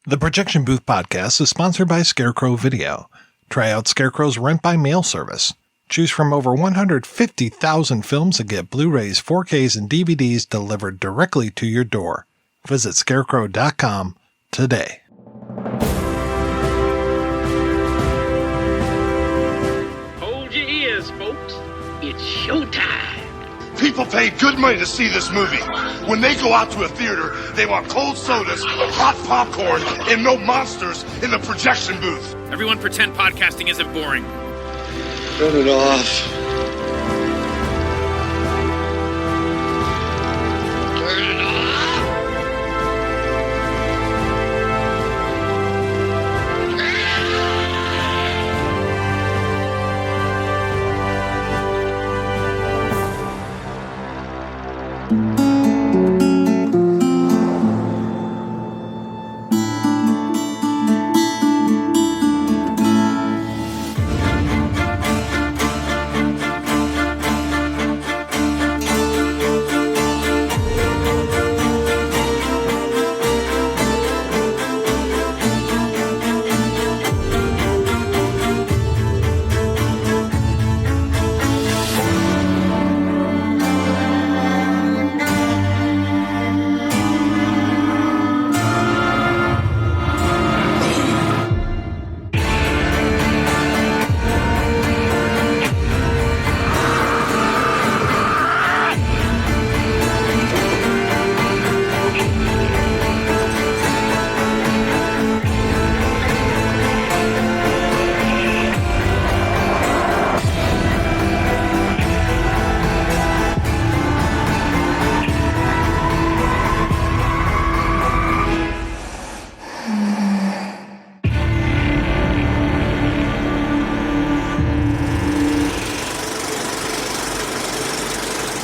The Projection Booth podcast is sponsored by Scarecrow Video. Try out Scarecrow's rent-by-mail service. Choose from over 150,000 films and get Blu-rays, 4Ks, and DVDs delivered directly to your door. Visit scarecrow.com today. Hold your ears, folks. It's showtime. People pay good money to see this movie. When they go out to a theater, they want cold sodas, hot popcorn, and no monsters in the projection booth. Everyone pretend podcasting isn't boring. Turn it off. Turn it off.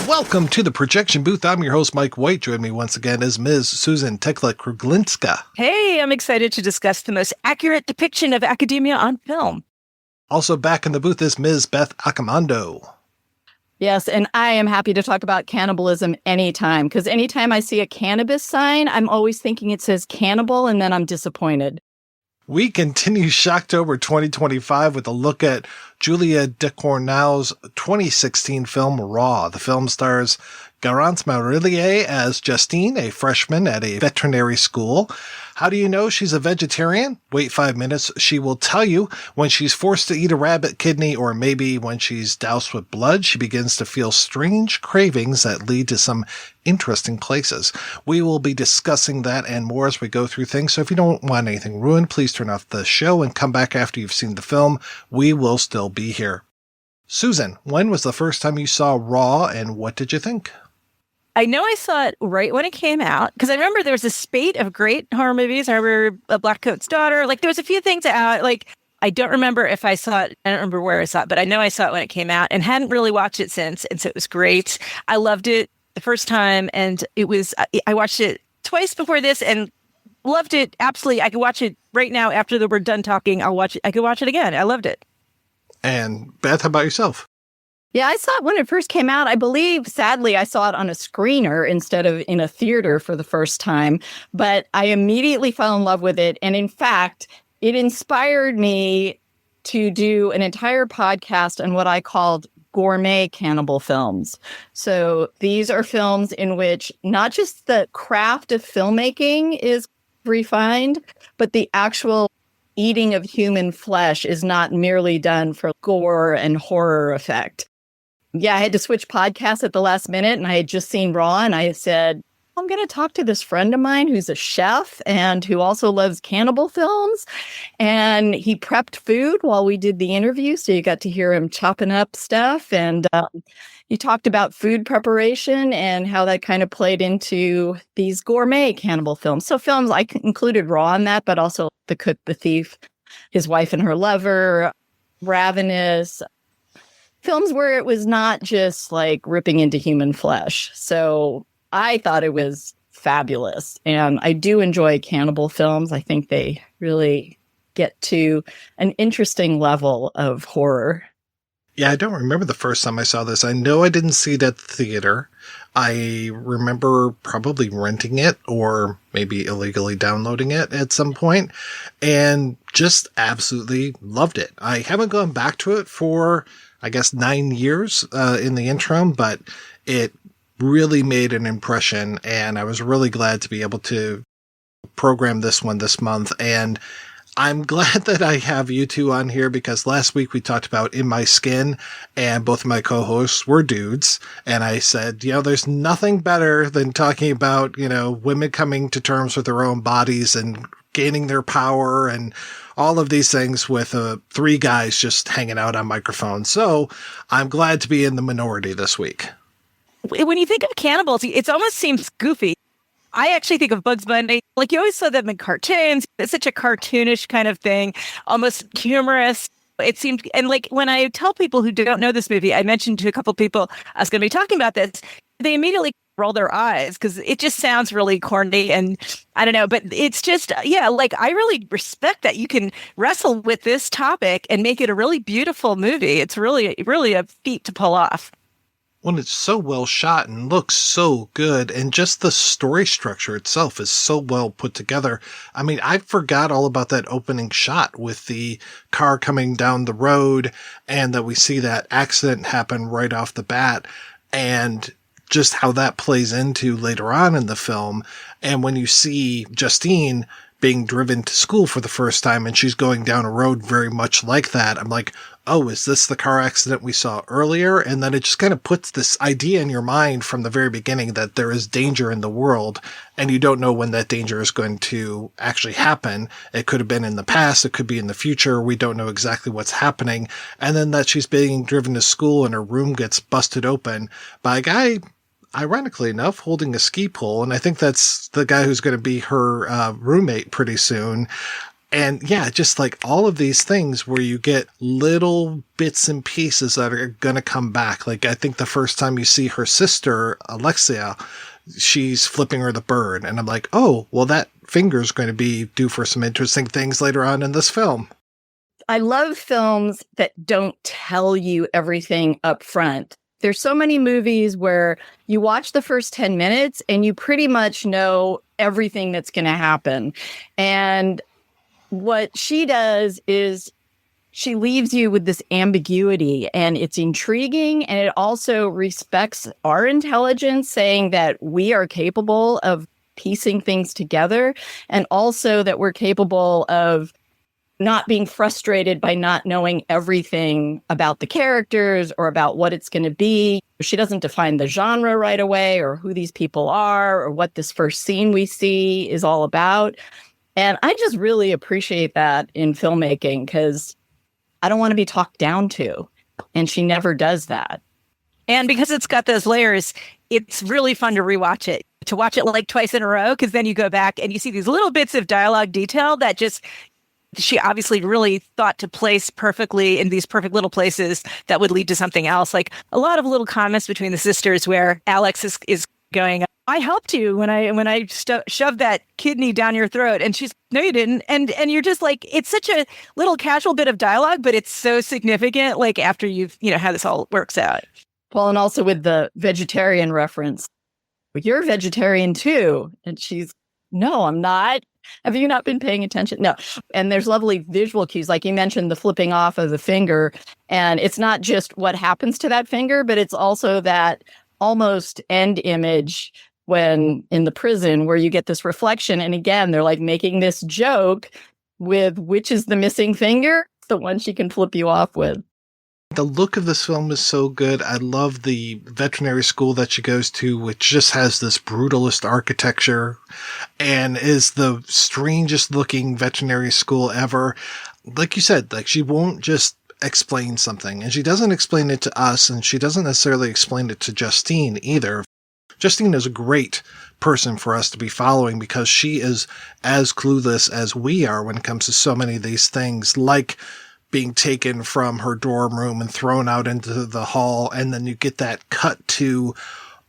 Welcome to the Projection Booth. I'm your host, Mike White. Join me once again is Ms. Suzen Tekla Kruglinska. Hey, I'm excited to discuss the most accurate depiction of academia on film. Also back in the booth is Ms. Beth Accomando. Yes, and I am happy to talk about cannibalism anytime, because anytime I see a cannabis sign, I'm always thinking it says cannibal, and then I'm disappointed. We continue Shocktober 2025 with a look at Julia Ducournau's 2016 film Raw. The film stars Garance Marillier as Justine, a freshman at a veterinary school. How do you know she's a vegetarian? Wait 5 minutes. She will tell you. When she's forced to eat a rabbit kidney, or maybe when she's doused with blood, she begins to feel strange cravings that lead to some interesting places. We will be discussing that and more as we go through things. So if you don't want anything ruined, please turn off the show and come back after you've seen the film. We will still be here. Susan, when was the first time you saw Raw and what did you think? I know I saw it right when it came out, because I remember there was a spate of great horror movies. I remember A Black Coat's Daughter. Like, there was a few things out. Like, I don't remember if I saw it. I don't remember where I saw it, but I know I saw it when it came out and hadn't really watched it since. And so it was great. I loved it the first time. And I watched it twice before this and loved it. Absolutely. I could watch it right now after we're done talking. I could watch it again. I loved it. And Beth, how about yourself? Yeah, I saw it when it first came out. I believe, sadly, I saw it on a screener instead of in a theater for the first time. But I immediately fell in love with it. And in fact, it inspired me to do an entire podcast on what I called gourmet cannibal films. So these are films in which not just the craft of filmmaking is refined, but the actual eating of human flesh is not merely done for gore and horror effect. Yeah, I had to switch podcasts at the last minute, and I had just seen Raw, and I said, I'm going to talk to this friend of mine who's a chef and who also loves cannibal films. And he prepped food while we did the interview, so you got to hear him chopping up stuff. And he talked about food preparation and how that kind of played into these gourmet cannibal films. So films, I included Raw in that, but also The Cook, the Thief, His Wife and Her Lover, Ravenous, films where it was not just like ripping into human flesh. So I thought it was fabulous. And I do enjoy cannibal films. I think they really get to an interesting level of horror. Yeah, I don't remember the first time I saw this. I know I didn't see it at the theater. I remember probably renting it or maybe illegally downloading it at some point and just absolutely loved it. I haven't gone back to it for, I guess, 9 years in the interim, but it really made an impression, and I was really glad to be able to program this one this month. And I'm glad that I have you two on here because last week we talked about In My Skin and both of my co-hosts were dudes. And I said, there's nothing better than talking about, women coming to terms with their own bodies and gaining their power and all of these things with three guys just hanging out on microphones. So I'm glad to be in the minority this week. When you think of cannibals, it almost seems goofy. I actually think of Bugs Bunny, like you always saw them in cartoons. It's such a cartoonish kind of thing, almost humorous. It seemed, and like when I tell people who don't know this movie, I mentioned to a couple of people I was going to be talking about this, they immediately roll their eyes because it just sounds really corny and I don't know, but it's just, like I really respect that you can wrestle with this topic and make it a really beautiful movie. It's really, really a feat to pull off. When it's so well shot and looks so good, and just the story structure itself is so well put together. I mean, I forgot all about that opening shot with the car coming down the road and that we see that accident happen right off the bat and just how that plays into later on in the film. And when you see Justine being driven to school for the first time and she's going down a road very much like that, I'm like, oh, is this the car accident we saw earlier? And then it just kind of puts this idea in your mind from the very beginning that there is danger in the world and you don't know when that danger is going to actually happen. It could have been in the past. It could be in the future. We don't know exactly what's happening. And then that she's being driven to school and her room gets busted open by a guy, ironically enough, holding a ski pole. And I think that's the guy who's going to be her roommate pretty soon. And yeah, just like all of these things where you get little bits and pieces that are going to come back. Like I think the first time you see her sister, Alexia, she's flipping her the bird. And I'm like, oh, well, that finger's going to be due for some interesting things later on in this film. I love films that don't tell you everything up front. There's so many movies where you watch the first 10 minutes and you pretty much know everything that's going to happen. And what she does is she leaves you with this ambiguity, and it's intriguing, and it also respects our intelligence, saying that we are capable of piecing things together, and also that we're capable of not being frustrated by not knowing everything about the characters or about what it's going to be. She doesn't define the genre right away or who these people are or what this first scene we see is all about. And I just really appreciate that in filmmaking because I don't want to be talked down to. And she never does that. And because it's got those layers, it's really fun to rewatch it, to watch it like twice in a row, because then you go back and you see these little bits of dialogue detail that just, she obviously really thought to place perfectly in these perfect little places that would lead to something else. Like a lot of little comments between the sisters where Alex is going, I helped you when I shoved that kidney down your throat. And she's, no, you didn't. And you're just like, it's such a little casual bit of dialogue, but it's so significant, like after you've, how this all works out. Well, and also with the vegetarian reference, well, you're a vegetarian too. And she's, no, I'm not. Have you not been paying attention? No. And there's lovely visual cues. Like you mentioned, the flipping off of the finger. And it's not just what happens to that finger, but it's also that almost end image when in the prison where you get this reflection. And again, they're like making this joke with which is the missing finger, the one she can flip you off with. The look of this film is so good. I love the veterinary school that she goes to, which just has this brutalist architecture and is the strangest looking veterinary school ever. Like you said, like she won't just explain something, and she doesn't explain it to us, and she doesn't necessarily explain it to Justine either. Justine is a great person for us to be following because she is as clueless as we are when it comes to so many of these things, like being taken from her dorm room and thrown out into the hall. And then you get that cut to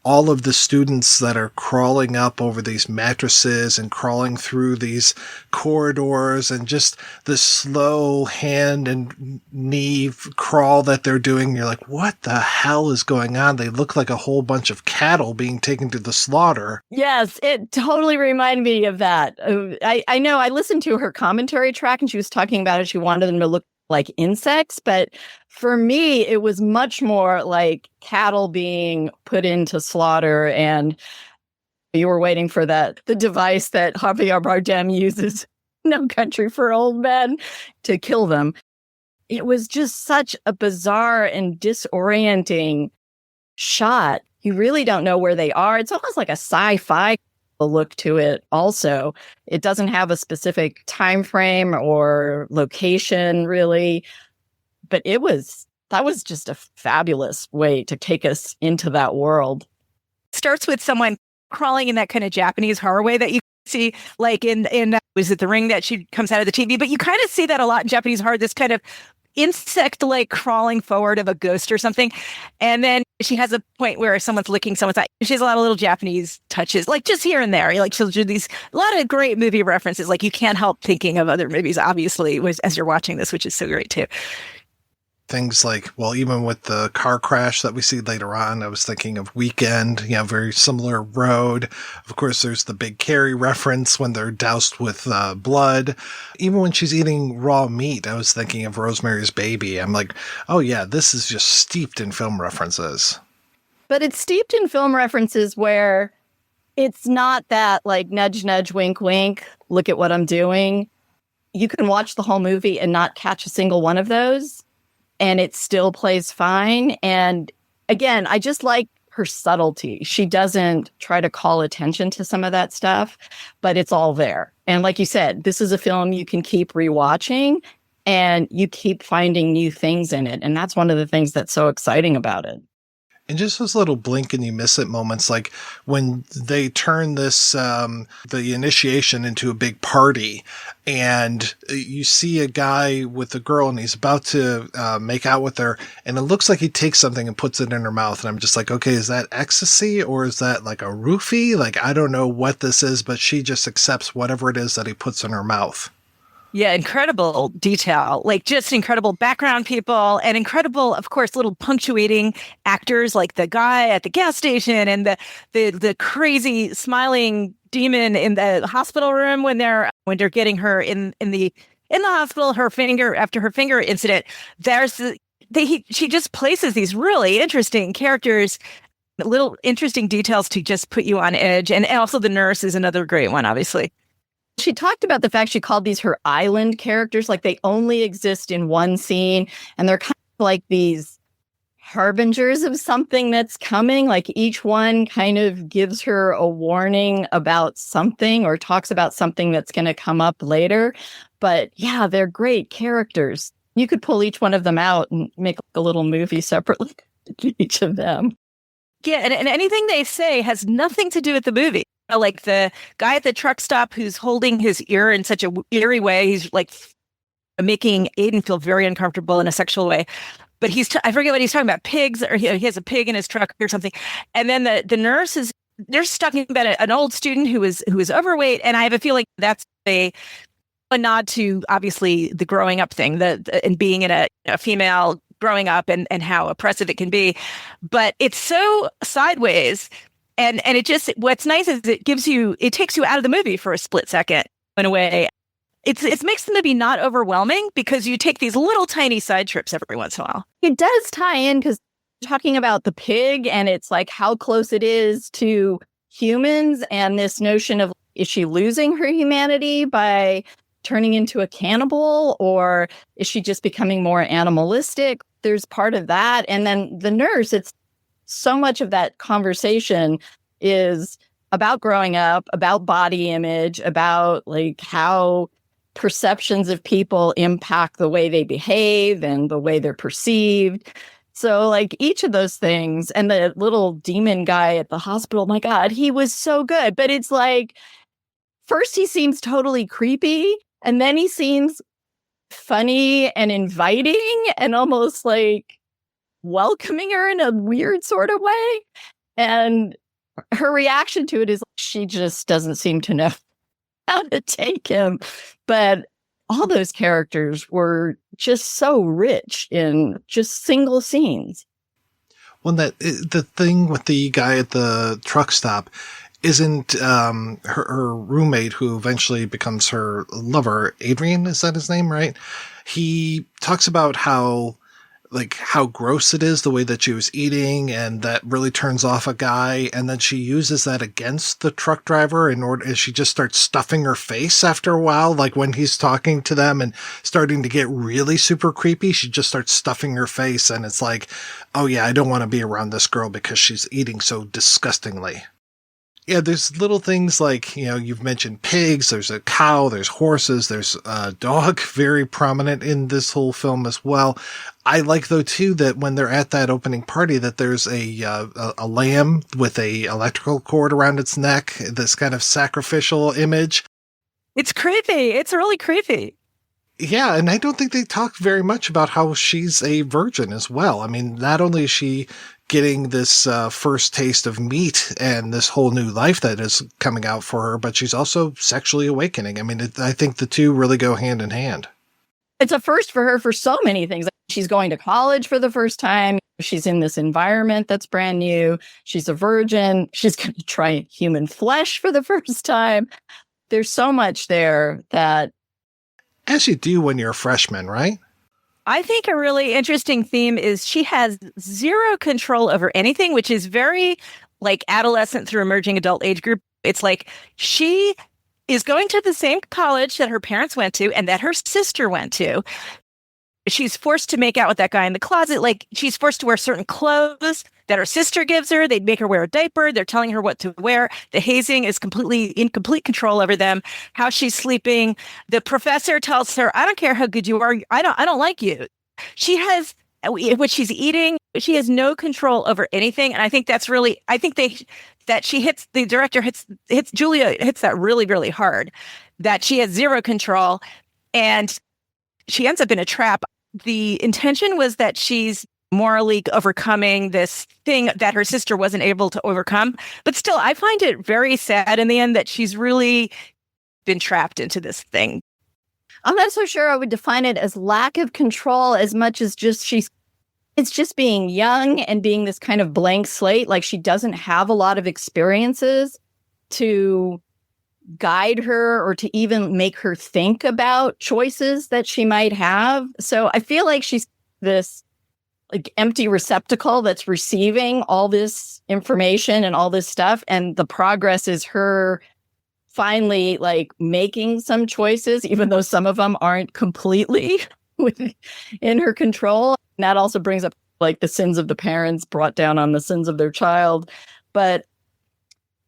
all of the students that are crawling up over these mattresses and crawling through these corridors, and just the slow hand and knee crawl that they're doing. You're like, what the hell is going on? They look like a whole bunch of cattle being taken to the slaughter. Yes, it totally reminded me of that. I know I listened to her commentary track and she was talking about it. She wanted them to look like insects, but for me, it was much more like cattle being put into slaughter, and you were waiting for the device that Javier Bardem uses, No Country for Old Men, to kill them. It was just such a bizarre and disorienting shot. You really don't know where they are. It's almost like a sci-fi look to it also. It doesn't have a specific time frame or location really, but that was just a fabulous way to take us into that world. Starts with someone crawling in that kind of Japanese horror way that you see, like in was it The Ring, that she comes out of the TV, but you kind of see that a lot in Japanese horror, this kind of insect-like crawling forward of a ghost or something. And then she has a point where someone's licking someone's eye. She has a lot of little Japanese touches, like just here and there. Like she'll do these, a lot of great movie references. Like you can't help thinking of other movies, obviously, as you're watching this, which is so great too. Things like, well, even with the car crash that we see later on, I was thinking of Weekend, very similar road. Of course, there's the big Carrie reference when they're doused with blood. Even when she's eating raw meat, I was thinking of Rosemary's Baby. I'm like, oh yeah, this is just steeped in film references. But it's steeped in film references where it's not that like nudge, nudge, wink, wink, look at what I'm doing. You can watch the whole movie and not catch a single one of those, and it still plays fine. And again, I just like her subtlety. She doesn't try to call attention to some of that stuff, but it's all there. And like you said, this is a film you can keep rewatching and you keep finding new things in it. And that's one of the things that's so exciting about it. And just those little blink and you miss it moments, like when they turn this, the initiation into a big party, and you see a guy with a girl and he's about to make out with her, and it looks like he takes something and puts it in her mouth. And I'm just like, okay, is that ecstasy or is that like a roofie? Like, I don't know what this is, but she just accepts whatever it is that he puts in her mouth. Yeah, incredible detail, like just incredible background people and incredible, of course, little punctuating actors like the guy at the gas station and the crazy smiling demon in the hospital room when they're getting her in the hospital, her finger after her finger incident. She just places these really interesting characters, little interesting details to just put you on edge. And also the nurse is another great one, obviously. She talked about the fact she called these her island characters, like they only exist in one scene, and they're kind of like these harbingers of something that's coming. Like each one kind of gives her a warning about something or talks about something that's going to come up later. But yeah, they're great characters. You could pull each one of them out and make a little movie separately to each of them. Yeah, and anything they say has nothing to do with the movie. Like the guy at the truck stop who's holding his ear in such a eerie way. He's like making Aiden feel very uncomfortable in a sexual way. But I forget what he's talking about, pigs, or he has a pig in his truck or something. And then the nurse is talking about an old student who is overweight. And I have a feeling that's a nod to obviously the growing up thing, and being in a female growing up and how oppressive it can be. But it's so sideways. And it just, what's nice is it takes you out of the movie for a split second in a way. It makes the movie not overwhelming because you take these little tiny side trips every once in a while. It does tie in because talking about the pig and it's like how close it is to humans and this notion of, is she losing her humanity by turning into a cannibal, or is she just becoming more animalistic? There's part of that. And then the nurse, it's so much of that conversation is about growing up, about body image, about like how perceptions of people impact the way they behave and the way they're perceived. So like each of those things, and the little demon guy at the hospital, my God, he was so good. But it's like, first he seems totally creepy, and then he seems funny and inviting and almost like welcoming her in a weird sort of way. And her reaction to it is she just doesn't seem to know how to take him. But all those characters were just so rich in just single scenes. Well, the thing with the guy at the truck stop isn't her roommate, who eventually becomes her lover, Adrian, is that his name, right? He talks about how gross it is the way that she was eating, and that really turns off a guy. And then she uses that against the truck driver as she just starts stuffing her face after a while. Like when he's talking to them and starting to get really super creepy, she just starts stuffing her face. And it's like, oh yeah, I don't want to be around this girl because she's eating so disgustingly. Yeah, there's little things like, you've mentioned pigs, there's a cow, there's horses, there's a dog, very prominent in this whole film as well. I like, though, too, that when they're at that opening party, that there's a lamb with a electrical cord around its neck, this kind of sacrificial image. It's creepy. It's really creepy. Yeah, and I don't think they talk very much about how she's a virgin as well. I mean, not only is she getting this first taste of meat and this whole new life that is coming out for her, but she's also sexually awakening. I mean, I think the two really go hand in hand. It's a first for her for so many things. She's going to college for the first time. She's in this environment that's brand new. She's a virgin. She's going to try human flesh for the first time. There's so much there that... As you do when you're a freshman, right? I think a really interesting theme is she has zero control over anything, which is very like adolescent through emerging adult age group. It's like she is going to the same college that her parents went to and that her sister went to. She's forced to make out with that guy in the closet. Like, she's forced to wear certain clothes that her sister gives her. They'd make her wear a diaper. They're telling her what to wear. The hazing is completely in complete control over them. How she's sleeping. The professor tells her, I don't care how good you are. I don't like you. She has what she's eating. She has no control over anything. And I think that's really, the director hits Julia hits that really, really hard, that she has zero control and she ends up in a trap. The intention was that she's morally overcoming this thing that her sister wasn't able to overcome. But still, I find it very sad in the end that she's really been trapped into this thing. I'm not so sure I would define it as lack of control as much as it's just being young and being this kind of blank slate. Like, she doesn't have a lot of experiences to guide her or to even make her think about choices that she might have. So I feel like she's this like empty receptacle that's receiving all this information and all this stuff. And the progress is her finally like making some choices, even though some of them aren't completely in her control. And that also brings up like the sins of the parents brought down on the sins of their child. But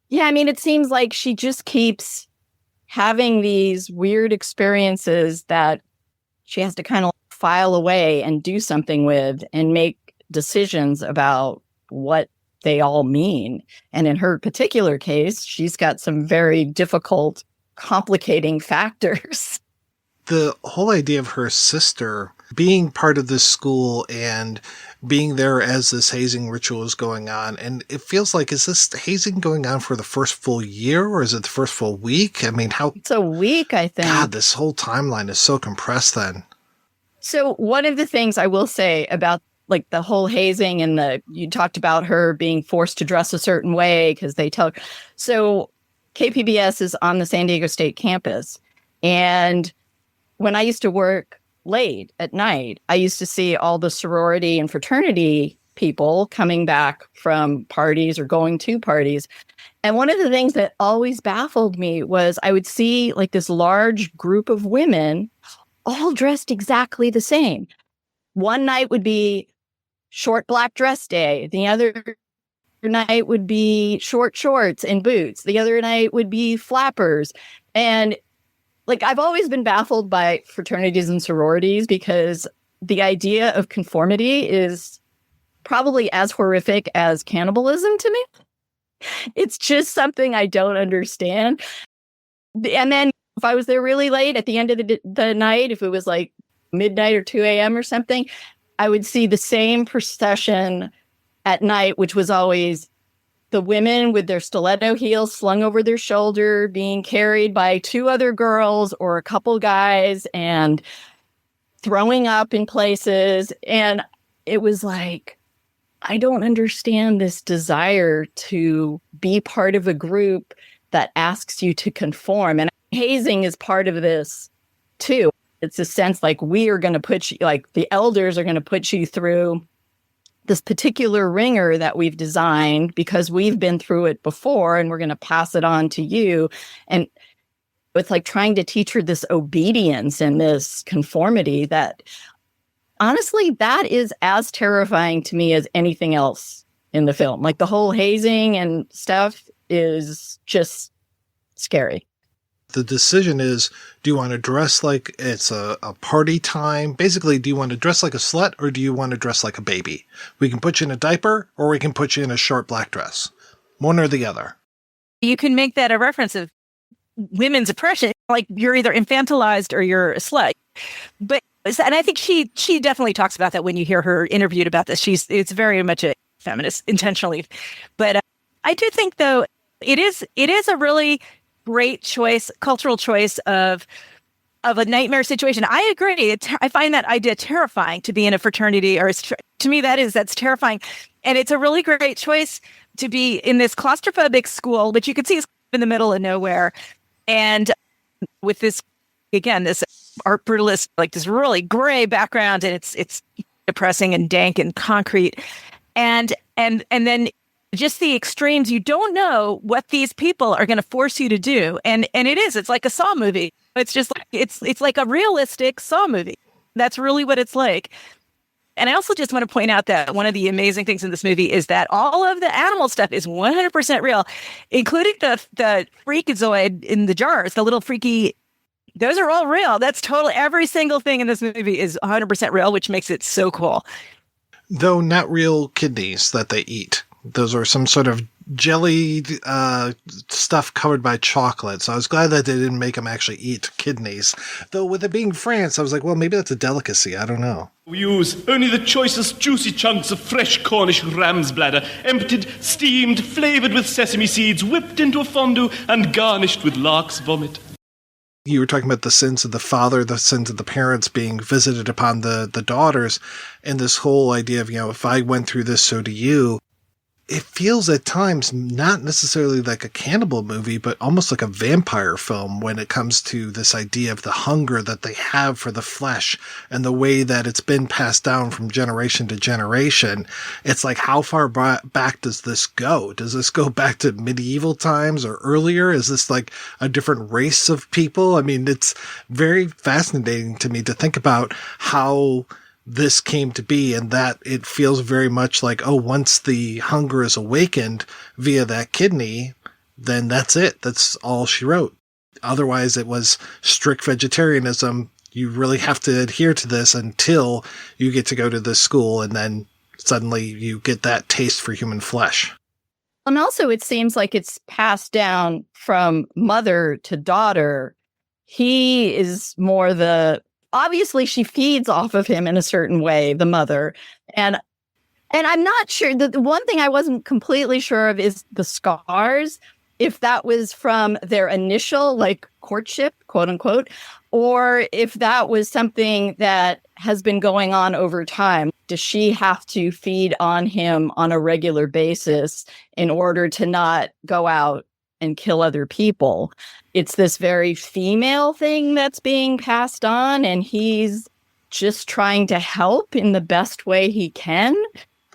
yeah, I mean, it seems like she just keeps having these weird experiences that she has to kind of file away and do something with and make decisions about what they all mean. And in her particular case, she's got some very difficult, complicating factors. The whole idea of her sister being part of this school and being there as this hazing ritual is going on. And it feels like, is this hazing going on for the first full year or is it the first full week? I mean, It's a week, I think. God, this whole timeline is so compressed then. So one of the things I will say about like the whole hazing and you talked about her being forced to dress a certain way because they tell her. So KPBS is on the San Diego State campus. And when I used to work late at night, I used to see all the sorority and fraternity people coming back from parties or going to parties. And one of the things that always baffled me was I would see like this large group of women all dressed exactly the same. One night would be short black dress day. The other night would be short shorts and boots. The other night would be flappers. And like, I've always been baffled by fraternities and sororities because the idea of conformity is probably as horrific as cannibalism to me. It's just something I don't understand. And then if I was there really late at the end of the night, if it was like midnight or 2 a.m. or something, I would see the same procession at night, which was always the women with their stiletto heels slung over their shoulder, being carried by two other girls or a couple guys and throwing up in places. And it was like, I don't understand this desire to be part of a group that asks you to conform. And hazing is part of this too. It's a sense like we are going to put you, like the elders are going to put you through this particular ringer that we've designed because we've been through it before and we're going to pass it on to you. And it's like trying to teach her this obedience and this conformity that honestly, that is as terrifying to me as anything else in the film. Like the whole hazing and stuff is just scary. The decision is, do you want to dress like it's a party time? Basically, do you want to dress like a slut or do you want to dress like a baby? We can put you in a diaper or we can put you in a short black dress. One or the other. You can make that a reference of women's oppression. Like you're either infantilized or you're a slut. But, and I think she definitely talks about that when you hear her interviewed about this. It's very much a feminist intentionally. But I do think though, it is a really great choice, cultural choice of a nightmare situation. I agree. I find that idea terrifying to be in a fraternity, or to me that's terrifying. And it's a really great choice to be in this claustrophobic school, which you can see is in the middle of nowhere, and with this again this art brutalist, like this really gray background, and it's depressing and dank and concrete, and then just the extremes. You don't know what these people are going to force you to do. And it's like a Saw movie. It's just like, it's like a realistic Saw movie. That's really what it's like. And I also just want to point out that one of the amazing things in this movie is that all of the animal stuff is 100% real, including the freakazoid in the jars, the little freaky, those are all real. That's total. Every single thing in this movie is 100% real, which makes it so cool. Though not real kidneys that they eat. Those are some sort of jelly stuff covered by chocolate. So I was glad that they didn't make them actually eat kidneys. Though with it being France, I was like, well, maybe that's a delicacy. I don't know. We use only the choicest juicy chunks of fresh Cornish ram's bladder, emptied, steamed, flavored with sesame seeds, whipped into a fondue, and garnished with lark's vomit. You were talking about the sins of the father, the sins of the parents being visited upon the daughters, and this whole idea of, if I went through this, so do you. It feels at times not necessarily like a cannibal movie, but almost like a vampire film when it comes to this idea of the hunger that they have for the flesh and the way that it's been passed down from generation to generation. It's like, how far back does this go? Does this go back to medieval times or earlier? Is this like a different race of people? I mean, it's very fascinating to me to think about how this came to be, and that it feels very much like, once the hunger is awakened via that kidney, then that's it. That's all she wrote. Otherwise, it was strict vegetarianism. You really have to adhere to this until you get to go to this school, and then suddenly you get that taste for human flesh. And also, it seems like it's passed down from mother to daughter. He is more obviously, she feeds off of him in a certain way, the mother. And I'm not sure. The one thing I wasn't completely sure of is the scars, if that was from their initial, courtship, quote unquote, or if that was something that has been going on over time. Does she have to feed on him on a regular basis in order to not go out and kill other people? It's this very female thing that's being passed on, and he's just trying to help in the best way he can.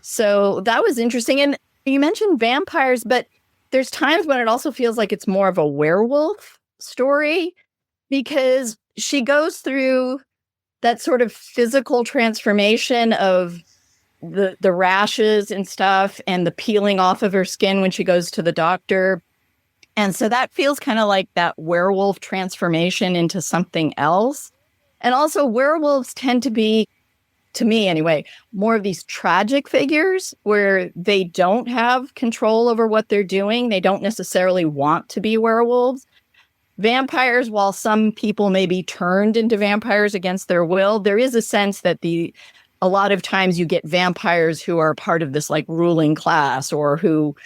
So that was interesting. And you mentioned vampires, but there's times when it also feels like it's more of a werewolf story, because she goes through that sort of physical transformation of the rashes and stuff and the peeling off of her skin when she goes to the doctor. And so that feels kind of like that werewolf transformation into something else. And also werewolves tend to be, to me anyway, more of these tragic figures where they don't have control over what they're doing. They don't necessarily want to be werewolves. Vampires, while some people may be turned into vampires against their will, there is a sense that a lot of times you get vampires who are part of this ruling class, or who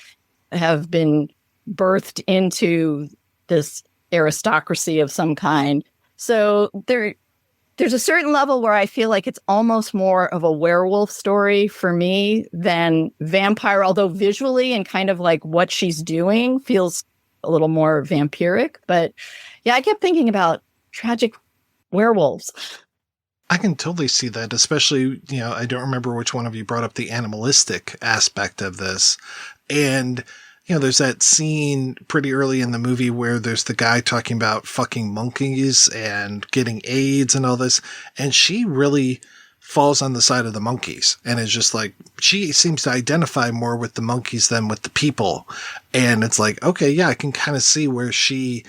have been birthed into this aristocracy of some kind. So there's a certain level where I feel like it's almost more of a werewolf story for me than vampire, although visually and kind of like what she's doing feels a little more vampiric. But yeah, I kept thinking about tragic werewolves. I can totally see that, especially, I don't remember which one of you brought up the animalistic aspect of this. And, there's that scene pretty early in the movie where there's the guy talking about fucking monkeys and getting AIDS and all this. And she really falls on the side of the monkeys and is just like, she seems to identify more with the monkeys than with the people. And it's like, okay, yeah, I can kind of see where she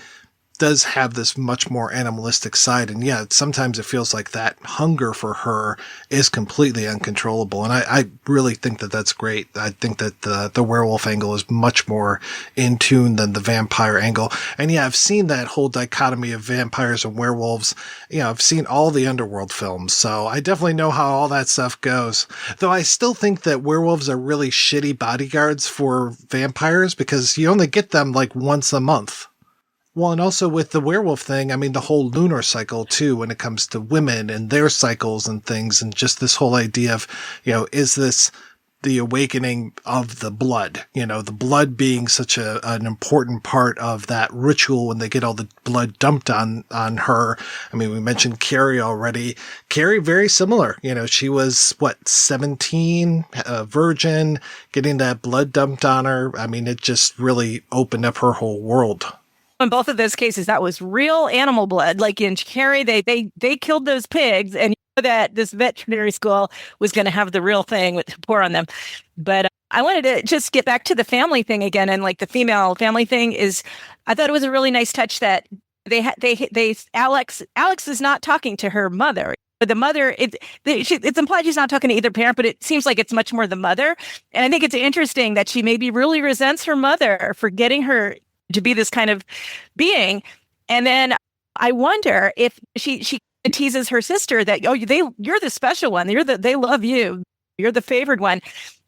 does have this much more animalistic side. And yeah, sometimes it feels like that hunger for her is completely uncontrollable. And I really think that that's great. I think that the werewolf angle is much more in tune than the vampire angle. And yeah, I've seen that whole dichotomy of vampires and werewolves. I've seen all the Underworld films, so I definitely know how all that stuff goes. Though I still think that werewolves are really shitty bodyguards for vampires because you only get them like once a month. Well, and also with the werewolf thing, I mean, the whole lunar cycle, too, when it comes to women and their cycles and things, and just this whole idea of, is this the awakening of the blood? The blood being such an important part of that ritual when they get all the blood dumped on her. I mean, we mentioned Carrie already. Carrie, very similar. She was, 17, a virgin, getting that blood dumped on her. I mean, it just really opened up her whole world. In both of those cases, that was real animal blood. Like in Carrie, they killed those pigs, and you know that this veterinary school was going to have the real thing with pour on them. But I wanted to just get back to the family thing again, and like the female family thing is, I thought it was a really nice touch that Alex is not talking to her mother. But the mother, it's implied she's not talking to either parent, but it seems like it's much more the mother. And I think it's interesting that she maybe really resents her mother for getting her to be this kind of being. And then I wonder if she teases her sister that, you're the special one. They love you. You're the favored one.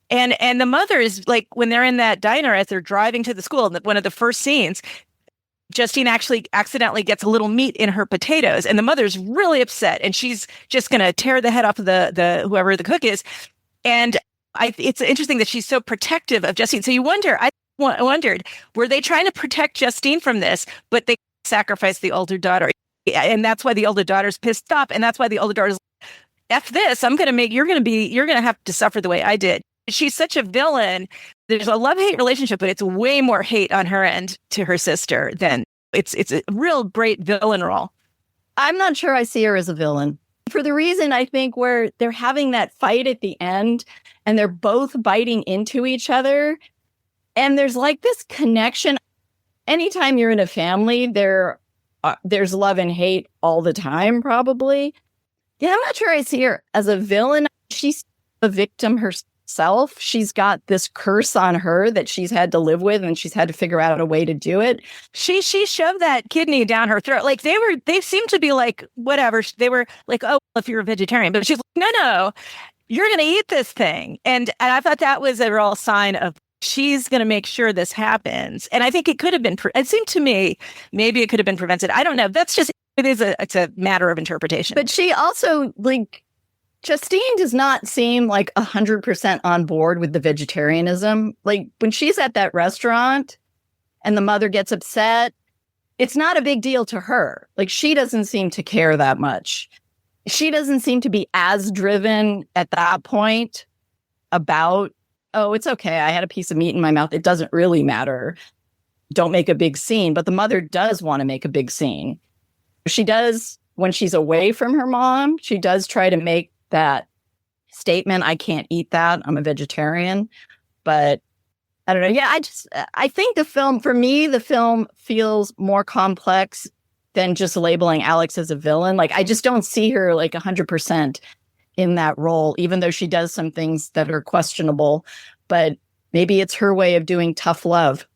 And the mother is like, when they're in that diner, as they're driving to the school, one of the first scenes, Justine actually accidentally gets a little meat in her potatoes, and the mother's really upset, and she's just going to tear the head off of the whoever the cook is. And it's interesting that she's so protective of Justine. So you wonder, I wondered, were they trying to protect Justine from this, but they sacrificed the older daughter? And that's why the older daughter's pissed off. And that's why the older daughter's, F this, you're going to have to suffer the way I did. She's such a villain. There's a love-hate relationship, but it's way more hate on her end to her sister than it's a real great villain role. I'm not sure I see her as a villain. For the reason, I think, where they're having that fight at the end and they're both biting into each other. And there's like this connection. Anytime you're in a family, there's love and hate all the time, probably. Yeah, I'm not sure I see her as a villain. She's a victim herself. She's got this curse on her that she's had to live with, and she's had to figure out a way to do it. She shoved that kidney down her throat. Like they seemed to be like, whatever. They were like, oh, if you're a vegetarian. But she's like, no, you're going to eat this thing. And I thought that was a real sign of, she's going to make sure this happens. And I think it could have been, it seemed to me, maybe it could have been prevented. I don't know. That's just, it's a matter of interpretation. But she also, like, Justine does not seem like 100% on board with the vegetarianism. Like, when she's at that restaurant and the mother gets upset, it's not a big deal to her. Like, she doesn't seem to care that much. She doesn't seem to be as driven at that point about, oh, it's okay, I had a piece of meat in my mouth. It doesn't really matter. Don't make a big scene. But the mother does want to make a big scene. She does, when she's away from her mom, she does try to make that statement, I can't eat that, I'm a vegetarian. But I don't know. Yeah, I think the film feels more complex than just labeling Alex as a villain. Like, I just don't see her like 100% in that role, even though she does some things that are questionable. But maybe it's her way of doing tough love.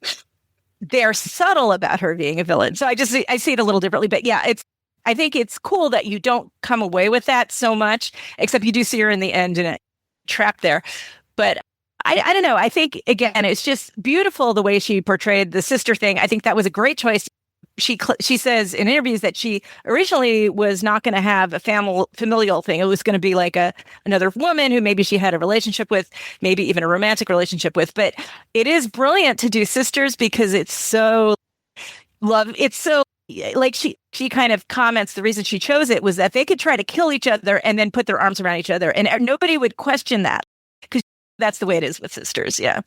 They're subtle about her being a villain. So I see it a little differently. But yeah, I think it's cool that you don't come away with that so much, except you do see her in the end in a trap there. But I don't know. I think, again, it's just beautiful the way she portrayed the sister thing. I think that was a great choice. She says in interviews that she originally was not going to have a familial thing. It was going to be like another woman who maybe she had a relationship with, maybe even a romantic relationship with. But it is brilliant to do sisters because it's so It's so like she kind of comments the reason she chose it was that they could try to kill each other and then put their arms around each other, and nobody would question that because that's the way it is with sisters. Yeah.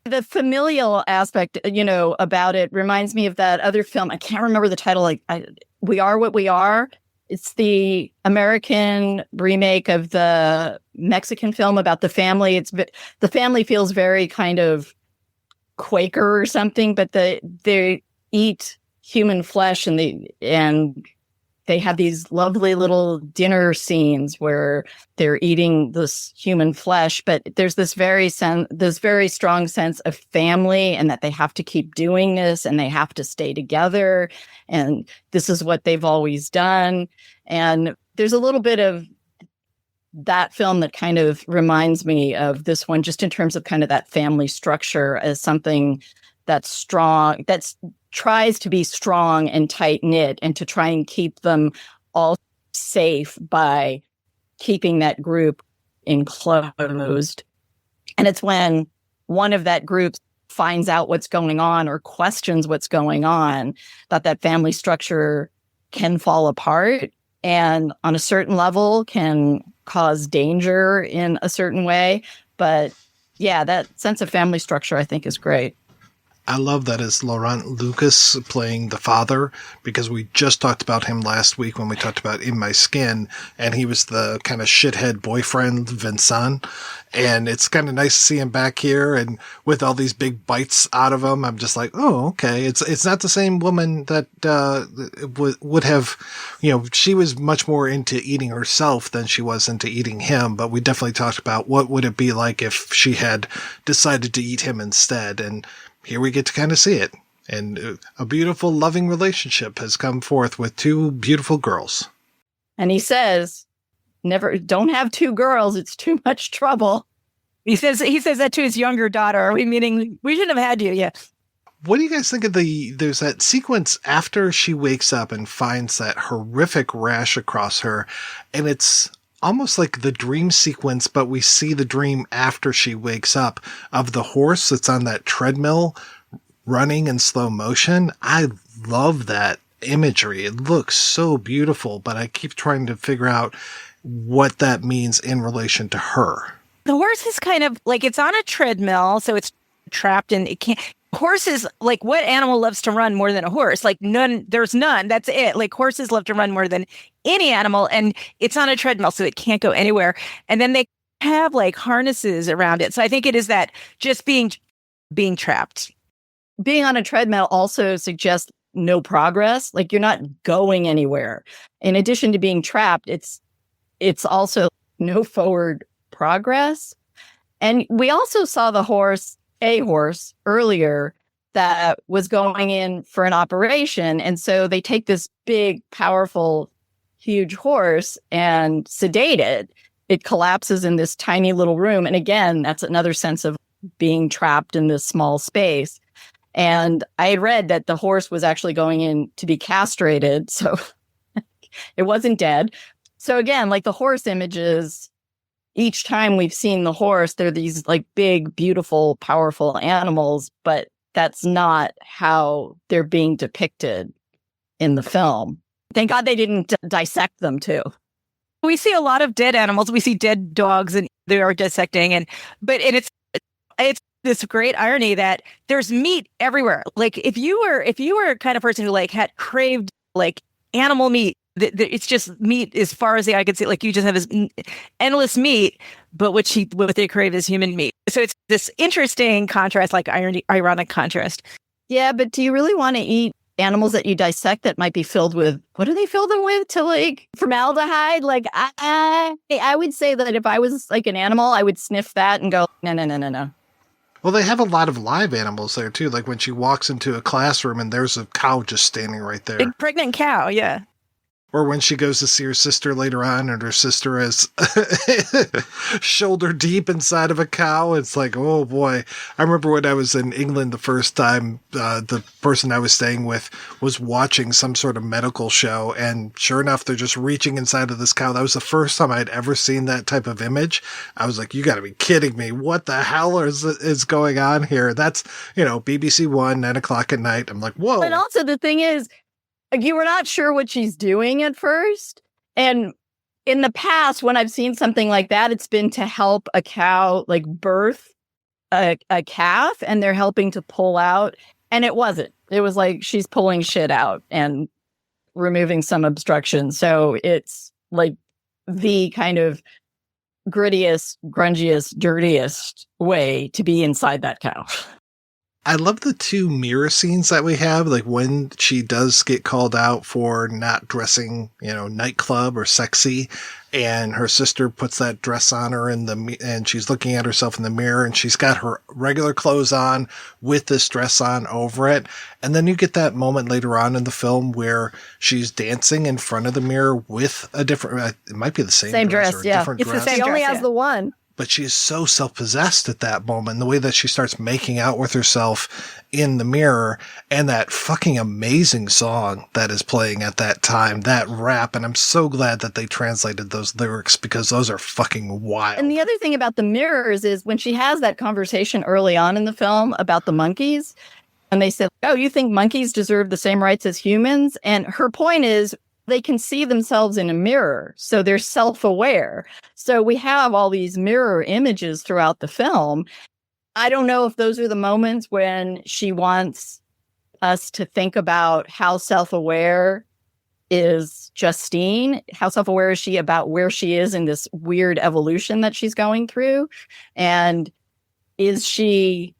The familial aspect, about it reminds me of that other film. I can't remember the title. We Are What We Are. It's the American remake of the Mexican film about the family. The family feels very kind of Quaker or something, but they eat human flesh and they have these lovely little dinner scenes where they're eating this human flesh, but there's this very strong sense of family and that they have to keep doing this and they have to stay together. And this is what they've always done. And there's a little bit of that film that kind of reminds me of this one, just in terms of kind of that family structure as something that's strong, tries to be strong and tight knit and to try and keep them all safe by keeping that group enclosed. And it's when one of that group finds out what's going on or questions what's going on that family structure can fall apart and on a certain level can cause danger in a certain way. But yeah, that sense of family structure I think is great. I love that it's Laurent Lucas playing the father, because we just talked about him last week when we talked about In My Skin, and he was the kind of shithead boyfriend, Vincent. And it's kind of nice to see him back here, and with all these big bites out of him, I'm just like, oh, okay. It's not the same woman that would have, she was much more into eating herself than she was into eating him. But we definitely talked about what would it be like if she had decided to eat him instead. And here we get to kind of see it. And a beautiful, loving relationship has come forth with two beautiful girls. And he says, don't have two girls. It's too much trouble. He says that to his younger daughter. Meaning we shouldn't have had you. Yeah. What do you guys think of there's that sequence after she wakes up and finds that horrific rash across her, and it's almost like the dream sequence, but we see the dream after she wakes up of the horse that's on that treadmill running in slow motion. I love that imagery. It looks so beautiful, but I keep trying to figure out what that means in relation to her. The horse is kind of like, it's on a treadmill, so it's trapped and it can't. Horses, like, what animal loves to run more than a horse? Like, none, there's none. That's it. Like, horses love to run more than any animal, and it's on a treadmill, so it can't go anywhere. And then they have like harnesses around it. So I think it is that just being trapped. Being on a treadmill also suggests no progress. Like, you're not going anywhere. In addition to being trapped, it's also no forward progress. And we also saw a horse earlier that was going in for an operation. And so they take this big, powerful, huge horse and sedate it. It collapses in this tiny little room. And again, that's another sense of being trapped in this small space. And I had read that the horse was actually going in to be castrated. So it wasn't dead. So again, like the horse images, each time we've seen the horse, they're these like big, beautiful, powerful animals, but that's not how they're being depicted in the film. Thank God they didn't dissect them too. We see a lot of dead animals. We see dead dogs, and they are dissecting, but it's this great irony that there's meat everywhere. Like if you were a kind of person who like had craved like animal meat, it's just meat as far as the eye can see. Like you just have this endless meat, but what they crave is human meat. So it's this interesting contrast, like ironic contrast. Yeah, but do you really want to eat animals that you dissect that might be filled with, what do they fill them with? To like formaldehyde? Like I would say that if I was like an animal, I would sniff that and go, no. Well, they have a lot of live animals there too. Like when she walks into a classroom and there's a cow just standing right there. Big pregnant cow, yeah. Or when she goes to see her sister later on, and her sister is shoulder deep inside of a cow. It's like, oh boy. I remember when I was in England the first time, the person I was staying with was watching some sort of medical show, and sure enough, they're just reaching inside of this cow. That was the first time I'd ever seen that type of image. I was like, you gotta be kidding me. What the hell is going on here? That's, BBC One, 9:00 at night. I'm like, whoa. But also the thing is, like, you were not sure what she's doing at first. And in the past, when I've seen something like that, it's been to help a cow like birth a calf, and they're helping to pull out. And it wasn't. It was like she's pulling shit out and removing some obstruction. So it's like the kind of grittiest, grungiest, dirtiest way to be inside that cow. I love the two mirror scenes that we have, like when she does get called out for not dressing, nightclub or sexy, and her sister puts that dress on her and she's looking at herself in the mirror, and she's got her regular clothes on with this dress on over it. And then you get that moment later on in the film where she's dancing in front of the mirror with a different, it might be the same dress, or a different it's dress. the same. She only has the one. But she is so self-possessed at that moment, the way that she starts making out with herself in the mirror, and that fucking amazing song that is playing at that time, that rap. And I'm so glad that they translated those lyrics, because those are fucking wild. And the other thing about the mirrors is when she has that conversation early on in the film about the monkeys, and they said, oh, you think monkeys deserve the same rights as humans? And her point is, they can see themselves in a mirror, so they're self-aware. So we have all these mirror images throughout the film. I don't know if those are the moments when she wants us to think about how self-aware is Justine. How self-aware is she about where she is in this weird evolution that she's going through? And is she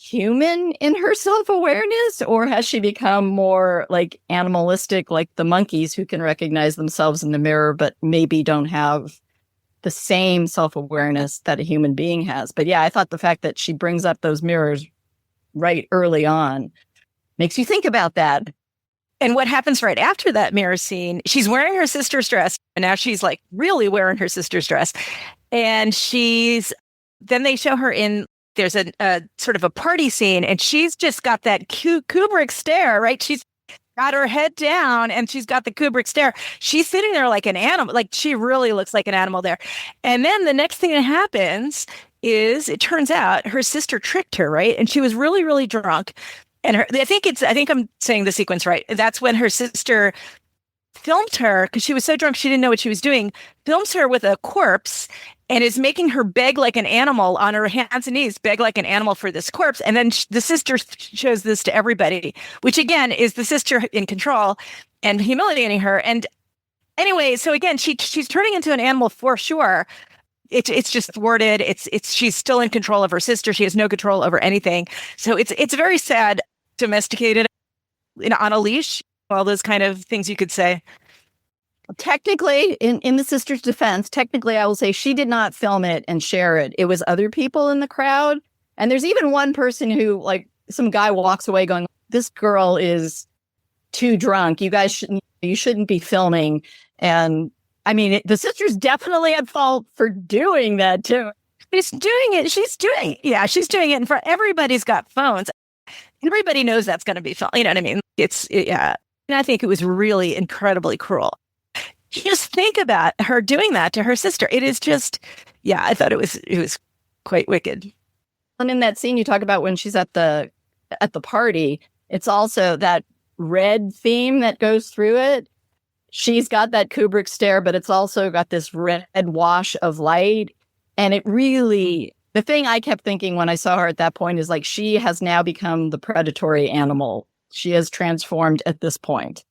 human in her self-awareness, or has she become more like animalistic, like the monkeys who can recognize themselves in the mirror but maybe don't have the same self-awareness that a human being has? But yeah, I thought the fact that she brings up those mirrors right early on makes you think about that. And what happens right after that mirror scene, she's wearing her sister's dress, and now she's like really wearing her sister's dress. And then they show her there's a sort of a party scene, and she's just got that Kubrick stare, right? She's got her head down and she's got the Kubrick stare. She's sitting there like an animal. Like, she really looks like an animal there. And then the next thing that happens is, it turns out her sister tricked her, right? And she was really, really drunk. And I think I'm saying the sequence right. That's when her sister filmed her, because she was so drunk she didn't know what she was doing, films her with a corpse and is making her beg like an animal on her hands and knees, beg like an animal for this corpse. And then the sister shows this to everybody, which again is the sister in control and humiliating her. And anyway, so again, she's turning into an animal for sure. It's just thwarted. She's still in control of her sister. She has no control over anything. So it's very sad, domesticated, on a leash, all those kind of things you could say. Technically, in the sister's defense, technically, I will say she did not film it and share it. It was other people in the crowd. And there's even one person who, like, some guy walks away going, this girl is too drunk. You guys shouldn't be filming. And I mean, the sister's definitely at fault for doing that too. She's doing it in front. Everybody's got phones. Everybody knows that's going to be filmed. You know what I mean? Yeah. And I think it was really incredibly cruel. Just think about her doing that to her sister. It is just, yeah, I thought it was quite wicked. And in that scene you talk about when she's at the party, it's also that red theme that goes through it. She's got that Kubrick stare, but it's also got this red wash of light. And it really, the thing I kept thinking when I saw her at that point is, like, she has now become the predatory animal. She has transformed at this point.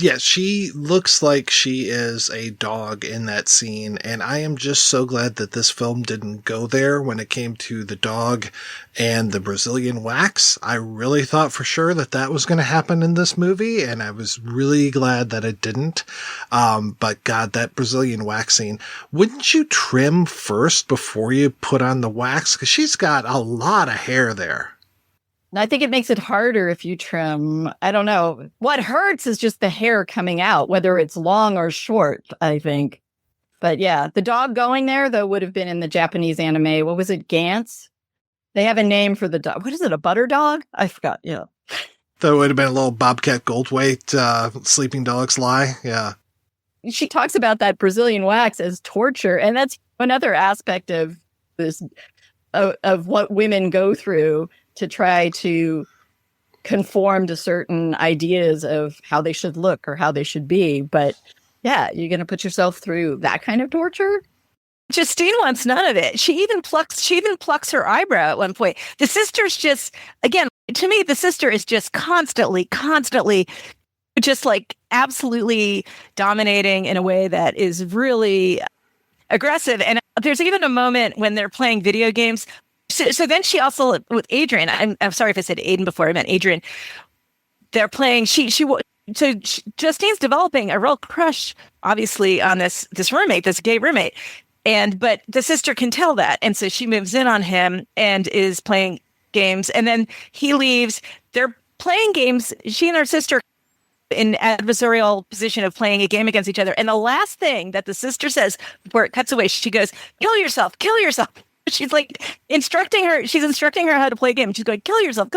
Yeah, she looks like she is a dog in that scene, and I am just so glad that this film didn't go there when it came to the dog and the Brazilian wax. I really thought for sure that was going to happen in this movie, and I was really glad that it didn't. But God, that Brazilian wax scene. Wouldn't you trim first before you put on the wax? Because she's got a lot of hair there. And I think it makes it harder if you trim. I don't know. What hurts is just the hair coming out, whether it's long or short, I think. But yeah, the dog going there, though, would have been in the Japanese anime. What was it? Gantz? They have a name for the dog. What is it? A butter dog? I forgot. Yeah. That would have been a little Bobcat Goldthwait, Sleeping Dogs Lie. Yeah. She talks about that Brazilian wax as torture. And that's another aspect of this, of what women go through to try to conform to certain ideas of how they should look or how they should be. But yeah, you're going to put yourself through that kind of torture? Justine wants none of it. She even plucks her eyebrow at one point. The sister's just, again, to me, the sister is just constantly just like absolutely dominating in a way that is really aggressive. And there's even a moment when they're playing video games. So then she also, with Adrian, I'm sorry if I said Aiden before, I meant Adrian. They're playing, Justine's developing a real crush, obviously, on this roommate, this gay roommate. But the sister can tell that. And so she moves in on him and is playing games. And then he leaves. They're playing games. She and her sister in adversarial position of playing a game against each other. And the last thing that the sister says before it cuts away, she goes, kill yourself. She's like instructing her how to play a game. She's going, kill yourself,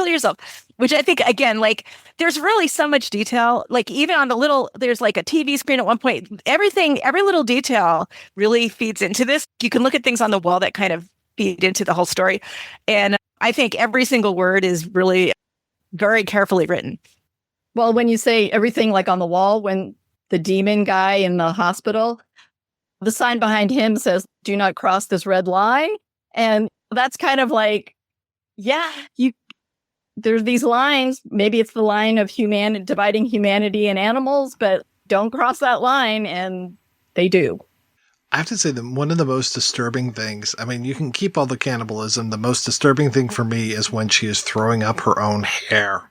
which I think, again, like there's really so much detail, like even on there's like a TV screen at one point, every little detail really feeds into this. You can look at things on the wall that kind of feed into the whole story. And I think every single word is really very carefully written. Well, when you say everything like on the wall, when the demon guy in the hospital, the sign behind him says, do not cross this red line. And that's kind of like, yeah, there's these lines. Maybe it's the line of dividing humanity and animals, but don't cross that line. And they do. I have to say that one of the most disturbing things, I mean, you can keep all the cannibalism. The most disturbing thing for me is when she is throwing up her own hair.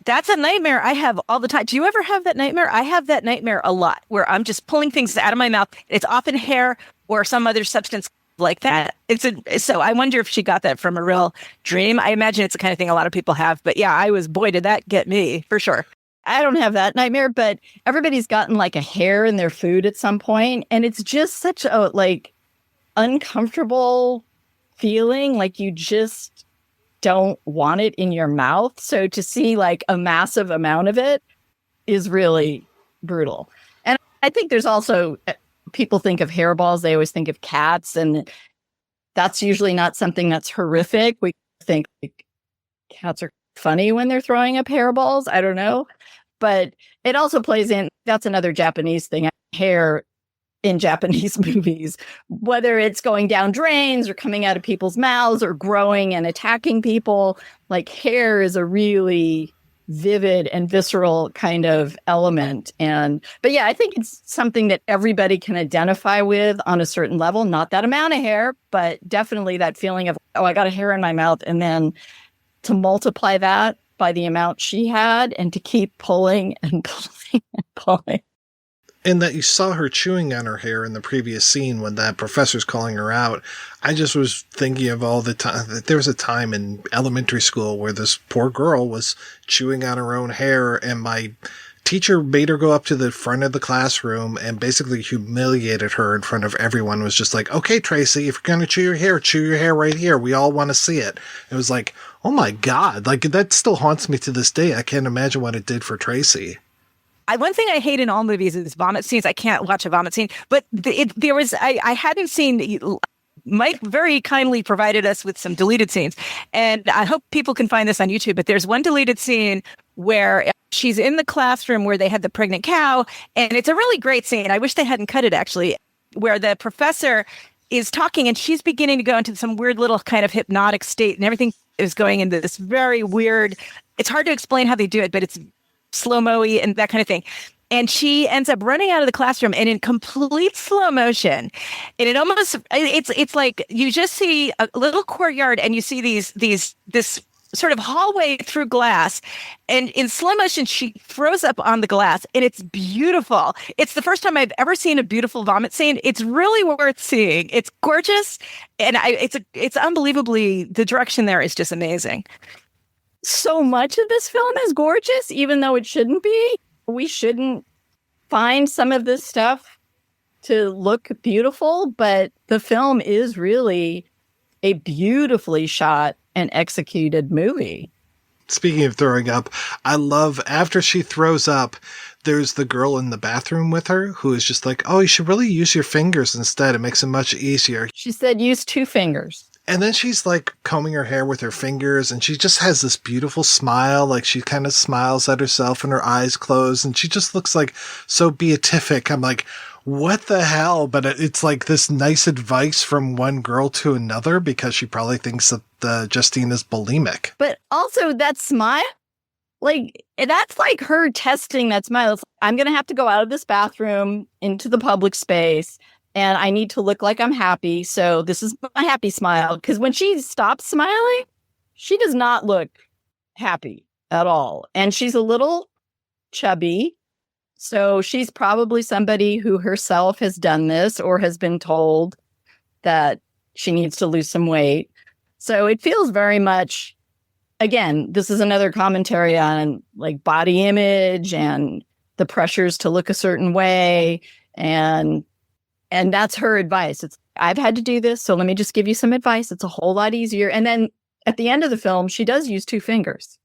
That's a nightmare I have all the time. Do you ever have that nightmare? I have that nightmare a lot where I'm just pulling things out of my mouth. It's often hair or some other substance like that. So I wonder if she got that from a real dream. I imagine it's the kind of thing a lot of people have. But yeah, boy, did that get me for sure. I don't have that nightmare, but everybody's gotten like a hair in their food at some point, and it's just such a like uncomfortable feeling. Like you just don't want it in your mouth. So to see like a massive amount of it is really brutal. And I think there's also, people think of hairballs, they always think of cats, and that's usually not something that's horrific. We think like, cats are funny when they're throwing up hairballs. I don't know. But it also plays in, that's another Japanese thing, hair in Japanese movies, whether it's going down drains or coming out of people's mouths or growing and attacking people, like hair is a really vivid and visceral kind of element. But yeah, I think it's something that everybody can identify with on a certain level, not that amount of hair, but definitely that feeling of, oh, I got a hair in my mouth. And then to multiply that by the amount she had and to keep pulling and pulling and pulling. And that you saw her chewing on her hair in the previous scene when that professor's calling her out. I just was thinking of all the time that there was a time in elementary school where this poor girl was chewing on her own hair, and my teacher made her go up to the front of the classroom and basically humiliated her in front of everyone. Was just like, okay, Tracy, if you're going to chew your hair right here. We all want to see it. It was like, oh my God, like that still haunts me to this day. I can't imagine what it did for Tracy. One thing I hate in all movies is vomit scenes. I can't watch a vomit scene, but I hadn't seen, Mike very kindly provided us with some deleted scenes, and I hope people can find this on YouTube, but there's one deleted scene where she's in the classroom where they had the pregnant cow, and it's a really great scene. I wish they hadn't cut it, actually, where the professor is talking and she's beginning to go into some weird little kind of hypnotic state, and everything is going into this very weird, it's hard to explain how they do it, but it's slow-mo-y and that kind of thing. And she ends up running out of the classroom, and in complete slow motion, and it's like you just see a little courtyard and you see this sort of hallway through glass, and in slow motion she throws up on the glass, and it's beautiful. It's the first time I've ever seen a beautiful vomit scene. It's really worth seeing. It's gorgeous, and it's unbelievably, the direction there is just amazing. so much of this film is gorgeous, even though it shouldn't be. We shouldn't find some of this stuff to look beautiful, but the film is really a beautifully shot and executed movie. Speaking of throwing up, I love after she throws up, there's the girl in the bathroom with her who is just like, oh, you should really use your fingers instead. It makes it much easier. She said use 2 fingers. And then she's like combing her hair with her fingers and she just has this beautiful smile. Like she kind of smiles at herself and her eyes closed and she just looks like so beatific. I'm like, what the hell? But it's like this nice advice from one girl to another because she probably thinks that Justine is bulimic. But also that smile, like that's like her testing that smile. It's like, I'm going to have to go out of this bathroom into the public space and I need to look like I'm happy. So this is my happy smile. Because when she stops smiling, she does not look happy at all. And she's a little chubby. So she's probably somebody who herself has done this or has been told that she needs to lose some weight. So it feels very much, again, this is another commentary on like body image and the pressures to look a certain way. And that's her advice. It's, I've had to do this, so let me just give you some advice. It's a whole lot easier. And then at the end of the film, she does use 2 fingers.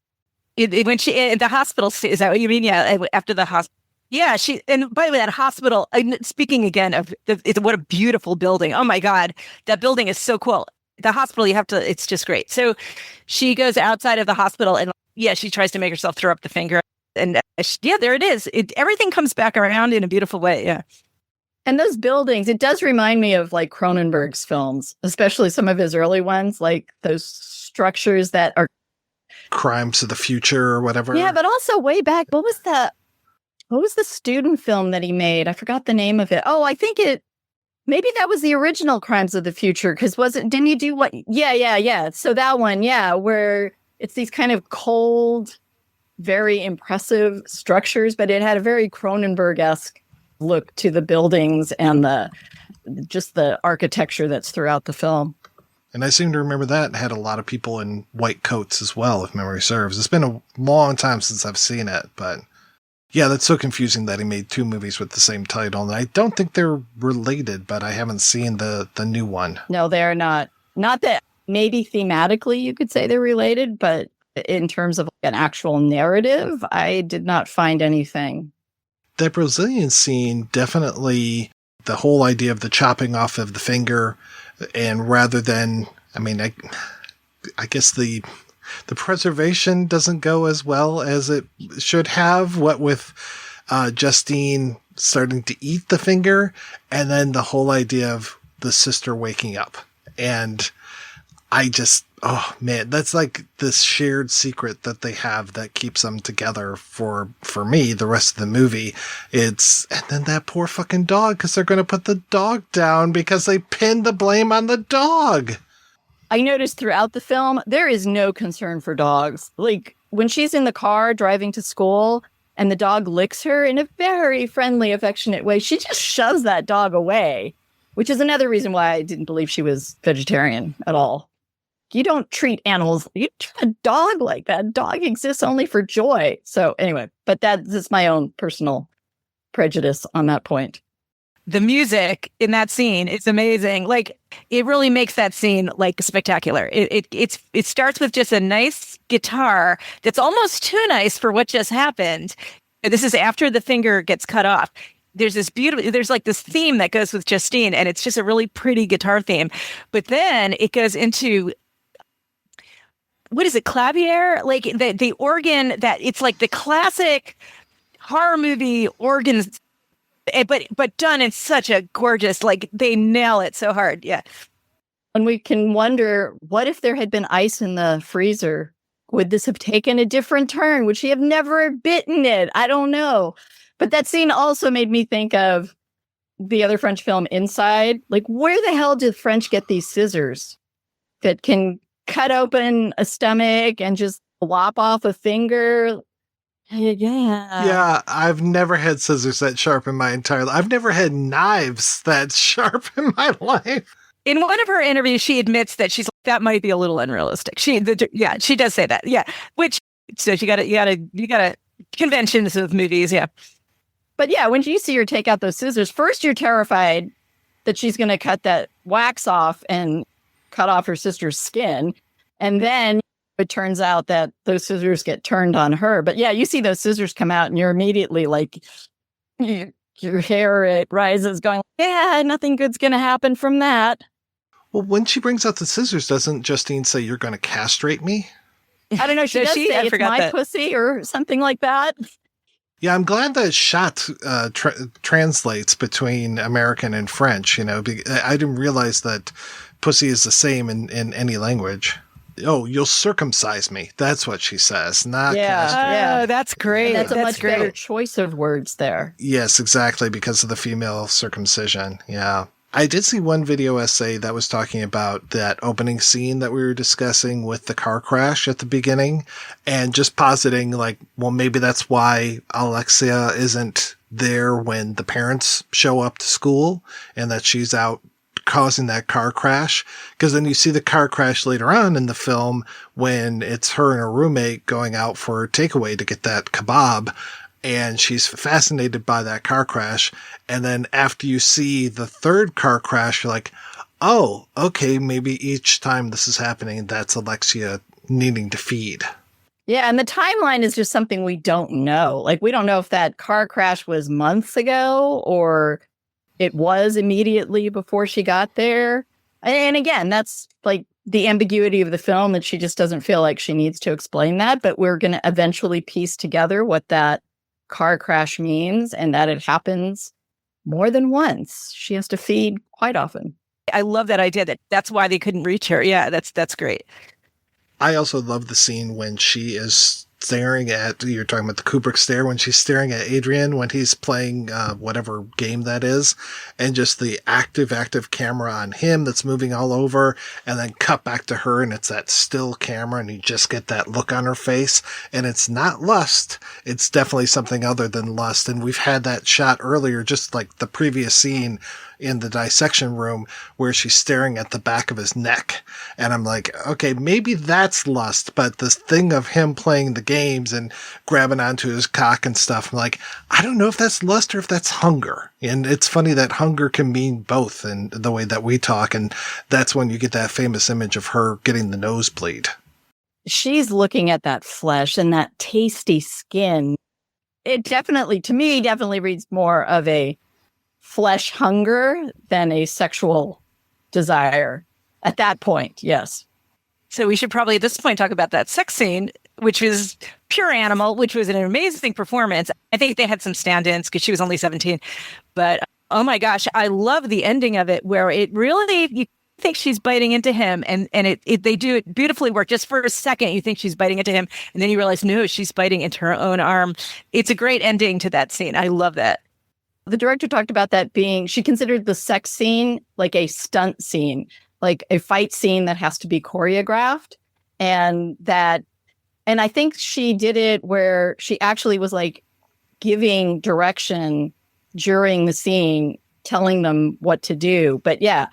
When she in the hospital, is that what you mean? Yeah, after the hospital. Yeah, and by the way, that hospital, speaking again of what a beautiful building. Oh my God, that building is so cool. The hospital, it's just great. So she goes outside of the hospital and she tries to make herself throw up the finger. And there it is. Everything comes back around in a beautiful way. Yeah. And those buildings, it does remind me of like Cronenberg's films, especially some of his early ones, like those structures that are Crimes of the Future or whatever. Yeah, but also way back, what was the student film that he made? I forgot the name of it. Oh, I think maybe that was the original Crimes of the Future. Because didn't you do what? Yeah. So that one, where it's these kind of cold, very impressive structures, but it had a very Cronenberg-esque look to the buildings and just the architecture that's throughout the film. And I seem to remember that had a lot of people in white coats as well, if memory serves. It's been a long time since I've seen it, but yeah, that's so confusing that he made 2 movies with the same title. And I don't think they're related, but I haven't seen the new one. No, they're not. Not that maybe thematically you could say they're related, but in terms of an actual narrative, I did not find anything. That Brazilian scene, definitely the whole idea of the chopping off of the finger, and rather than, I guess the preservation doesn't go as well as it should have, what with Justine starting to eat the finger, and then the whole idea of the sister waking up. And I just, oh man, that's like this shared secret that they have that keeps them together for me, the rest of the movie. And then that poor fucking dog, because they're going to put the dog down because they pinned the blame on the dog. I noticed throughout the film, there is no concern for dogs. Like when she's in the car driving to school and the dog licks her in a very friendly, affectionate way, she just shoves that dog away, which is another reason why I didn't believe she was vegetarian at all. You don't treat animals, you treat a dog like that. A dog exists only for joy. So anyway, but that's my own personal prejudice on that point. The music in that scene is amazing. Like it really makes that scene like spectacular. It starts with just a nice guitar that's almost too nice for what just happened. This is after the finger gets cut off. There's like this theme that goes with Justine, and it's just a really pretty guitar theme. But then it goes into, what is it, clavier? Like the organ that it's like the classic horror movie organs, but done in such a gorgeous, like they nail it so hard. Yeah. And we can wonder, what if there had been ice in the freezer? Would this have taken a different turn? Would she have never bitten it? I don't know. But that scene also made me think of the other French film, Inside. Like, where the hell did French get these scissors that can cut open a stomach and just lop off a finger? Yeah, I've never had scissors that sharp in my entire life. I've never had knives that sharp in my life. In one of her interviews, she admits that she's that might be a little unrealistic. She does say that. Yeah. So you gotta conventions of movies. Yeah. But yeah, when you see her take out those scissors, first you're terrified that she's going to cut that wax off and cut off her sister's skin. And then it turns out that those scissors get turned on her. But yeah, you see those scissors come out and you're immediately like, your hair, it rises going, yeah, nothing good's going to happen from that. Well, when she brings out the scissors, doesn't Justine say, "You're going to castrate me"? I don't know. She does say it's my pussy or something like that. Yeah, I'm glad that shot translates between American and French. You know, I didn't realize that pussy is the same in any language. Oh, you'll circumcise me. That's what she says. Not castrate. Yeah, that's great. And that's a much better choice of words there. Yes, exactly, because of the female circumcision. Yeah. I did see one video essay that was talking about that opening scene that we were discussing with the car crash at the beginning, and just positing like, well, maybe that's why Alexia isn't there when the parents show up to school and that she's out causing that car crash. Because then you see the car crash later on in the film when it's her and her roommate going out for a takeaway to get that kebab. And she's fascinated by that car crash. And then after you see the third car crash, you're like, oh, okay, maybe each time this is happening, that's Alexia needing to feed. Yeah, and the timeline is just something we don't know. Like, we don't know if that car crash was months ago or it was immediately before she got there. And again, that's like the ambiguity of the film, that she just doesn't feel like she needs to explain that. But we're going to eventually piece together what that car crash means, and that it happens more than once. She has to feed quite often. I love that idea that's why they couldn't reach her. Yeah, that's great. I also love the scene when she is staring at, you're talking about the Kubrick stare, when she's staring at Adrian when he's playing whatever game that is, and just the active camera on him that's moving all over, and then cut back to her and it's that still camera and you just get that look on her face, and it's not lust. It's definitely something other than lust. And we've had that shot earlier, just like the previous scene in the dissection room where she's staring at the back of his neck. And I'm like, okay, maybe that's lust, but this thing of him playing the games and grabbing onto his cock and stuff, I'm like, I don't know if that's lust or if that's hunger. And it's funny that hunger can mean both in the way that we talk. And that's when you get that famous image of her getting the nosebleed. She's looking at that flesh and that tasty skin. It definitely, to me, definitely reads more of a flesh hunger than a sexual desire at that point. Yes. So we should probably at this point talk about that sex scene, which was pure animal, which was an amazing performance. I think they had some stand-ins because she was only 17, but oh my gosh, I love the ending of it where it really, you think she's biting into him, and they do it beautifully work. Just for a second, you think she's biting into him, and then you realize, no, she's biting into her own arm. It's a great ending to that scene. I love that. The director talked about that being, she considered the sex scene like a stunt scene, like a fight scene that has to be choreographed. And I think she did it where she actually was like giving direction during the scene, telling them what to do. But yeah,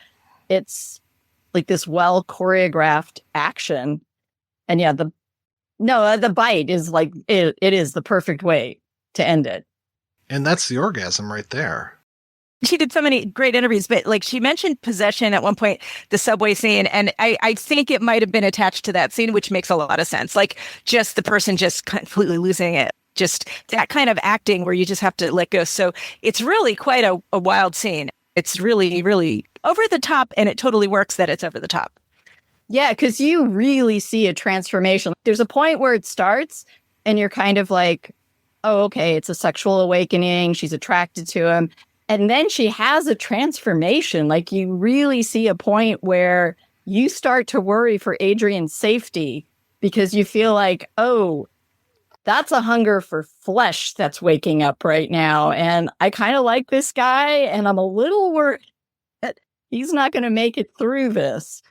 it's like this well choreographed action. And yeah, the bite is like, it is the perfect way to end it. And that's the orgasm right there. She did so many great interviews, but like she mentioned possession at one point, the subway scene. And I think it might have been attached to that scene, which makes a lot of sense. Like just the person just completely losing it, just that kind of acting where you just have to let go. So it's really quite a wild scene. It's really, really over the top, and it totally works that it's over the top. Yeah, because you really see a transformation. There's a point where it starts and you're kind of like, oh, okay, it's a sexual awakening. She's attracted to him. And then she has a transformation. Like you really see a point where you start to worry for Adrian's safety because you feel like, oh, that's a hunger for flesh that's waking up right now. And I kind of like this guy, and I'm a little worried that he's not going to make it through this.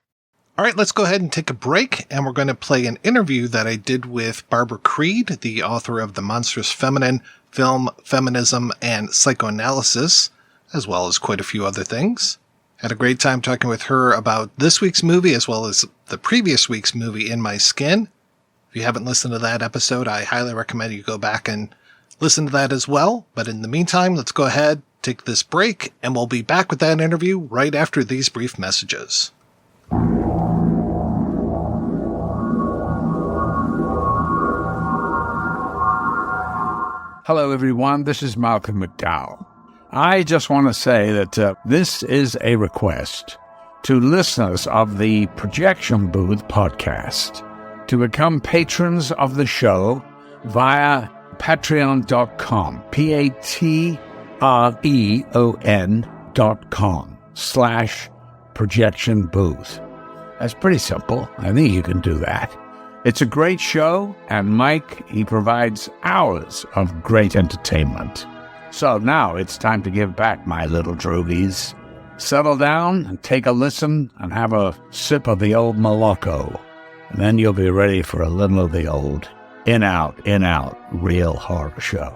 All right, let's go ahead and take a break, and we're going to play an interview that I did with Barbara Creed, the author of The Monstrous-Feminine, Film, Feminism, and Psychoanalysis, as well as quite a few other things. Had a great time talking with her about this week's movie as well as the previous week's movie, In My Skin. If you haven't listened to that episode, I highly recommend you go back and listen to that as well. But in the meantime, let's go ahead, take this break, and we'll be back with that interview right after these brief messages. Hello, everyone. This is Malcolm McDowell. I just want to say that this is a request to listeners of the Projection Booth podcast to become patrons of the show via patreon.com, patreon.com/projection booth. That's pretty simple. I think you can do that. It's a great show, and Mike, he provides hours of great entertainment. So now it's time to give back, my little droogies. Settle down and take a listen and have a sip of the old Moloko. And then you'll be ready for a little of the old in-out, real horror show.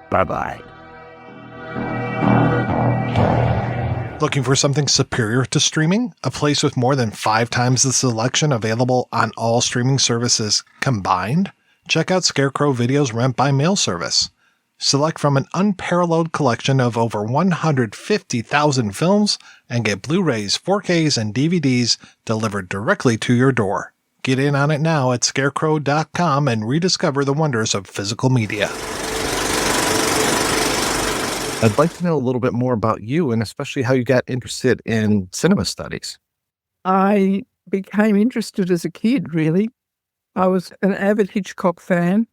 Bye-bye. Looking for something superior to streaming? A place with more than 5 times the selection available on all streaming services combined? Check out Scarecrow Video's Rent by Mail service. Select from an unparalleled collection of over 150,000 films and get Blu-rays, 4Ks, and DVDs delivered directly to your door. Get in on it now at scarecrow.com and rediscover the wonders of physical media. I'd like to know a little bit more about you and especially how you got interested in cinema studies. I became interested as a kid, really. I was an avid Hitchcock fan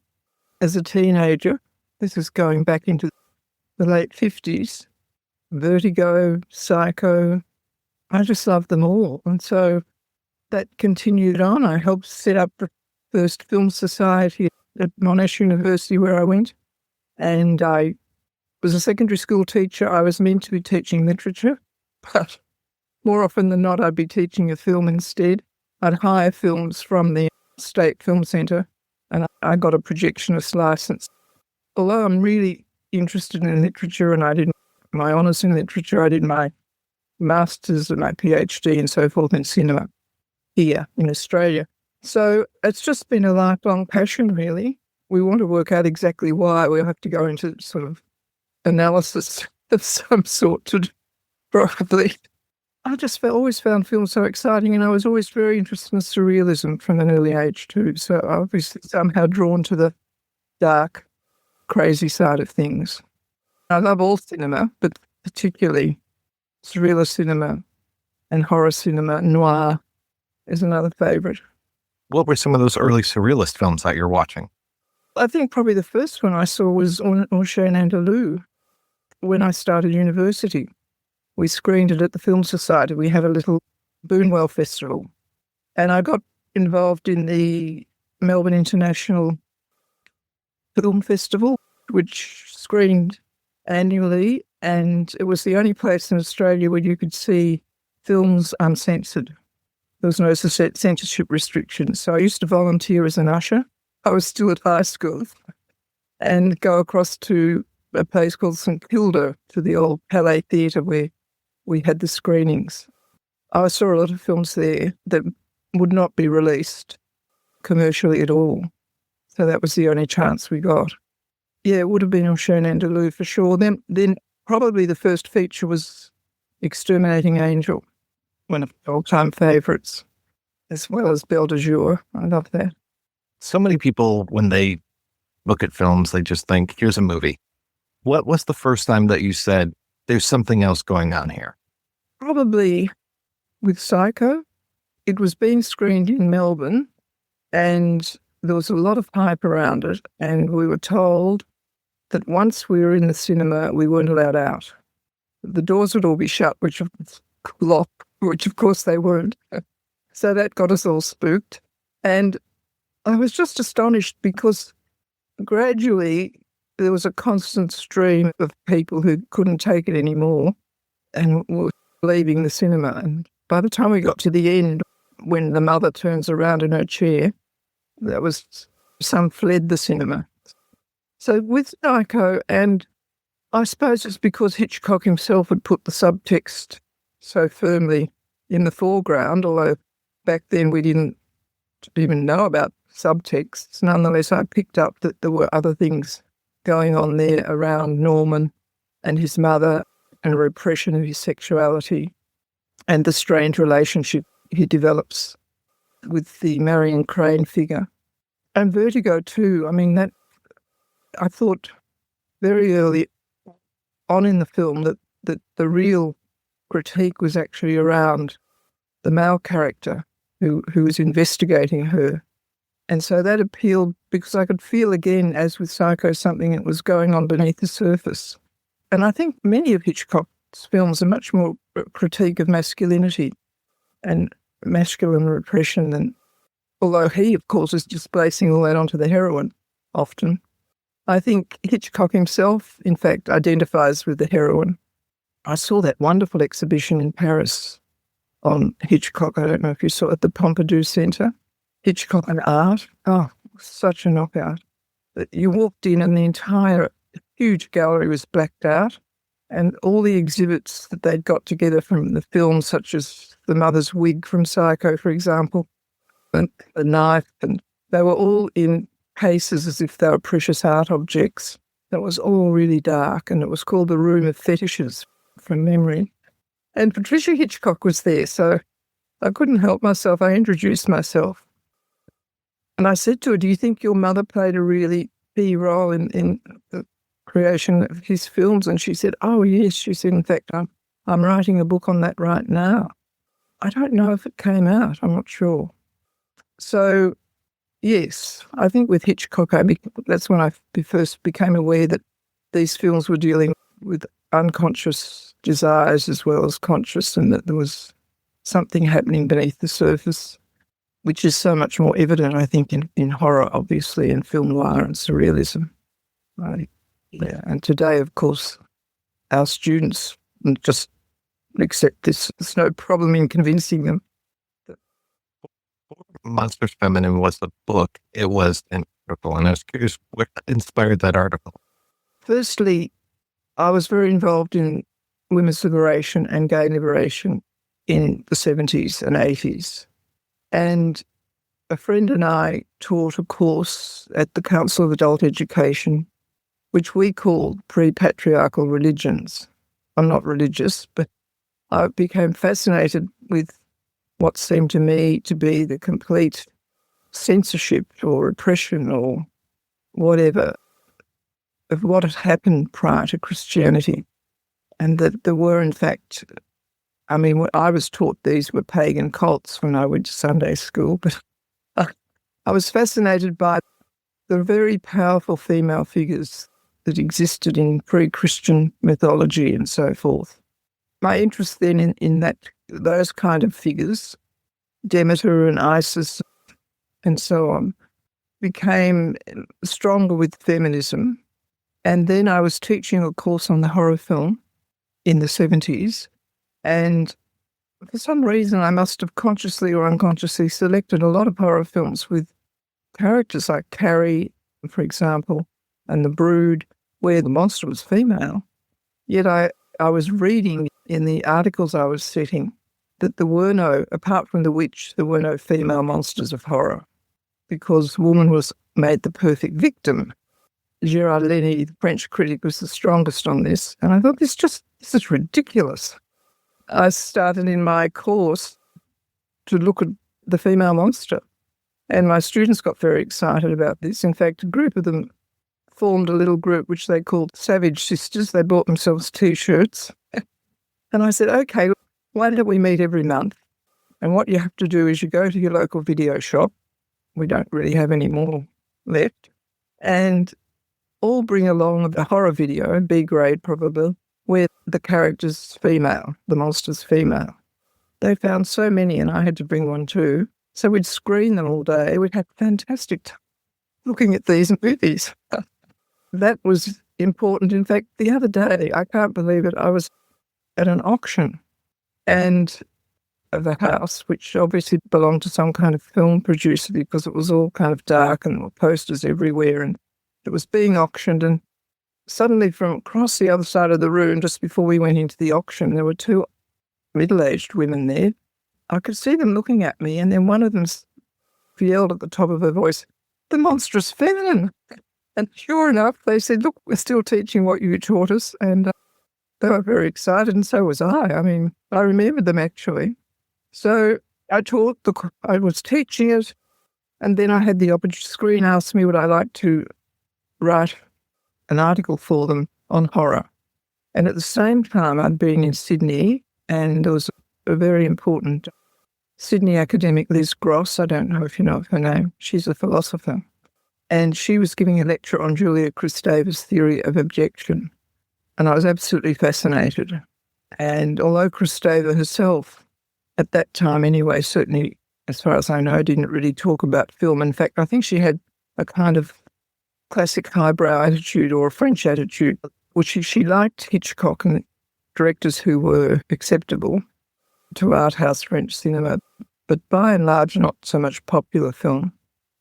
as a teenager. This is going back into the late 50s. Vertigo, Psycho. I just loved them all. And so that continued on. I helped set up the first film society at Monash University where I went. And I was a secondary school teacher. I was meant to be teaching literature, but more often than not, I'd be teaching a film instead. I'd hire films from the State Film Centre, and I got a projectionist license. Although I'm really interested in literature, and I did my honours in literature, I did my master's and my PhD and so forth in cinema here in Australia. So it's just been a lifelong passion, really. We want to work out exactly why. We'll have to go into sort of analysis of some sort to probably. I just always found film so exciting, and I was always very interested in surrealism from an early age too. So obviously somehow drawn to the dark, crazy side of things. I love all cinema, but particularly surrealist cinema and horror cinema. Noir is another favourite. What were some of those early surrealist films that you're watching? I think probably the first one I saw was Chien Andalou when I started university. We screened it at the Film Society. We had a little Boonwell Festival. And I got involved in the Melbourne International Film Festival, which screened annually. And it was the only place in Australia where you could see films uncensored. There was no censorship restrictions. So I used to volunteer as an usher. I was still at high school, and go across to a place called St Kilda, to the old Palais Theatre where we had the screenings. I saw a lot of films there that would not be released commercially at all. So that was the only chance we got. Yeah, it would have been Chien Andalou for sure. Then probably the first feature was Exterminating Angel, one of my all-time favourites, as well as Belle de Jour. I love that. So many people, when they look at films, they just think, here's a movie. What was the first time that you said, there's something else going on here? Probably with Psycho. It was being screened in Melbourne, and there was a lot of hype around it, and we were told that once we were in the cinema, we weren't allowed out. The doors would all be shut, which of course they weren't. So that got us all spooked. And I was just astonished because gradually there was a constant stream of people who couldn't take it anymore and were leaving the cinema. And by the time we got to the end, when the mother turns around in her chair, some fled the cinema. So with Psycho, and I suppose it's because Hitchcock himself had put the subtext so firmly in the foreground, although back then we didn't even know about subtexts. Nonetheless, I picked up that there were other things going on there around Norman and his mother and repression of his sexuality and the strange relationship he develops with the Marion Crane figure. And Vertigo too. I mean, that I thought very early on in the film that the real critique was actually around the male character who was investigating her. And so that appealed because I could feel again, as with Psycho, something that was going on beneath the surface. And I think many of Hitchcock's films are much more a critique of masculinity and masculine repression than, although he, of course, is displacing all that onto the heroine often. I think Hitchcock himself, in fact, identifies with the heroine. I saw that wonderful exhibition in Paris on Hitchcock. I don't know if you saw it at the Pompidou Centre. Hitchcock and art. Oh, such a knockout. You walked in and the entire huge gallery was blacked out, and all the exhibits that they'd got together from the films, such as the mother's wig from Psycho, for example, and the knife, and they were all in cases as if they were precious art objects. It was all really dark, and it was called the Room of Fetishes from memory. And Patricia Hitchcock was there, so I couldn't help myself. I introduced myself. And I said to her, do you think your mother played a really key role in the creation of his films? And she said, oh, yes. She said, in fact, I'm writing a book on that right now. I don't know if it came out. I'm not sure. So, yes, I think with Hitchcock, that's when I first became aware that these films were dealing with unconscious desires as well as conscious, and that there was something happening beneath the surface, which is so much more evident, I think, in horror, obviously, and film noir and surrealism. Right? Yeah. And today, of course, our students just accept this. There's no problem in convincing them. Monstrous-Feminine was a book. It was an article, and I was curious what inspired that article. Firstly, I was very involved in women's liberation and gay liberation in the 70s and 80s. And a friend and I taught a course at the Council of Adult Education, which we called Pre-Patriarchal Religions. I'm not religious, but I became fascinated with what seemed to me to be the complete censorship or repression or whatever of what had happened prior to Christianity. And that there were, in fact, I mean, I was taught these were pagan cults when I went to Sunday school, but I was fascinated by the very powerful female figures that existed in pre-Christian mythology and so forth. My interest then in those kind of figures, Demeter and Isis and so on, became stronger with feminism. And then I was teaching a course on the horror film in the 70s. And for some reason, I must have consciously or unconsciously selected a lot of horror films with characters like Carrie, for example, and The Brood, where the monster was female. Yet I was reading in the articles I was setting that there were no, apart from the witch, there were no female monsters of horror because woman was made the perfect victim. Gérard Lenny, the French critic, was the strongest on this. And I thought, this is ridiculous. I started in my course to look at the female monster. And my students got very excited about this. In fact, a group of them formed a little group which they called Savage Sisters. They bought themselves T-shirts. And I said, okay, why don't we meet every month? And what you have to do is you go to your local video shop. We don't really have any more left. And all bring along a horror video, B grade probably, where the character's female, the monster's female. They found so many and I had to bring one too. So we'd screen them all day. We'd have fantastic time looking at these movies. That was important. In fact, the other day, I can't believe it, I was at an auction and of a house, which obviously belonged to some kind of film producer because it was all kind of dark and there were posters everywhere and it was being auctioned. And suddenly from across the other side of the room, just before we went into the auction, there were two middle-aged women there. I could see them looking at me, and then one of them yelled at the top of her voice, "The Monstrous-Feminine!" And sure enough, they said, "Look, we're still teaching what you taught us." And they were very excited, and so was I. I mean, I remembered them actually. So I was teaching it, and then I had the opportunity. Screen asked me would I like to write an article for them on horror. And at the same time, I'd been in Sydney, and there was a very important Sydney academic, Liz Gross. I don't know if you know of her name. She's a philosopher. And she was giving a lecture on Julia Kristeva's theory of objection. And I was absolutely fascinated. And although Kristeva herself, at that time anyway, certainly as far as I know, didn't really talk about film. In fact, I think she had a kind of classic highbrow attitude or a French attitude, which she liked Hitchcock and directors who were acceptable to art house French cinema, but by and large not so much popular film.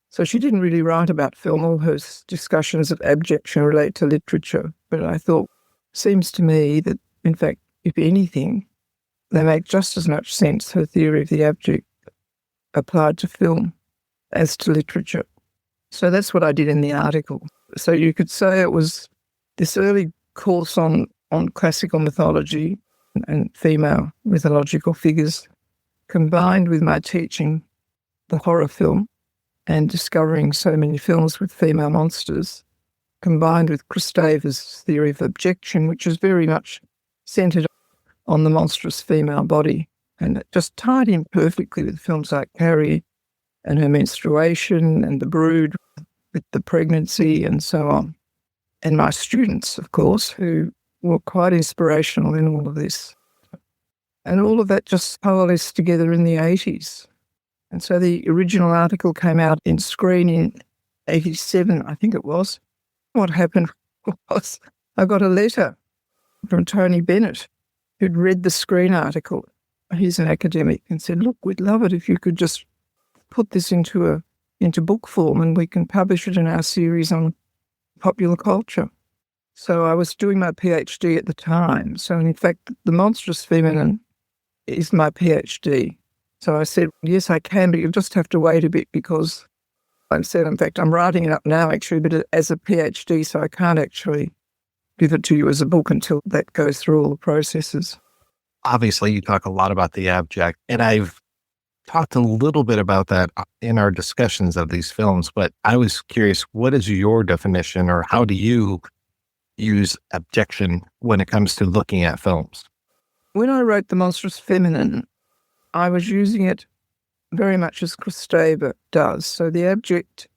So she didn't really write about film. All her discussions of abjection relate to literature. But I thought, seems to me that, in fact, if anything, they make just as much sense, her theory of the abject applied to film as to literature. So that's what I did in the article. So you could say it was this early course on classical mythology and female mythological figures, combined with my teaching the horror film and discovering so many films with female monsters, combined with Kristeva's theory of objection, which is very much centred on the monstrous female body. And it just tied in perfectly with films like Carrie and her menstruation and The Brood with the pregnancy and so on. And my students, of course, who were quite inspirational in all of this. And all of that just coalesced together in the 80s. And so the original article came out in Screen in 87, I think it was. What happened was I got a letter from Tony Bennett, who'd read the Screen article. He's an academic, and said, "Look, we'd love it if you could just put this into book form and we can publish it in our series on popular culture." So I was doing my PhD at the time. So in fact, The Monstrous-Feminine is my PhD. So I said, yes, I can, but you'll just have to wait a bit because I said, in fact, I'm writing it up now actually, but as a PhD, so I can't actually give it to you as a book until that goes through all the processes. Obviously, you talk a lot about the abject, and I've talked a little bit about that in our discussions of these films, but I was curious, what is your definition or how do you use abjection when it comes to looking at films? When I wrote The Monstrous-Feminine, I was using it very much as Kristeva does. So the abject,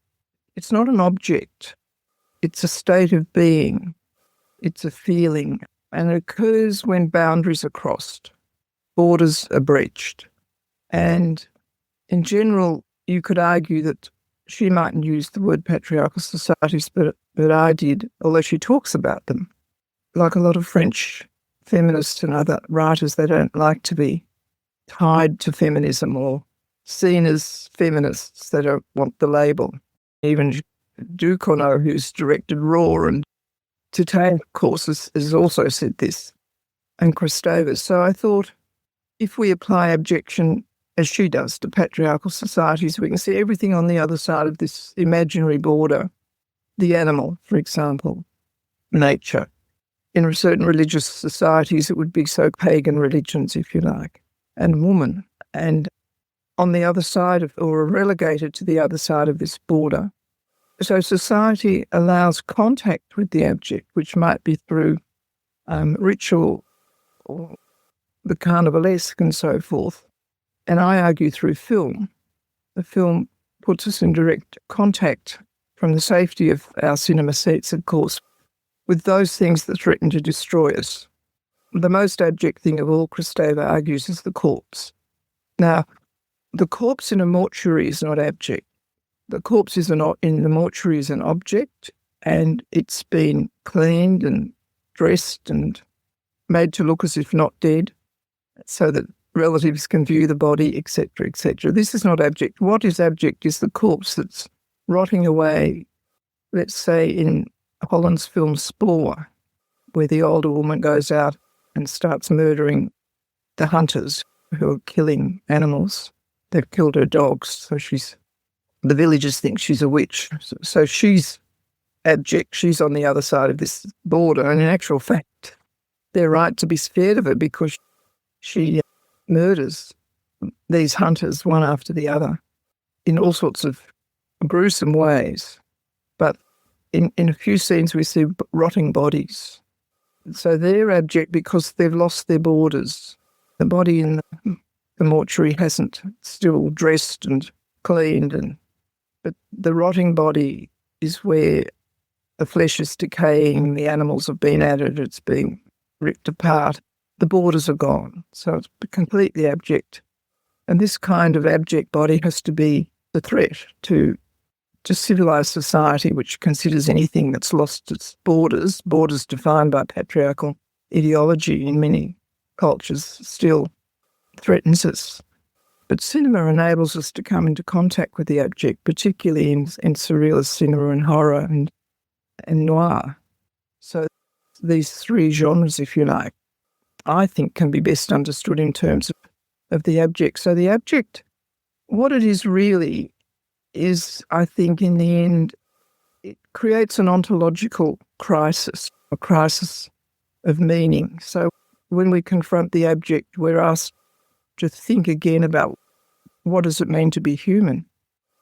it's not an object. It's a state of being. It's a feeling. And it occurs when boundaries are crossed, borders are breached. And in general, you could argue that she mightn't use the word patriarchal societies, but I did, although she talks about them. Like a lot of French feminists and other writers, they don't like to be tied to feminism or seen as feminists. They don't want the label. Even Ducournau, who's directed Raw, and Titane, of course, has also said this, and Kristeva. So I thought, if we apply abjection, as she does, to patriarchal societies, we can see everything on the other side of this imaginary border. The animal, for example, nature. In certain religious societies, it would be so pagan religions, if you like, and woman. And on the other side of, or relegated to the other side of this border. So society allows contact with the abject, which might be through ritual or the carnivalesque and so forth. And I argue through film. The film puts us in direct contact from the safety of our cinema seats, of course, with those things that threaten to destroy us. The most abject thing of all, Kristeva argues, is the corpse. Now, the corpse in a mortuary is not abject. The corpse in the mortuary is an object, and it's been cleaned and dressed and made to look as if not dead, so that relatives can view the body, etc., etc. This is not abject. What is abject is the corpse that's rotting away, let's say in Holland's film Spoor, where the older woman goes out and starts murdering the hunters who are killing animals. They've killed her dogs, so the villagers think she's a witch. So she's abject. She's on the other side of this border, and in actual fact, they're right to be scared of her because she murders these hunters one after the other in all sorts of gruesome ways. But in a few scenes we see rotting bodies. So they're abject because they've lost their borders. The body in the mortuary hasn't still dressed and cleaned, but the rotting body is where the flesh is decaying, the animals have been added, it's being ripped apart. The borders are gone, so it's completely abject. And this kind of abject body has to be the threat to civilised society, which considers anything that's lost its borders defined by patriarchal ideology in many cultures, still threatens us. But cinema enables us to come into contact with the abject, particularly in surrealist cinema and horror and noir. So these three genres, if you like, I think can be best understood in terms of the abject. So the abject, what it is really is, I think, in the end, it creates an ontological crisis, a crisis of meaning. So when we confront the abject, we're asked to think again about what does it mean to be human?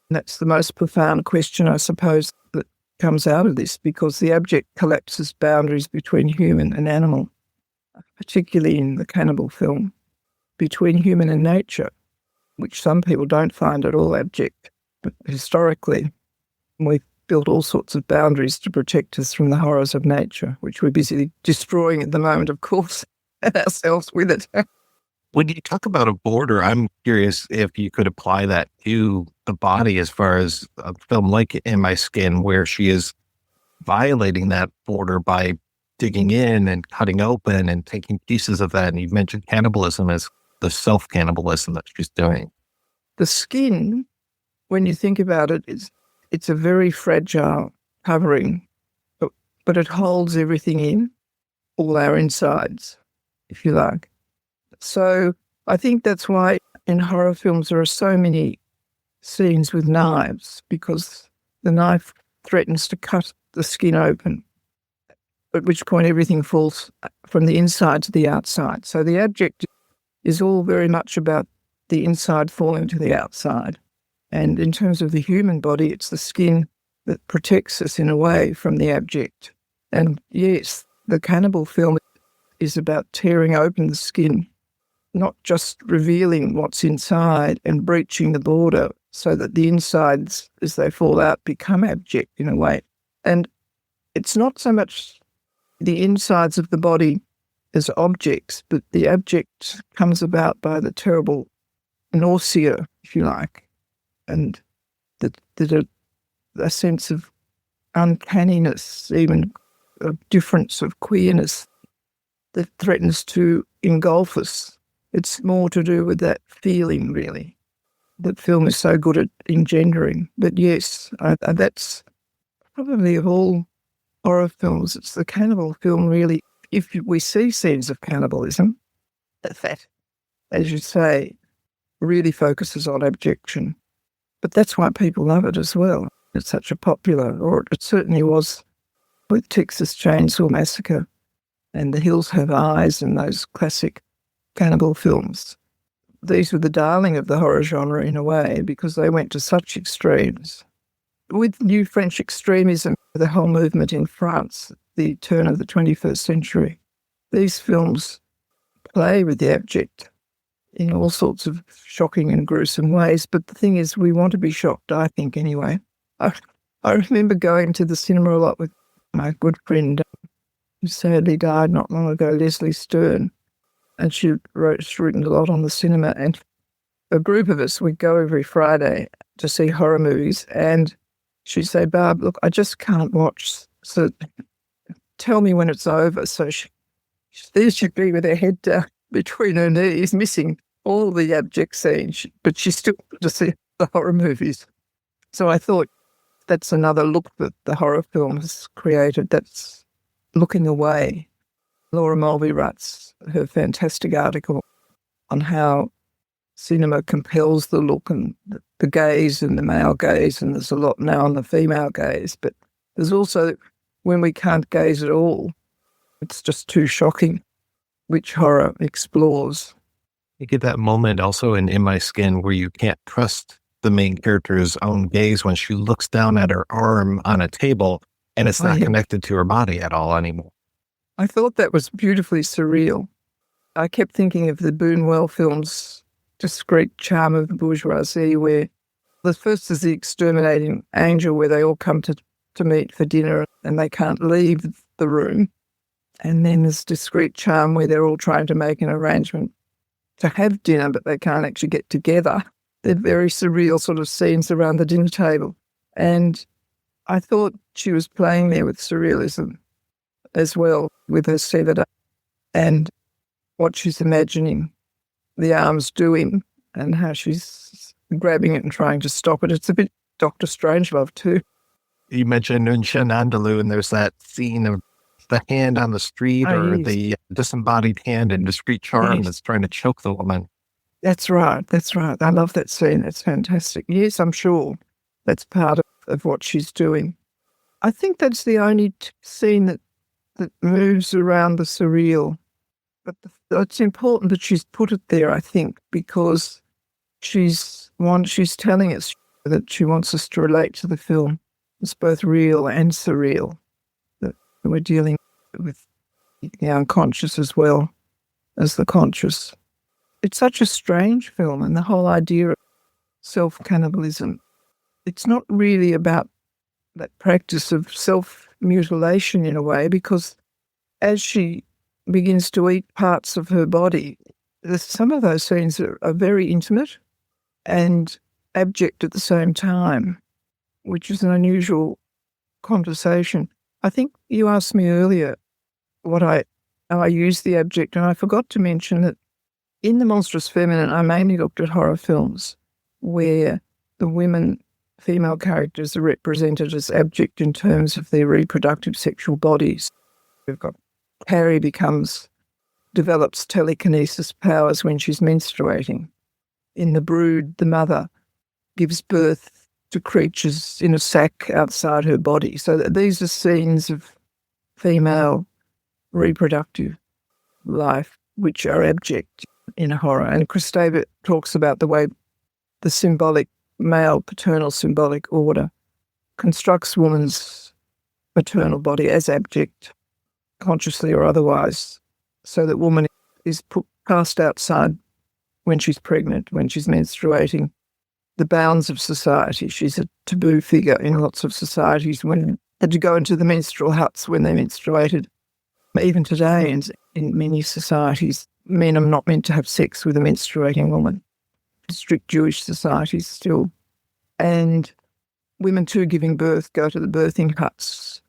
And that's the most profound question, I suppose, that comes out of this, because the abject collapses boundaries between human and animal, particularly in the cannibal film, between human and nature, which some people don't find at all abject. But historically, we've built all sorts of boundaries to protect us from the horrors of nature, which we're busy destroying at the moment, of course, and ourselves with it. When you talk about a border, I'm curious if you could apply that to the body as far as a film like In My Skin, where she is violating that border by digging in and cutting open and taking pieces of that. And you mentioned cannibalism as the self-cannibalism that she's doing. The skin, when you think about it, it's a very fragile covering, but it holds everything in, all our insides, if you like. So I think that's why in horror films there are so many scenes with knives, because the knife threatens to cut the skin open, at which point everything falls from the inside to the outside. So the abject is all very much about the inside falling to the outside. And in terms of the human body, it's the skin that protects us in a way from the abject. And yes, the cannibal film is about tearing open the skin, not just revealing what's inside and breaching the border so that the insides, as they fall out, become abject in a way. And it's not so much the insides of the body as objects, but the abject comes about by the terrible nausea, if you like, and a sense of uncanniness, even a difference of queerness that threatens to engulf us. It's more to do with that feeling, really, that film is so good at engendering. But yes, that's probably of all horror films, it's the cannibal film, really. If we see scenes of cannibalism, that, as you say, really focuses on abjection. But that's why people love it as well. It's such a popular, or it certainly was with Texas Chainsaw Massacre and The Hills Have Eyes and those classic cannibal films. These were the darling of the horror genre in a way, because they went to such extremes. With new French extremism, the whole movement in France, the turn of the 21st century, these films play with the abject in all sorts of shocking and gruesome ways. But the thing is, we want to be shocked, I think, anyway. I remember going to the cinema a lot with my good friend, who sadly died not long ago, Leslie Stern, and she's written a lot on the cinema. And a group of us would go every Friday to see horror movies, and she'd say, "Barb, look, I just can't watch, so tell me when it's over." So there she'd be with her head down between her knees, missing all the abject scenes, but she still wanted to see the horror movies. So I thought that's another look that the horror film has created, that's looking away. Laura Mulvey writes her fantastic article on how cinema compels the look and the gaze and the male gaze, and there's a lot now on the female gaze, but there's also when we can't gaze at all, it's just too shocking, which horror explores. You get that moment also in My Skin where you can't trust the main character's own gaze when she looks down at her arm on a table and it's not connected to her body at all anymore. I thought that was beautifully surreal. I kept thinking of the Buñuel films, Discreet Charm of the Bourgeoisie, where the first is The Exterminating Angel, where they all come to meet for dinner and they can't leave the room. And then there's Discreet Charm, where they're all trying to make an arrangement to have dinner, but they can't actually get together. They're very surreal sort of scenes around the dinner table. And I thought she was playing there with surrealism as well, with her severed and what she's imagining the arms doing and how she's grabbing it and trying to stop it. It's a bit Dr. Strangelove too. You mentioned Nuncha Nandaloo, and there's that scene of the hand on the street the disembodied hand in Discreet Charm that's trying to choke the woman. That's right. I love that scene. That's fantastic. Yes, I'm sure that's part of what she's doing. I think that's the only scene that moves around the surreal. But it's important that she's put it there, I think, because she's telling us that she wants us to relate to the film. It's both real and surreal, that we're dealing with the unconscious as well as the conscious. It's such a strange film, and the whole idea of self-cannibalism, it's not really about that practice of self-mutilation in a way, because as she begins to eat parts of her body, some of those scenes are very intimate and abject at the same time, which is an unusual conversation. I think you asked me earlier how I use the abject, and I forgot to mention that in the Monstrous-Feminine, I mainly looked at horror films where the female characters are represented as abject in terms of their reproductive sexual bodies. We've got Carrie develops telekinesis powers when she's menstruating. In The Brood, the mother gives birth to creatures in a sack outside her body. So these are scenes of female reproductive life which are abject in horror. And Kristeva talks about the way the symbolic male paternal symbolic order constructs woman's maternal body as abject, consciously or otherwise, so that woman is cast outside when she's pregnant, when she's menstruating, the bounds of society. She's a taboo figure in lots of societies. Women had to go into the menstrual huts when they menstruated. Even today, in many societies, men are not meant to have sex with a menstruating woman. Strict Jewish societies still. And women too giving birth go to the birthing huts.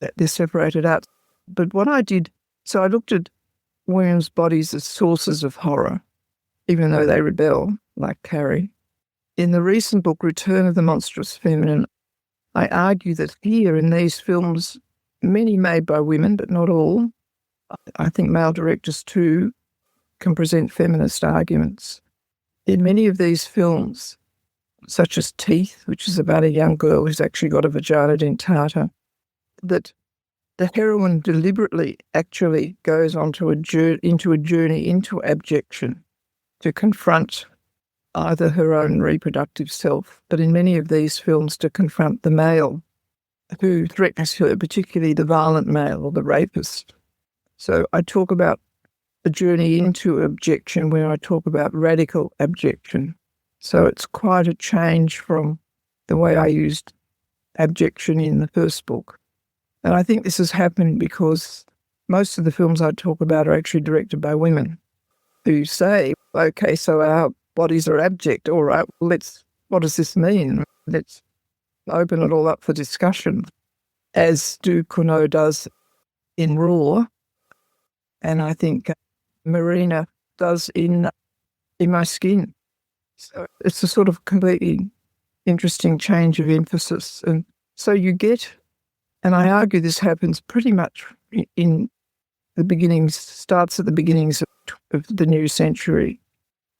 They're separated out. But what I did, so I looked at women's bodies as sources of horror, even though they rebel, like Carrie. In the recent book, Return of the Monstrous-Feminine, I argue that here in these films, many made by women, but not all, I think male directors too, can present feminist arguments. In many of these films, such as Teeth, which is about a young girl who's actually got a vagina dentata, that the heroine deliberately actually goes into a journey into abjection to confront either her own reproductive self, but in many of these films to confront the male who threatens her, particularly the violent male or the rapist. So I talk about the journey into abjection where I talk about radical abjection. So it's quite a change from the way I used abjection in the first book. And I think this has happened because most of the films I talk about are actually directed by women who say, okay, so our bodies are abject. All right, well, what does this mean? Let's open it all up for discussion, as Ducournau does in Raw. And I think Marina does in My Skin. So it's a sort of completely interesting change of emphasis. And so you get, and I argue this happens pretty much in the beginnings, starts at the beginnings of the new century,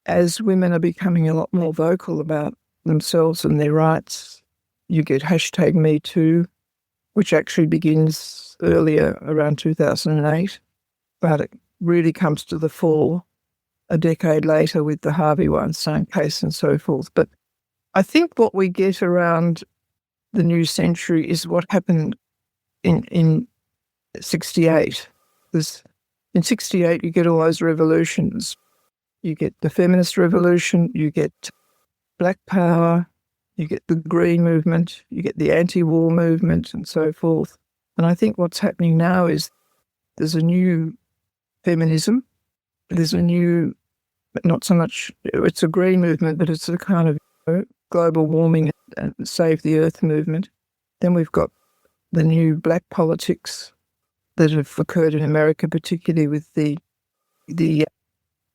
as women are becoming a lot more vocal about themselves and their rights, you get hashtag Me Too, which actually begins earlier, around 2008, but it really comes to the fore a decade later with the Harvey Weinstein case and so forth. But I think what we get around the new century is what happened in 68. In 68, you get all those revolutions. You get the feminist revolution, you get Black Power, you get the Green movement, you get the anti-war movement and so forth. And I think what's happening now is there's a new feminism. There's a new, not so much, it's a green movement, but it's a kind of global warming and save the earth movement. Then we've got the new black politics that have occurred in America, particularly with the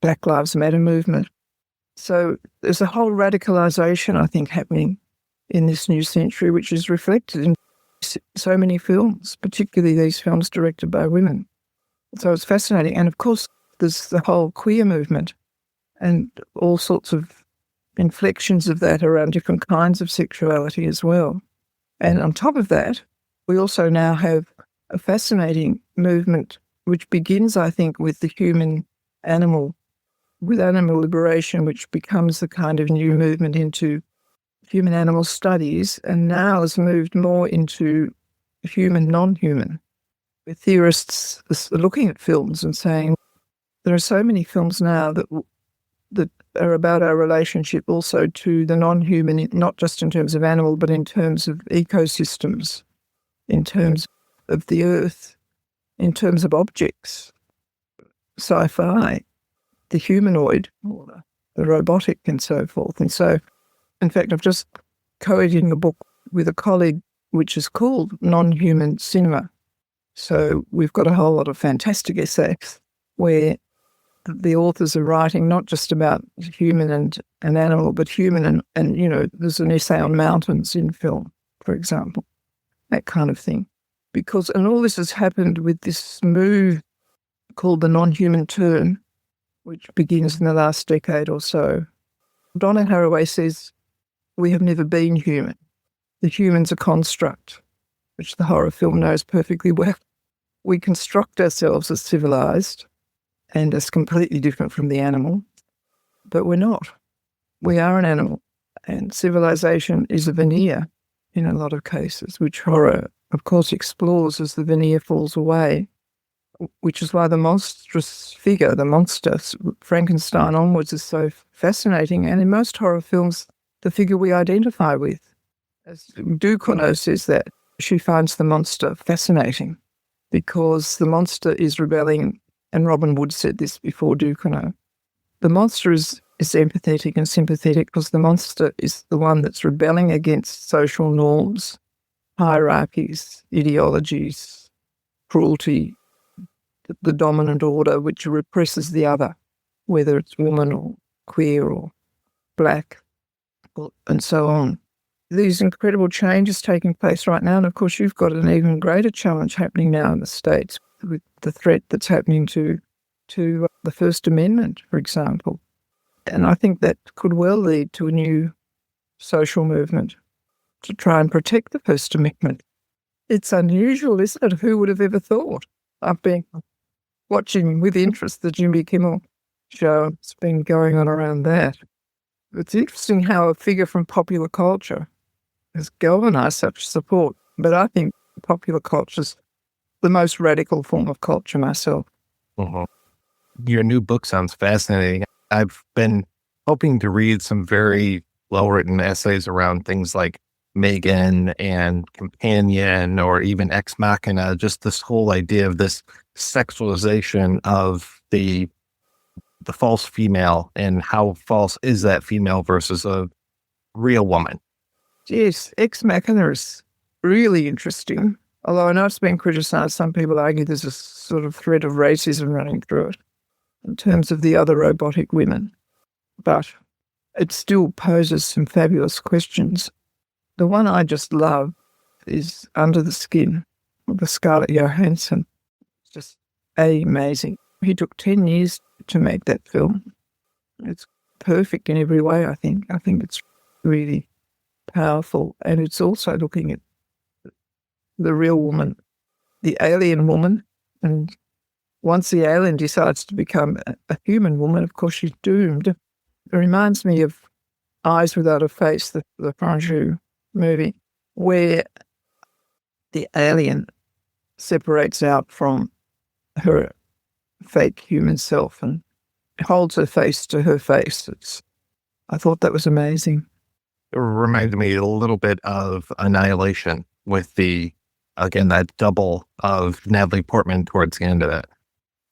Black Lives Matter movement. So there's a whole radicalisation, I think, happening in this new century, which is reflected in so many films, particularly these films directed by women. So it's fascinating. And of course, there's the whole queer movement and all sorts of inflections of that around different kinds of sexuality as well. And on top of that, we also now have a fascinating movement which begins, I think, with the human-animal, with animal liberation, which becomes the kind of new movement into human-animal studies, and now has moved more into human-non-human, with theorists looking at films and saying there are so many films now that are about our relationship also to the non-human, not just in terms of animal, but in terms of ecosystems, in terms of the earth, in terms of objects, sci-fi, the humanoid, or the robotic and so forth. And so, in fact, I've just co-editing a book with a colleague which is called Non-Human Cinema. So we've got a whole lot of fantastic essays where the authors are writing not just about human and animal, but human and you know, there's an essay on mountains in film, for example, that kind of thing. Because, and all this has happened with this move called the non-human turn, which begins in the last decade or so. Donna Haraway says, we have never been human. The human's a construct, which the horror film knows perfectly well. We construct ourselves as civilized and as completely different from the animal, but we're not. We are an animal, and civilization is a veneer in a lot of cases, which horror, of course, explores as the veneer falls away, which is why the monstrous figure, the monster, Frankenstein onwards, is so fascinating. And in most horror films, the figure we identify with. As Ducournau says that, she finds the monster fascinating because the monster is rebelling, and Robin Wood said this before Ducournau. The monster is empathetic and sympathetic because the monster is the one that's rebelling against social norms, hierarchies, ideologies, cruelty, the dominant order which represses the other, whether it's woman or queer or black, and so on. These incredible changes taking place right now, and of course you've got an even greater challenge happening now in the States with the threat that's happening to the First Amendment, for example. And I think that could well lead to a new social movement to try and protect the First Amendment. It's unusual, isn't it? Who would have ever thought? I've been watching with interest the Jimmy Kimmel show. It's been going on around that. It's interesting how a figure from popular culture has galvanized such support. But I think popular culture's the most radical form of culture myself. Mm-hmm. Your new book sounds fascinating. I've been hoping to read some very well-written essays around things like Megan and Companion or even Ex Machina, just this whole idea of this sexualization of the false female and how false is that female versus a real woman. Yes, Ex Machina is really interesting. Although I know it's been criticised, some people argue there's a sort of thread of racism running through it in terms of the other robotic women. But it still poses some fabulous questions. The one I just love is Under the Skin with Scarlett Johansson. It's just amazing. He took 10 years to make that film. It's perfect in every way, I think. I think it's really powerful. And it's also looking at the real woman, the alien woman. And once the alien decides to become a human woman, of course, she's doomed. It reminds me of Eyes Without a Face, the Franju movie, where the alien separates out from her fake human self and holds her face to her face. I thought that was amazing. It reminded me a little bit of Annihilation with that double of Natalie Portman towards the end of it.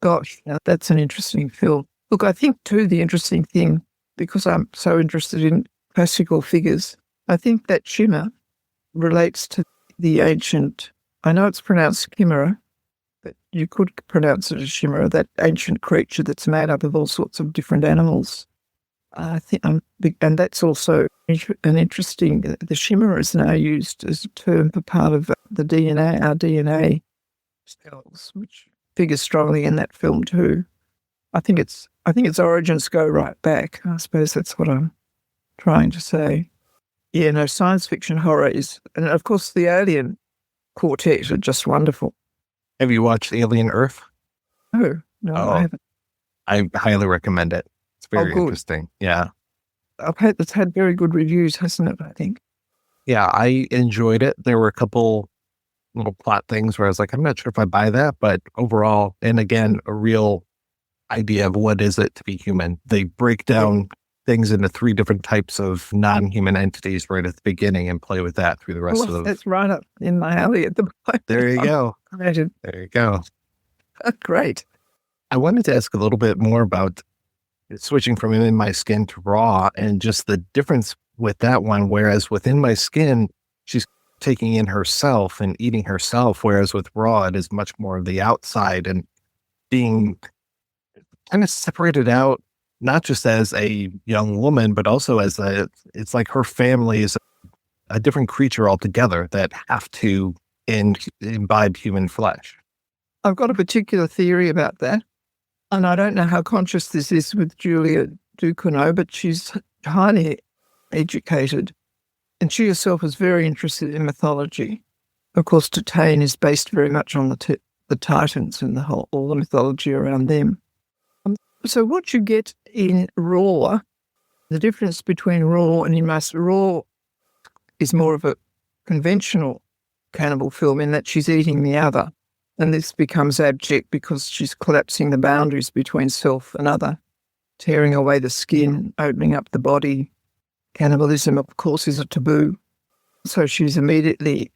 Gosh, now that's an interesting film. Look, I think too the interesting thing, because I'm so interested in classical figures, I think that shimmer relates to the ancient, I know it's pronounced chimera, but you could pronounce it as chimera, that ancient creature that's made up of all sorts of different animals. I think and that's also an interesting, the shimmer is now used as a term for part of the DNA, our DNA cells, which figures strongly in that film too. I think its origins go right back. I suppose that's what I'm trying to say. Yeah, no, science fiction horror is, and of course the Alien quartet are just wonderful. Have you watched Alien Earth? No, I haven't. I highly recommend it. It's very interesting. Yeah. It's had very good reviews, hasn't it, I think? Yeah, I enjoyed it. There were a couple little plot things where I was like, I'm not sure if I buy that, but overall, and again, a real idea of what is it to be human. They break down things into 3 different types of non-human entities right at the beginning and play with that through the rest of the... That's right up in my alley at the moment. There you go. Imagine. There you go. Great. I wanted to ask a little bit more about switching from In My Skin to Raw and just the difference with that one, whereas within My Skin, she's taking in herself and eating herself, whereas with Raw, it is much more of the outside and being kind of separated out, not just as a young woman, but also as it's like her family is a different creature altogether that have to imbibe human flesh. I've got a particular theory about that. And I don't know how conscious this is with Julia Ducournau, but she's highly educated. And she herself is very interested in mythology. Of course, Titane is based very much on the Titans and all the mythology around them. So what you get in Raw, the difference between Raw and In My Skin, Raw is more of a conventional cannibal film in that she's eating the other. And this becomes abject because she's collapsing the boundaries between self and other, tearing away the skin, opening up the body. Cannibalism, of course, is a taboo. So she's immediately,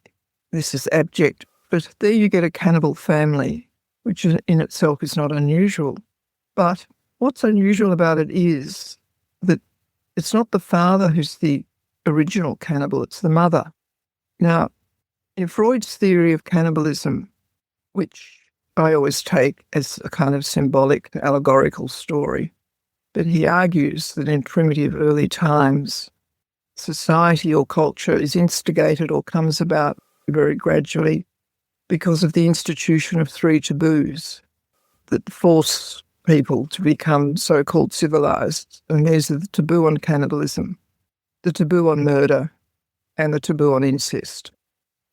this is abject. But there you get a cannibal family, which in itself is not unusual. But what's unusual about it is that it's not the father who's the original cannibal, it's the mother. Now, in Freud's theory of cannibalism, which I always take as a kind of symbolic, allegorical story, but he argues that in primitive early times, society or culture is instigated or comes about very gradually because of the institution of 3 taboos that force people to become so-called civilized. And there's the taboo on cannibalism, the taboo on murder, and the taboo on incest.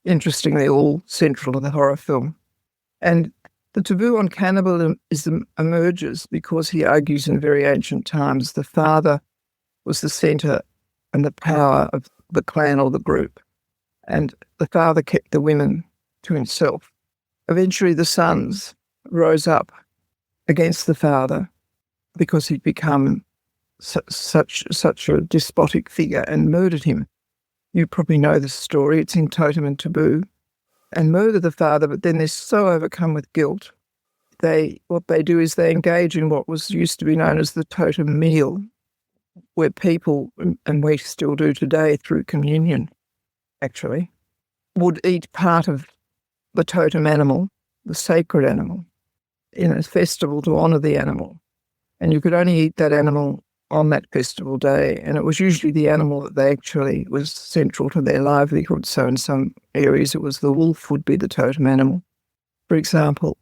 Interestingly, all central to the horror film. And the taboo on cannibalism emerges because he argues in very ancient times the father was the centre and the power of the clan or the group. And the father kept the women to himself. Eventually the sons rose up against the father because he'd become such a despotic figure and murdered him. You probably know the story. It's in Totem and Taboo. And murder the father, but then they're so overcome with guilt. What they do is they engage in what was used to be known as the totem meal, where people, and we still do today through communion, actually, would eat part of the totem animal, the sacred animal, in a festival to honour the animal. And you could only eat that animal on that festival day, and it was usually the animal that they actually was central to their livelihood. So in some areas it was the wolf would be the totem animal, for example,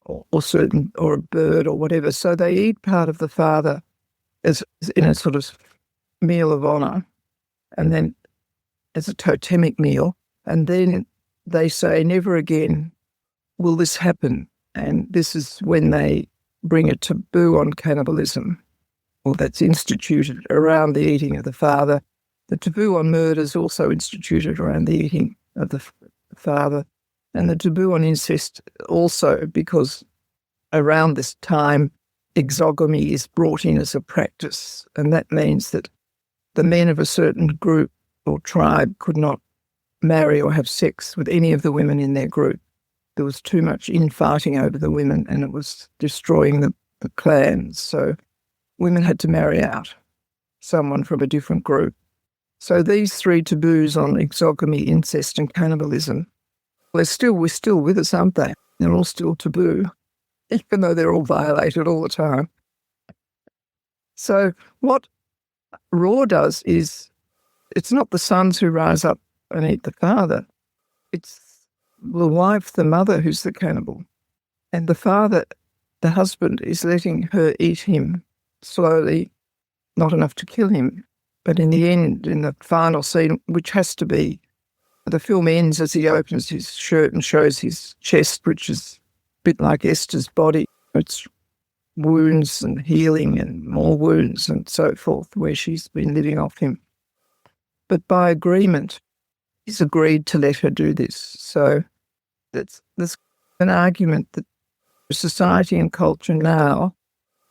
or a bird or whatever. So they eat part of the father as in a sort of meal of honour, and then as a totemic meal, and then they say, never again will this happen. And this is when they bring a taboo on cannibalism, or that's instituted around the eating of the father. The taboo on murder is also instituted around the eating of the father, and the taboo on incest also, because around this time exogamy is brought in as a practice, and that means that the men of a certain group or tribe could not marry or have sex with any of the women in their group. There was too much infighting over the women, and it was destroying the clans. So women had to marry out someone from a different group. So these three taboos on exogamy, incest, and cannibalism, we're still with us, aren't they? They're all still taboo, even though they're all violated all the time. So what Raw does is, it's not the sons who rise up and eat the father. It's the wife, the mother, who's the cannibal. And the father, the husband, is letting her eat him slowly, not enough to kill him. But in the end, in the final scene, which has to be, the film ends as he opens his shirt and shows his chest, which is a bit like Esther's body. It's wounds and healing and more wounds and so forth, where she's been living off him. But by agreement, he's agreed to let her do this. So there's an argument that society and culture now,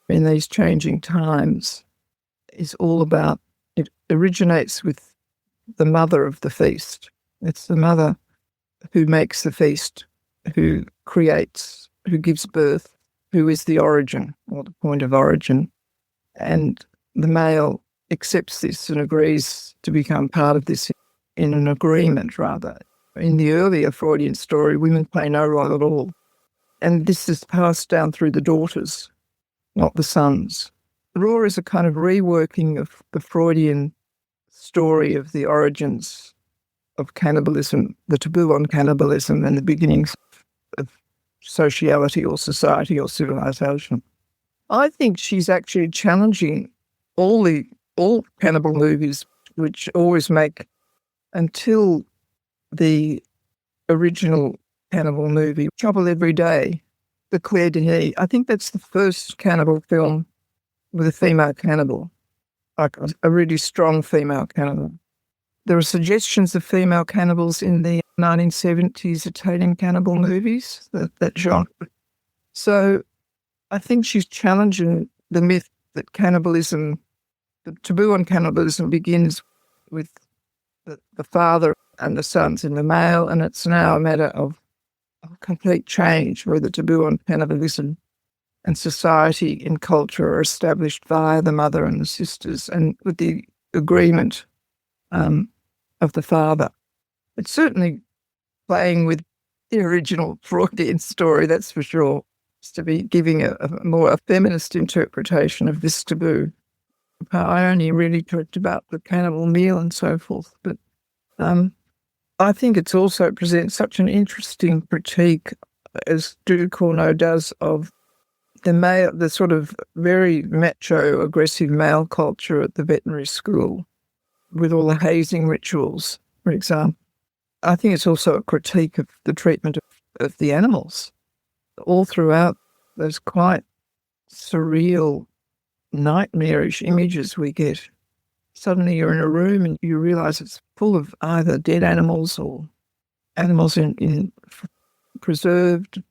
in these changing times, is all about, it originates with the mother of the feast. It's the mother who makes the feast, who creates, who gives birth, who is the origin or the point of origin. And the male accepts this and agrees to become part of this in an agreement, rather. In the earlier Freudian story, women play no role at all. And this is passed down through the daughters, not the sons. Raw is a kind of reworking of the Freudian story of the origins of cannibalism, the taboo on cannibalism, and the beginnings of sociality or society or civilization. I think she's actually challenging all cannibal movies, which always make, until the original cannibal movie, Trouble Every Day, the Claire Denis. I think that's the first cannibal film with a female cannibal, like a really strong female cannibal. There are suggestions of female cannibals in the 1970s Italian cannibal movies, that genre. So I think she's challenging the myth that cannibalism, the taboo on cannibalism, begins with the father and the sons in the male, and it's now a matter of complete change where the taboo on cannibalism and society and culture are established via the mother and the sisters, and with the agreement of the father. It's certainly playing with the original Freudian story, that's for sure. It's to be giving a more feminist interpretation of this taboo. I only really talked about the cannibal meal and so forth, but I think it's also presents such an interesting critique, as Ducournau does, of the sort of very macho, aggressive male culture at the veterinary school, with all the hazing rituals, for example. I think it's also a critique of the treatment of the animals. All throughout those quite surreal, nightmarish images we get. Suddenly you're in a room and you realise it's full of either dead animals or animals in preserved,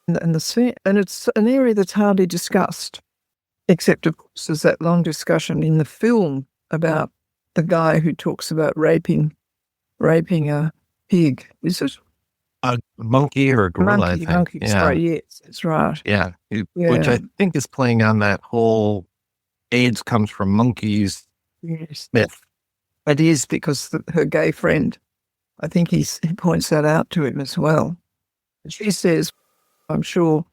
and it's an area that's hardly discussed, except of course there's that long discussion in the film about the guy who talks about raping a pig. Is it a monkey or a gorilla? I think. Monkey. Yeah. Sorry, yes, that's right. Yeah, which I think is playing on that whole AIDS comes from monkeys. Yes, myth. it is, because her gay friend, I think he points that out to him as well. She says, I'm sure,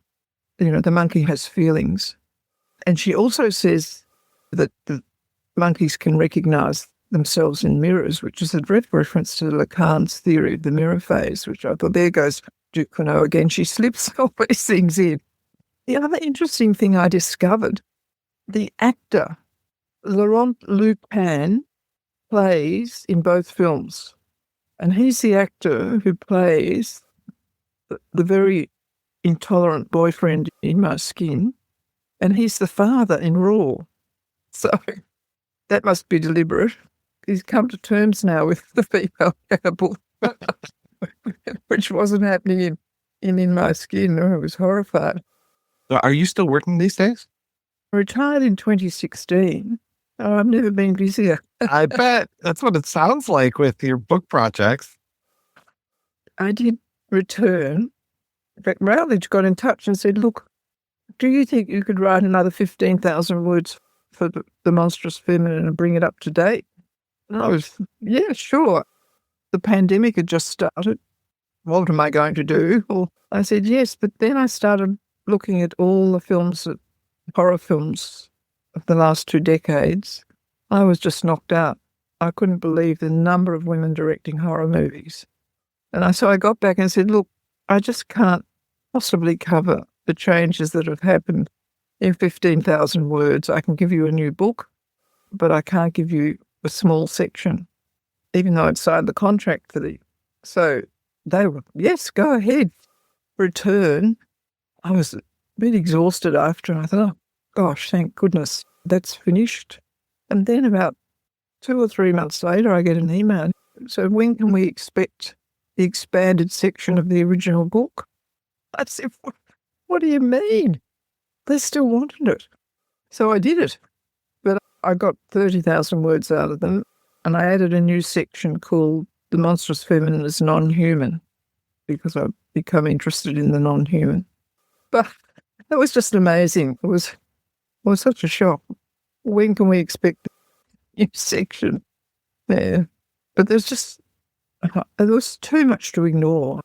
the monkey has feelings. And she also says that the monkeys can recognise themselves in mirrors, which is a direct reference to Lacan's theory of the mirror phase, which I thought, there goes Ducournau again. She slips all these things in. The other interesting thing I discovered, the actor Laurent Lupin plays in both films. And he's the actor who plays the very intolerant boyfriend in My Skin. And he's the father in Raw. So that must be deliberate. He's come to terms now with the female cannibal, which wasn't happening in My Skin. I was horrified. So are you still working these days? I retired in 2016. Oh, I've never been busier. I bet. That's what it sounds like with your book projects. I did return. In fact, Routledge got in touch and said, look, do you think you could write another 15,000 words for the Monstrous-Feminine and bring it up to date? And I was, yeah, sure. The pandemic had just started. What am I going to do? Well, I said yes, but then I started looking at all the films, horror films of the last 2 decades. I was just knocked out. I couldn't believe the number of women directing horror movies. And so I got back and said, look, I just can't possibly cover the changes that have happened in 15,000 words. I can give you a new book, but I can't give you a small section, even though I'd signed the contract for the... So they were, yes, go ahead, return. I was a bit exhausted after, and I thought, oh, gosh, thank goodness, that's finished. And then about 2 or 3 months later, I get an email. So when can we expect the expanded section of the original book? I said, what do you mean? They still wanted it. So I did it. But I got 30,000 words out of them, and I added a new section called The Monstrous-Feminine is Non-Human, because I've become interested in the non-human. But that was just amazing. It was such a shock. When can we expect a new section there? But there was too much to ignore.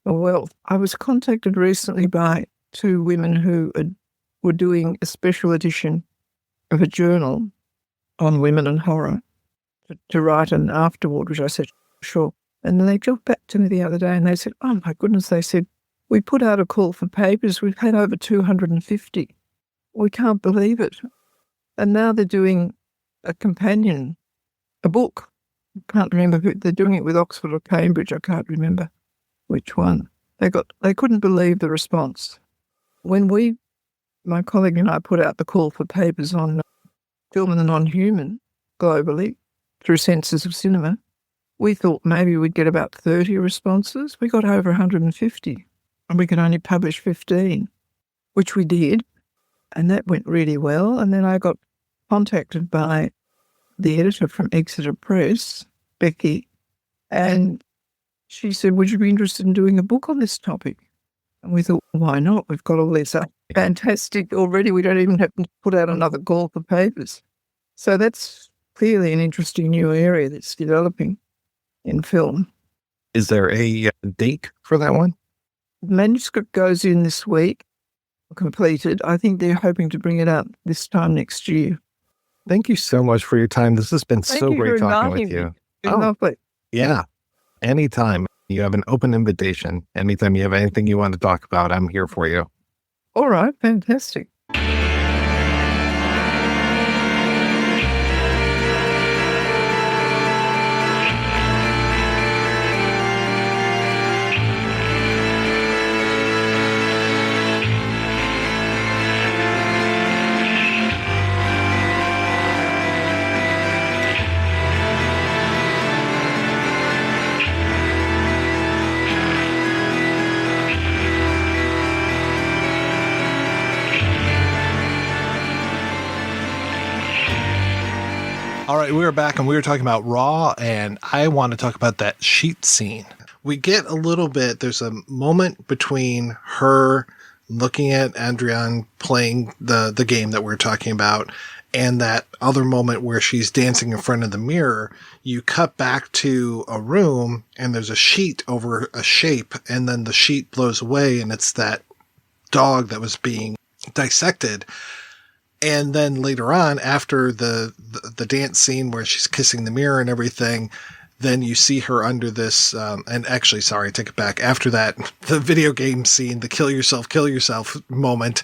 Well, I was contacted recently by 2 women who were doing a special edition of a journal on women and horror to write an afterward, which I said, sure. And then they got back to me the other day and they said, oh my goodness, they said, we put out a call for papers. We've had over 250. We can't believe it. And now they're doing a companion, a book. I can't remember who, they're doing it with Oxford or Cambridge. I can't remember which one. They couldn't believe the response. When my colleague and I put out the call for papers on film and the non-human globally through Senses of Cinema, we thought maybe we'd get about 30 responses. We got over 150 and we could only publish 15, which we did. And that went really well. And then I got contacted by the editor from Exeter Press, Becky, and she said, would you be interested in doing a book on this topic? And we thought, why not? We've got all this fantastic already. We don't even have to put out another call for papers. So that's clearly an interesting new area that's developing in film. Is there a date for that one? The manuscript goes in this week, completed. I think they're hoping to bring it out this time next year. Thank you so much for your time. This has been so great talking with you. Lovely. Yeah. Anytime. You have an open invitation. Anytime you have anything you want to talk about, I'm here for you. All right. Fantastic. All right, we were back and we were talking about Raw, and I want to talk about that sheet scene. We get a little bit, there's a moment between her looking at Adrienne playing the game that we're talking about and that other moment where she's dancing in front of the mirror. You cut back to a room and there's a sheet over a shape, and then the sheet blows away and it's that dog that was being dissected. And then later on, after the dance scene where she's kissing the mirror and everything, then you see her under this, and actually, sorry, take it back. After that, the video game scene, the kill yourself moment,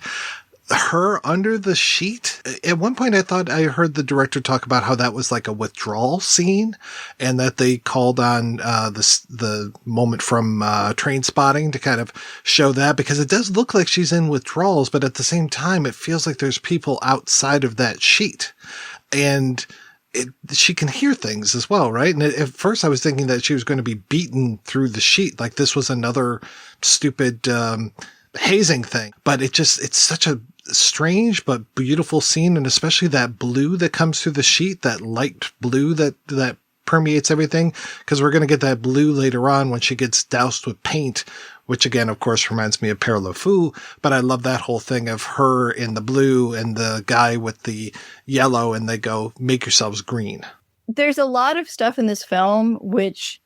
her under the sheet. At one point I thought I heard the director talk about how that was like a withdrawal scene, and that they called on the moment from Train Spotting to kind of show that, because it does look like she's in withdrawals, but at the same time it feels like there's people outside of that sheet, and she can hear things as well, right? And at first I was thinking that she was going to be beaten through the sheet, like this was another stupid hazing thing, but it's such a strange but beautiful scene, and especially that blue that comes through the sheet, that light blue that permeates everything, because we're going to get that blue later on when she gets doused with paint, which again, of course, reminds me of Père Le Fou. But I love that whole thing of her in the blue and the guy with the yellow, and they go, make yourselves green. There's a lot of stuff in this film which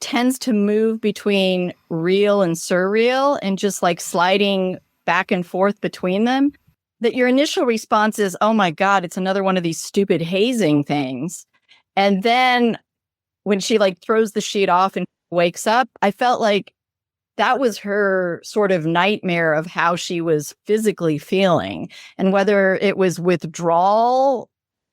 tends to move between real and surreal and just like sliding back and forth between them, that your initial response is, oh my God, it's another one of these stupid hazing things. And then when she like throws the sheet off and wakes up, I felt like that was her sort of nightmare of how she was physically feeling. And whether it was withdrawal,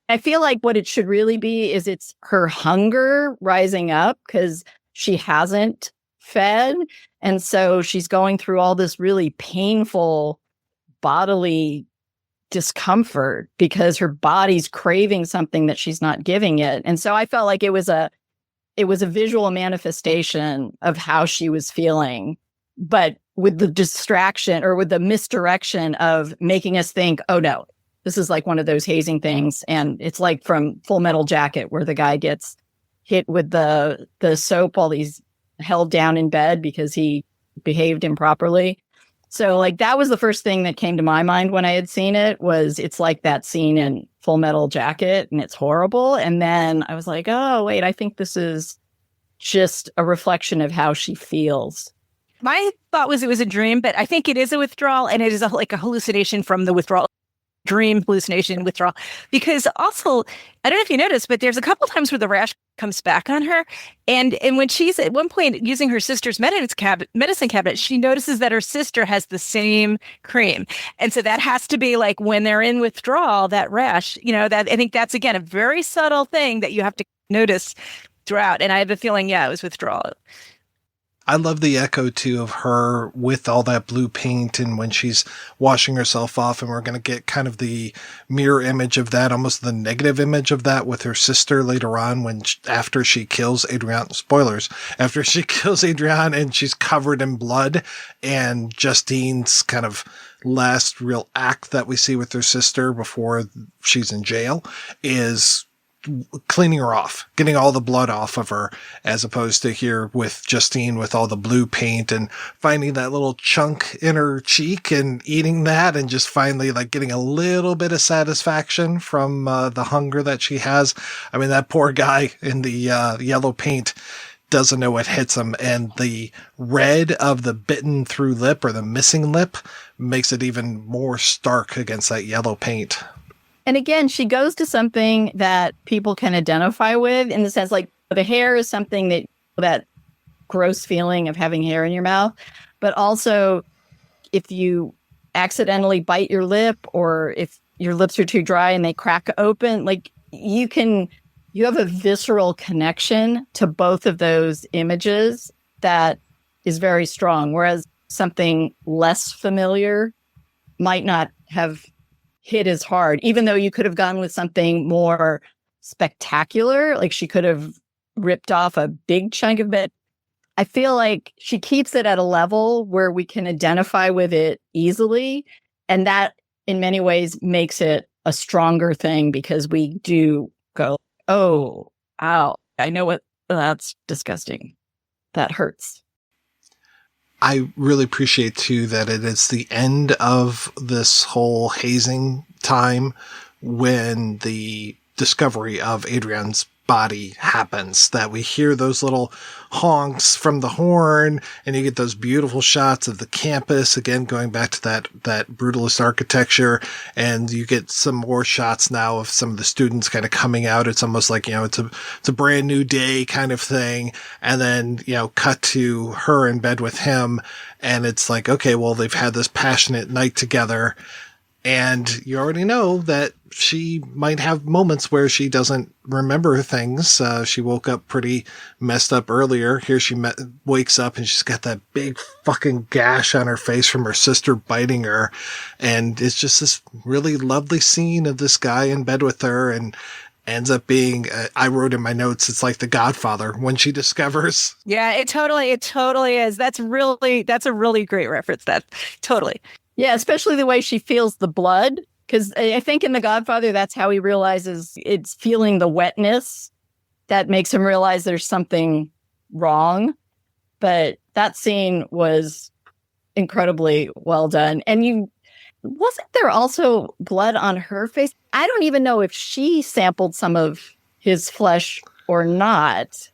I feel like what it should really be is it's her hunger rising up because she hasn't fed. And so she's going through all this really painful bodily discomfort because her body's craving something that she's not giving it. And so I felt like it was a visual manifestation of how she was feeling, but with the distraction or with the misdirection of making us think, oh no, this is like one of those hazing things. And it's like from Full Metal Jacket, where the guy gets hit with the soap while he's held down in bed because he behaved improperly. So like that was the first thing that came to my mind when I had seen it, was it's like that scene in Full Metal Jacket, and it's horrible. And then I was like, oh wait, I think this is just a reflection of how she feels. My thought was it was a dream, but I think it is a withdrawal, and it is like a hallucination from the withdrawal. Dream, hallucination, withdrawal. Because also, I don't know if you noticed, but there's a couple times where the rash comes back on her. And when she's at one point using her sister's medicine cabinet, she notices that her sister has the same cream. And so that has to be like when they're in withdrawal, that rash, that I think that's, again, a very subtle thing that you have to notice throughout. And I have a feeling, it was withdrawal. I love the echo too of her with all that blue paint, and when she's washing herself off, and we're going to get kind of the mirror image of that, almost the negative image of that with her sister later on after she kills Adrian. Spoilers. After she kills Adrian and she's covered in blood, and Justine's kind of last real act that we see with her sister before she's in jail is cleaning her off, getting all the blood off of her, as opposed to here with Justine with all the blue paint and finding that little chunk in her cheek and eating that, and just finally like getting a little bit of satisfaction from the hunger that she has. I mean, that poor guy in the yellow paint doesn't know what hits him, and the red of the bitten through lip, or the missing lip, makes it even more stark against that yellow paint. And again, she goes to something that people can identify with, in the sense like the hair is something that gross feeling of having hair in your mouth. But also, if you accidentally bite your lip, or if your lips are too dry and they crack open, like you have a visceral connection to both of those images that is very strong. Whereas something less familiar might not have hit as hard, even though you could have gone with something more spectacular, like she could have ripped off a big chunk of it. I feel like she keeps it at a level where we can identify with it easily, and that in many ways makes it a stronger thing, because we do go, oh, ow, I know that's disgusting. That hurts. I really appreciate too that it is the end of this whole hazing time when the discovery of Adrian's body happens, that we hear those little honks from the horn, and you get those beautiful shots of the campus, again going back to that brutalist architecture, and you get some more shots now of some of the students kind of coming out. It's almost like, it's a brand new day kind of thing, and then cut to her in bed with him, and it's like, okay, well, they've had this passionate night together. And you already know that she might have moments where she doesn't remember things. She woke up pretty messed up earlier. Here she wakes up and she's got that big fucking gash on her face from her sister biting her. And it's just this really lovely scene of this guy in bed with her, and ends up being, I wrote in my notes, it's like The Godfather when she discovers. Yeah, it totally is. That's a really great reference. That totally. Yeah, especially the way she feels the blood. Because I think in The Godfather, that's how he realizes it's feeling the wetness that makes him realize there's something wrong. But that scene was incredibly well done. And wasn't there also blood on her face? I don't even know if she sampled some of his flesh or not.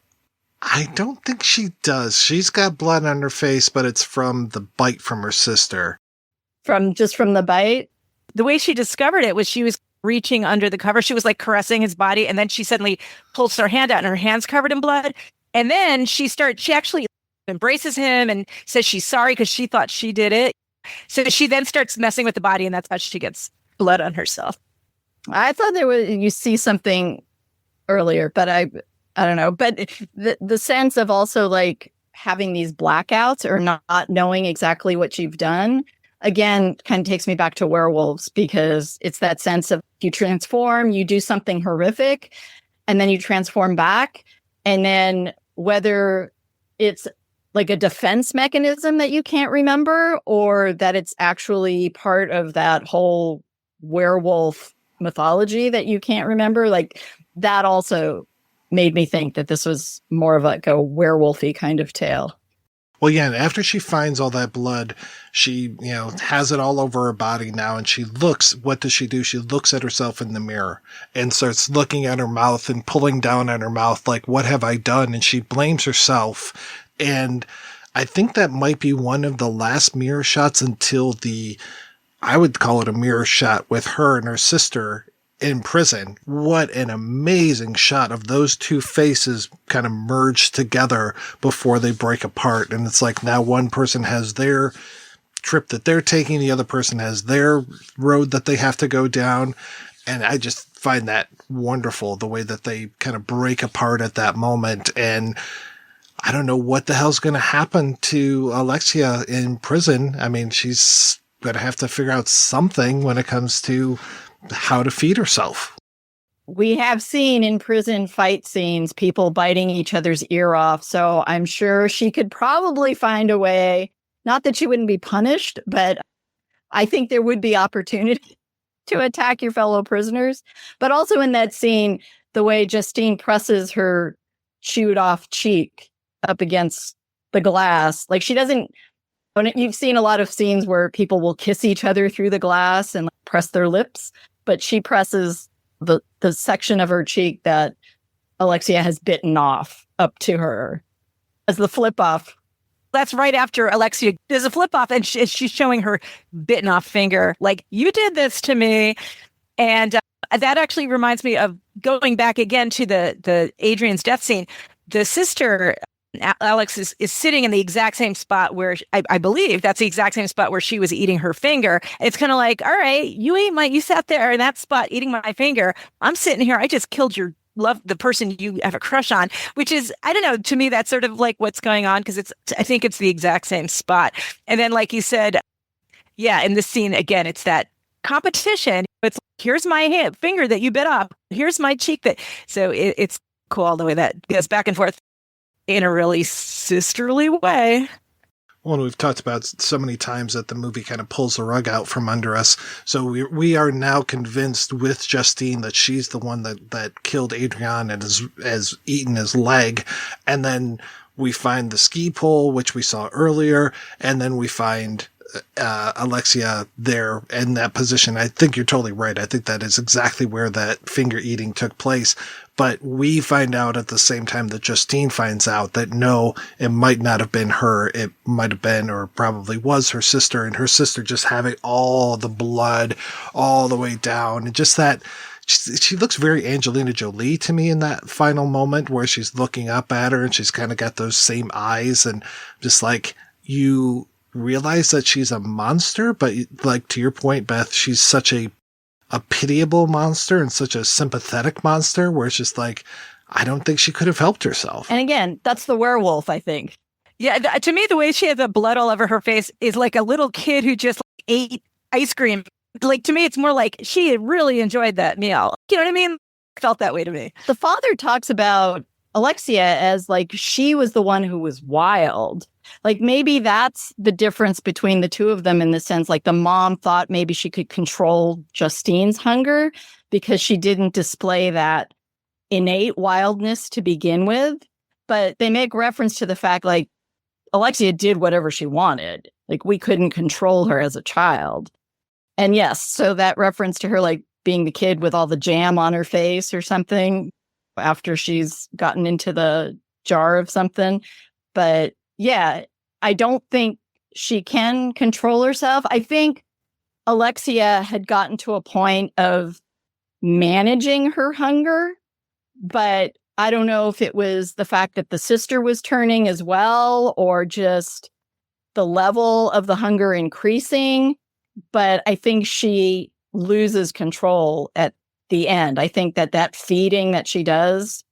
I don't think she does. She's got blood on her face, but it's from the bite from her sister. From the bite? The way she discovered it was she was reaching under the cover. She was like caressing his body, and then she suddenly pulls her hand out and her hand's covered in blood. And then she actually embraces him and says she's sorry because she thought she did it. So she then starts messing with the body, and that's how she gets blood on herself. I thought you see something earlier, but I don't know. But the sense of also like having these blackouts or not knowing exactly what you've done, again, kind of takes me back to werewolves, because it's that sense of you transform, you do something horrific, and then you transform back. And then whether it's like a defense mechanism that you can't remember, or that it's actually part of that whole werewolf mythology that you can't remember, like that also made me think that this was more of like a werewolfy kind of tale. Well, yeah, and after she finds all that blood, she, has it all over her body now, and she looks, what does she do? She looks at herself in the mirror and starts looking at her mouth and pulling down on her mouth, like, what have I done? And she blames herself. And I think that might be one of the last mirror shots until I would call it a mirror shot with her and her sister in prison. What an amazing shot of those two faces kind of merged together before they break apart. And it's like now one person has their trip that they're taking, the other person has their road that they have to go down. And I just find that wonderful, the way that they kind of break apart at that moment. And I don't know what the hell's going to happen to Alexia in prison. I mean, she's going to have to figure out something when it comes to how to feed herself. We have seen in prison fight scenes, people biting each other's ear off. So I'm sure she could probably find a way, not that she wouldn't be punished, but I think there would be opportunity to attack your fellow prisoners. But also in that scene, the way Justine presses her chewed off cheek up against the glass, like she doesn't, you've seen a lot of scenes where people will kiss each other through the glass and press their lips, but she presses the section of her cheek that Alexia has bitten off up to her as the flip off. That's right after Alexia does a flip off, and she's showing her bitten off finger, like, you did this to me. And that actually reminds me of going back again to the Adrian's death scene. The sister, Alex, is sitting in the exact same spot where I believe that's the exact same spot where she was eating her finger. It's kind of like, all right, you sat there in that spot eating my finger. I'm sitting here. I just killed the person you have a crush on, which is, I don't know, to me, that's sort of like what's going on, because I think it's the exact same spot. And then, like you said, yeah, in this scene, again, it's that competition. It's here's my finger that you bit off. Here's my cheek so it's cool the way that goes back and forth in a really sisterly way. Well, we've talked about so many times that the movie kind of pulls the rug out from under us. So we are now convinced with Justine that she's the one that killed Adrian and has eaten his leg. And then we find the ski pole, which we saw earlier. And then we find Alexia there in that position. I think you're totally right. I think that is exactly where that finger eating took place. But we find out at the same time that Justine finds out that no, it might not have been her. It might have been, or probably was, her sister, and her sister just having all the blood all the way down. And just that, she looks very Angelina Jolie to me in that final moment where she's looking up at her and she's kind of got those same eyes, and just like, you realize that she's a monster, but like to your point, Beth, she's such a pitiable monster and such a sympathetic monster where it's just like, I don't think she could have helped herself. And again, that's the werewolf, I think. Yeah, to me, the way she had the blood all over her face is like a little kid who just ate ice cream. Like, to me, it's more like she really enjoyed that meal. You know what I mean? Felt that way to me. The father talks about Alexia as like she was the one who was wild. Like maybe that's the difference between the two of them in the sense like the mom thought maybe she could control Justine's hunger because she didn't display that innate wildness to begin with. But they make reference to the fact like Alexia did whatever she wanted. Like we couldn't control her as a child. And yes, so that reference to her like being the kid with all the jam on her face or something after she's gotten into the jar of something. But yeah, I don't think she can control herself. I think Alexia had gotten to a point of managing her hunger, but I don't know if it was the fact that the sister was turning as well or just the level of the hunger increasing. But I think she loses control at the end. I think that feeding that she does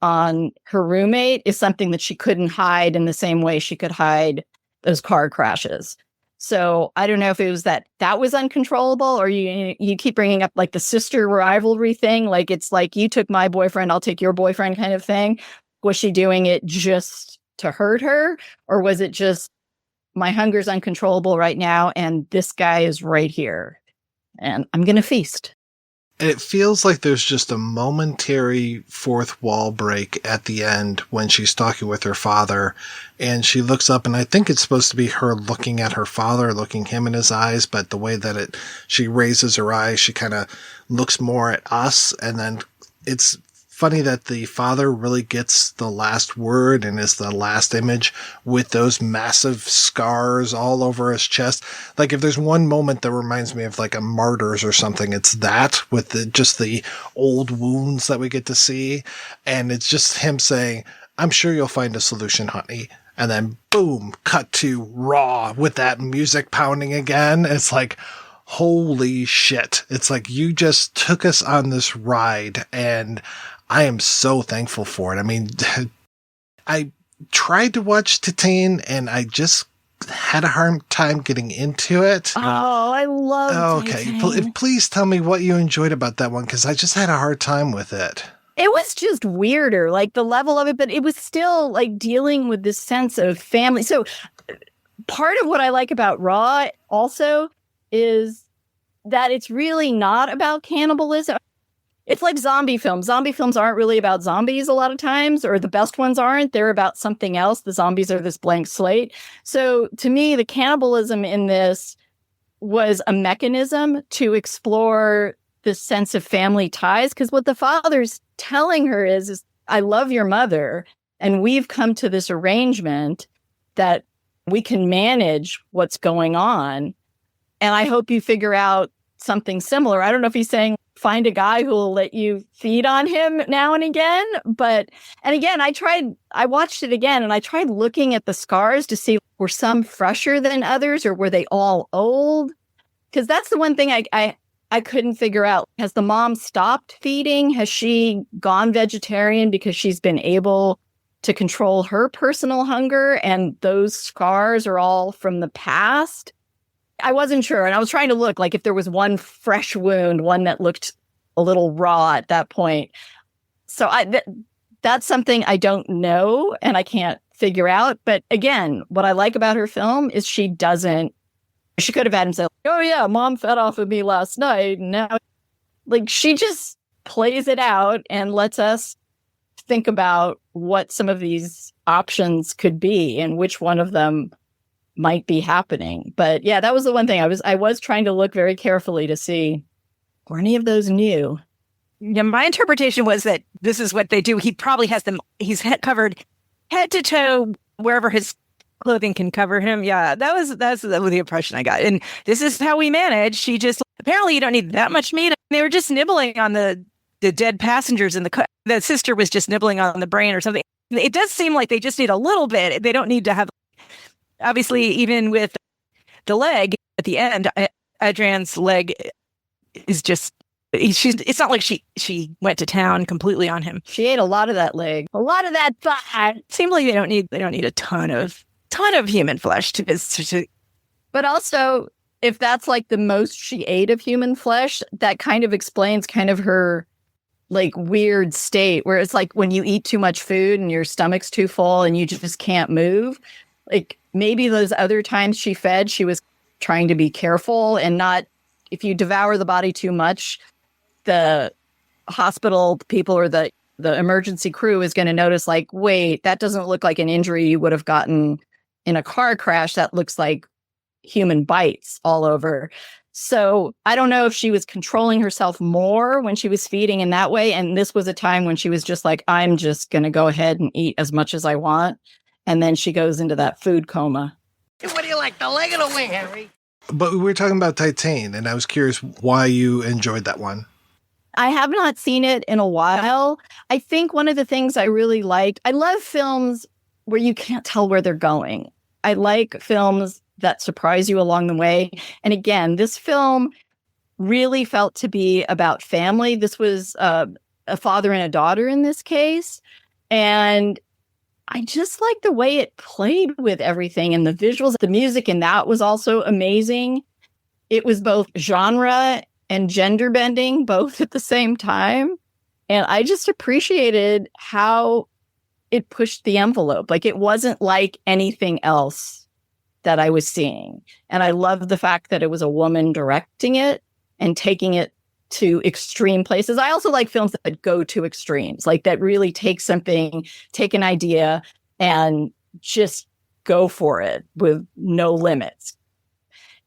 on her roommate is something that she couldn't hide in the same way she could hide those car crashes. So I don't know if it was that was uncontrollable or you keep bringing up like the sister rivalry thing. Like it's like you took my boyfriend, I'll take your boyfriend kind of thing. Was she doing it just to hurt her? Or was it just my hunger's uncontrollable right now and this guy is right here and I'm going to feast? And it feels like there's just a momentary fourth wall break at the end when she's talking with her father and she looks up, and I think it's supposed to be her looking at her father, looking him in his eyes, but the way that she raises her eyes, she kind of looks more at us. And then it's funny that the father really gets the last word and is the last image with those massive scars all over his chest. Like if there's one moment that reminds me of like a Martyrs or something, it's that with just the old wounds that we get to see. And it's just him saying, I'm sure you'll find a solution, honey. And then boom, cut to Raw with that music pounding again. It's like, holy shit. It's like you just took us on this ride and I am so thankful for it. I mean, I tried to watch Titane and I just had a hard time getting into it. Oh, I love Titane. Please tell me what you enjoyed about that one, because I just had a hard time with it. It was just weirder, like the level of it, but it was still like dealing with this sense of family. So part of what I like about Raw also is that it's really not about cannibalism. It's like zombie films. Zombie films aren't really about zombies a lot of times, or the best ones aren't. They're about something else. The zombies are this blank slate. So to me, the cannibalism in this was a mechanism to explore this sense of family ties. Because what the father's telling her is, I love your mother, and we've come to this arrangement that we can manage what's going on. And I hope you figure out something similar. I don't know if he's saying, find a guy who will let you feed on him now and again. And again, I watched it again and I tried looking at the scars to see were some fresher than others or were they all old? Because that's the one thing I couldn't figure out. Has the mom stopped feeding? Has she gone vegetarian because she's been able to control her personal hunger and those scars are all from the past? I wasn't sure. And I was trying to look like if there was one fresh wound, one that looked a little raw at that point. So that's something I don't know and I can't figure out. But again, what I like about her film is she could have had him say, oh yeah, mom fed off of me last night. And now, like, she just plays it out and lets us think about what some of these options could be and which one of them might be happening. But yeah, that was the one thing I was trying to look very carefully to see were any of those new. Yeah, my interpretation was that this is what they do. He probably has them. He's covered head to toe wherever his clothing can cover him. Yeah, that's the impression I got. And this is how we manage. She just apparently you don't need that much meat. They were just nibbling on the dead passengers in the car. The sister was just nibbling on the brain or something. It does seem like they just need a little bit. They don't need to have. Obviously, even with the leg at the end, Adrian's leg is just, it's not like she went to town completely on him. She ate a lot of that leg, a lot of that thigh. It seems like they don't need a ton of human flesh to. But also, if that's like the most she ate of human flesh, that kind of explains kind of her like weird state where it's like when you eat too much food and your stomach's too full and you just can't move. Like maybe those other times she fed, she was trying to be careful and not, if you devour the body too much, the hospital people or the emergency crew is going to notice like, wait, that doesn't look like an injury you would have gotten in a car crash. That looks like human bites all over. So I don't know if she was controlling herself more when she was feeding in that way. And this was a time when she was just like, I'm just going to go ahead and eat as much as I want. And then she goes into that food coma. What do you like, the leg or the wing, Henry? But we were talking about Titane, and I was curious why you enjoyed that one. I have not seen it in a while. I think one of the things I really liked, I love films where you can't tell where they're going. I like films that surprise you along the way. And again, this film really felt to be about family. This was a father and a daughter in this case. And I just like the way it played with everything and the visuals, the music, and that was also amazing. It was both genre and gender bending, both at the same time. And I just appreciated how it pushed the envelope. Like it wasn't like anything else that I was seeing. And I love the fact that it was a woman directing it and taking it to extreme places. I also like films that go to extremes, like that really take something, take an idea and just go for it with no limits.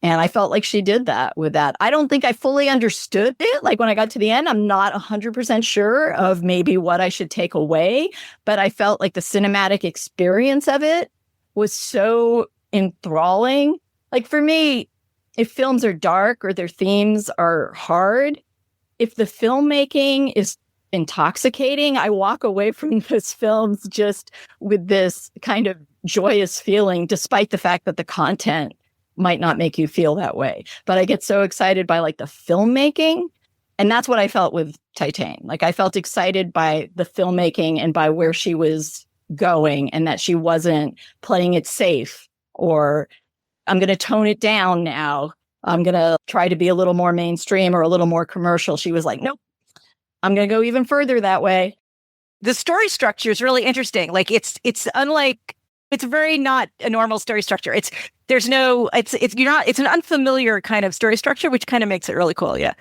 And I felt like she did that with that. I don't think I fully understood it. Like when I got to the end, I'm not 100% sure of maybe what I should take away, but I felt like the cinematic experience of it was so enthralling. Like for me, if films are dark or their themes are hard, if the filmmaking is intoxicating, I walk away from those films just with this kind of joyous feeling, despite the fact that the content might not make you feel that way. But I get so excited by like the filmmaking. And that's what I felt with Titane. Like I felt excited by the filmmaking and by where she was going and that she wasn't playing it safe or I'm going to tone it down now. I'm going to try to be a little more mainstream or a little more commercial. She was like, nope, I'm going to go even further that way. The story structure is really interesting. Like it's unlike, it's very not a normal story structure. It's an unfamiliar kind of story structure, which kind of makes it really cool. Yeah.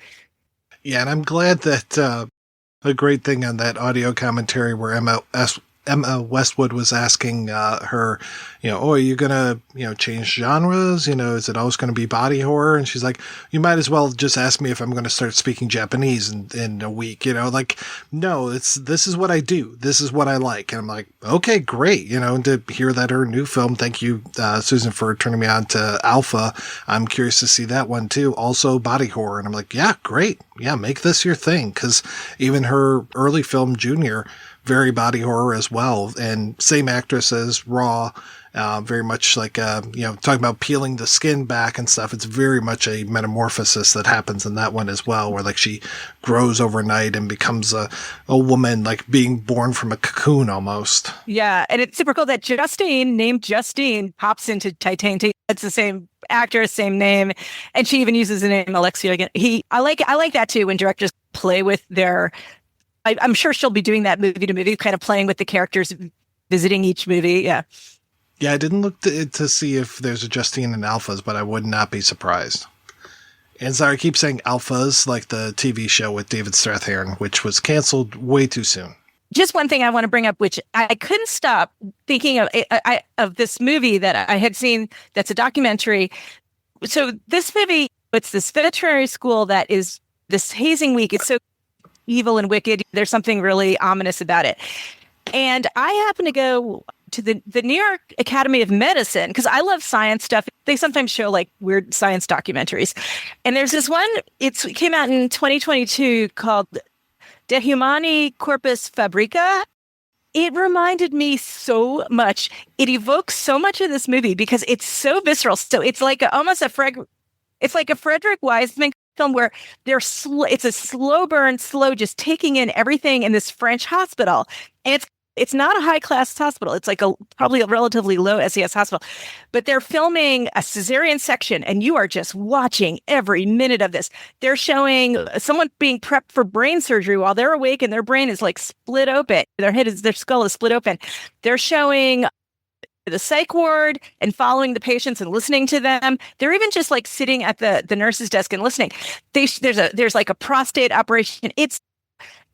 Yeah. And I'm glad that a great thing on that audio commentary where Emma Westwood was asking her, are you going to, change genres? Is it always going to be body horror? And she's like, you might as well just ask me if I'm going to start speaking Japanese in a week, like, no, this is what I do. This is what I like. And I'm like, okay, great. And to hear that her new film, thank you, Susan, for turning me on to Alpha. I'm curious to see that one too. Also body horror. And I'm like, yeah, great. Yeah. Make this your thing. 'Cause even her early film, Junior, very body horror as well. And same actress as Raw, very much like, talking about peeling the skin back and stuff. It's very much a metamorphosis that happens in that one as well, where like she grows overnight and becomes a woman, like being born from a cocoon almost. Yeah. And it's super cool that Justine, named Justine, pops into Titane. It's the same actress, same name. And she even uses the name Alexia again. I like that too, when directors play with their, I'm sure she'll be doing that movie to movie, kind of playing with the characters, visiting each movie. Yeah. Yeah, I didn't look to see if there's a Justine in Alphas, but I would not be surprised. And sorry, I keep saying Alphas, like the TV show with David Strathairn, which was canceled way too soon. Just one thing I want to bring up, which I couldn't stop thinking of this movie that I had seen that's a documentary. So this movie, it's this veterinary school that is this hazing week. It's so evil and wicked. There's something really ominous about it. And I happen to go to the New York Academy of Medicine because I love science stuff. They sometimes show like weird science documentaries. And there's this one, it came out in 2022 called De Humani Corpus Fabrica. It reminded me so much. It evokes so much of this movie because it's so visceral. So it's like almost a Frederick Wiseman film where it's a slow burn, just taking in everything in this French hospital. And it's not a high-class hospital. It's like probably a relatively low SES hospital. But they're filming a cesarean section, and you are just watching every minute of this. They're showing someone being prepped for brain surgery while they're awake, and their brain is like split open. Their skull is split open. They're showing the psych ward and following the patients and listening to them. They're even just like sitting at the nurse's desk and listening. There's like a prostate operation.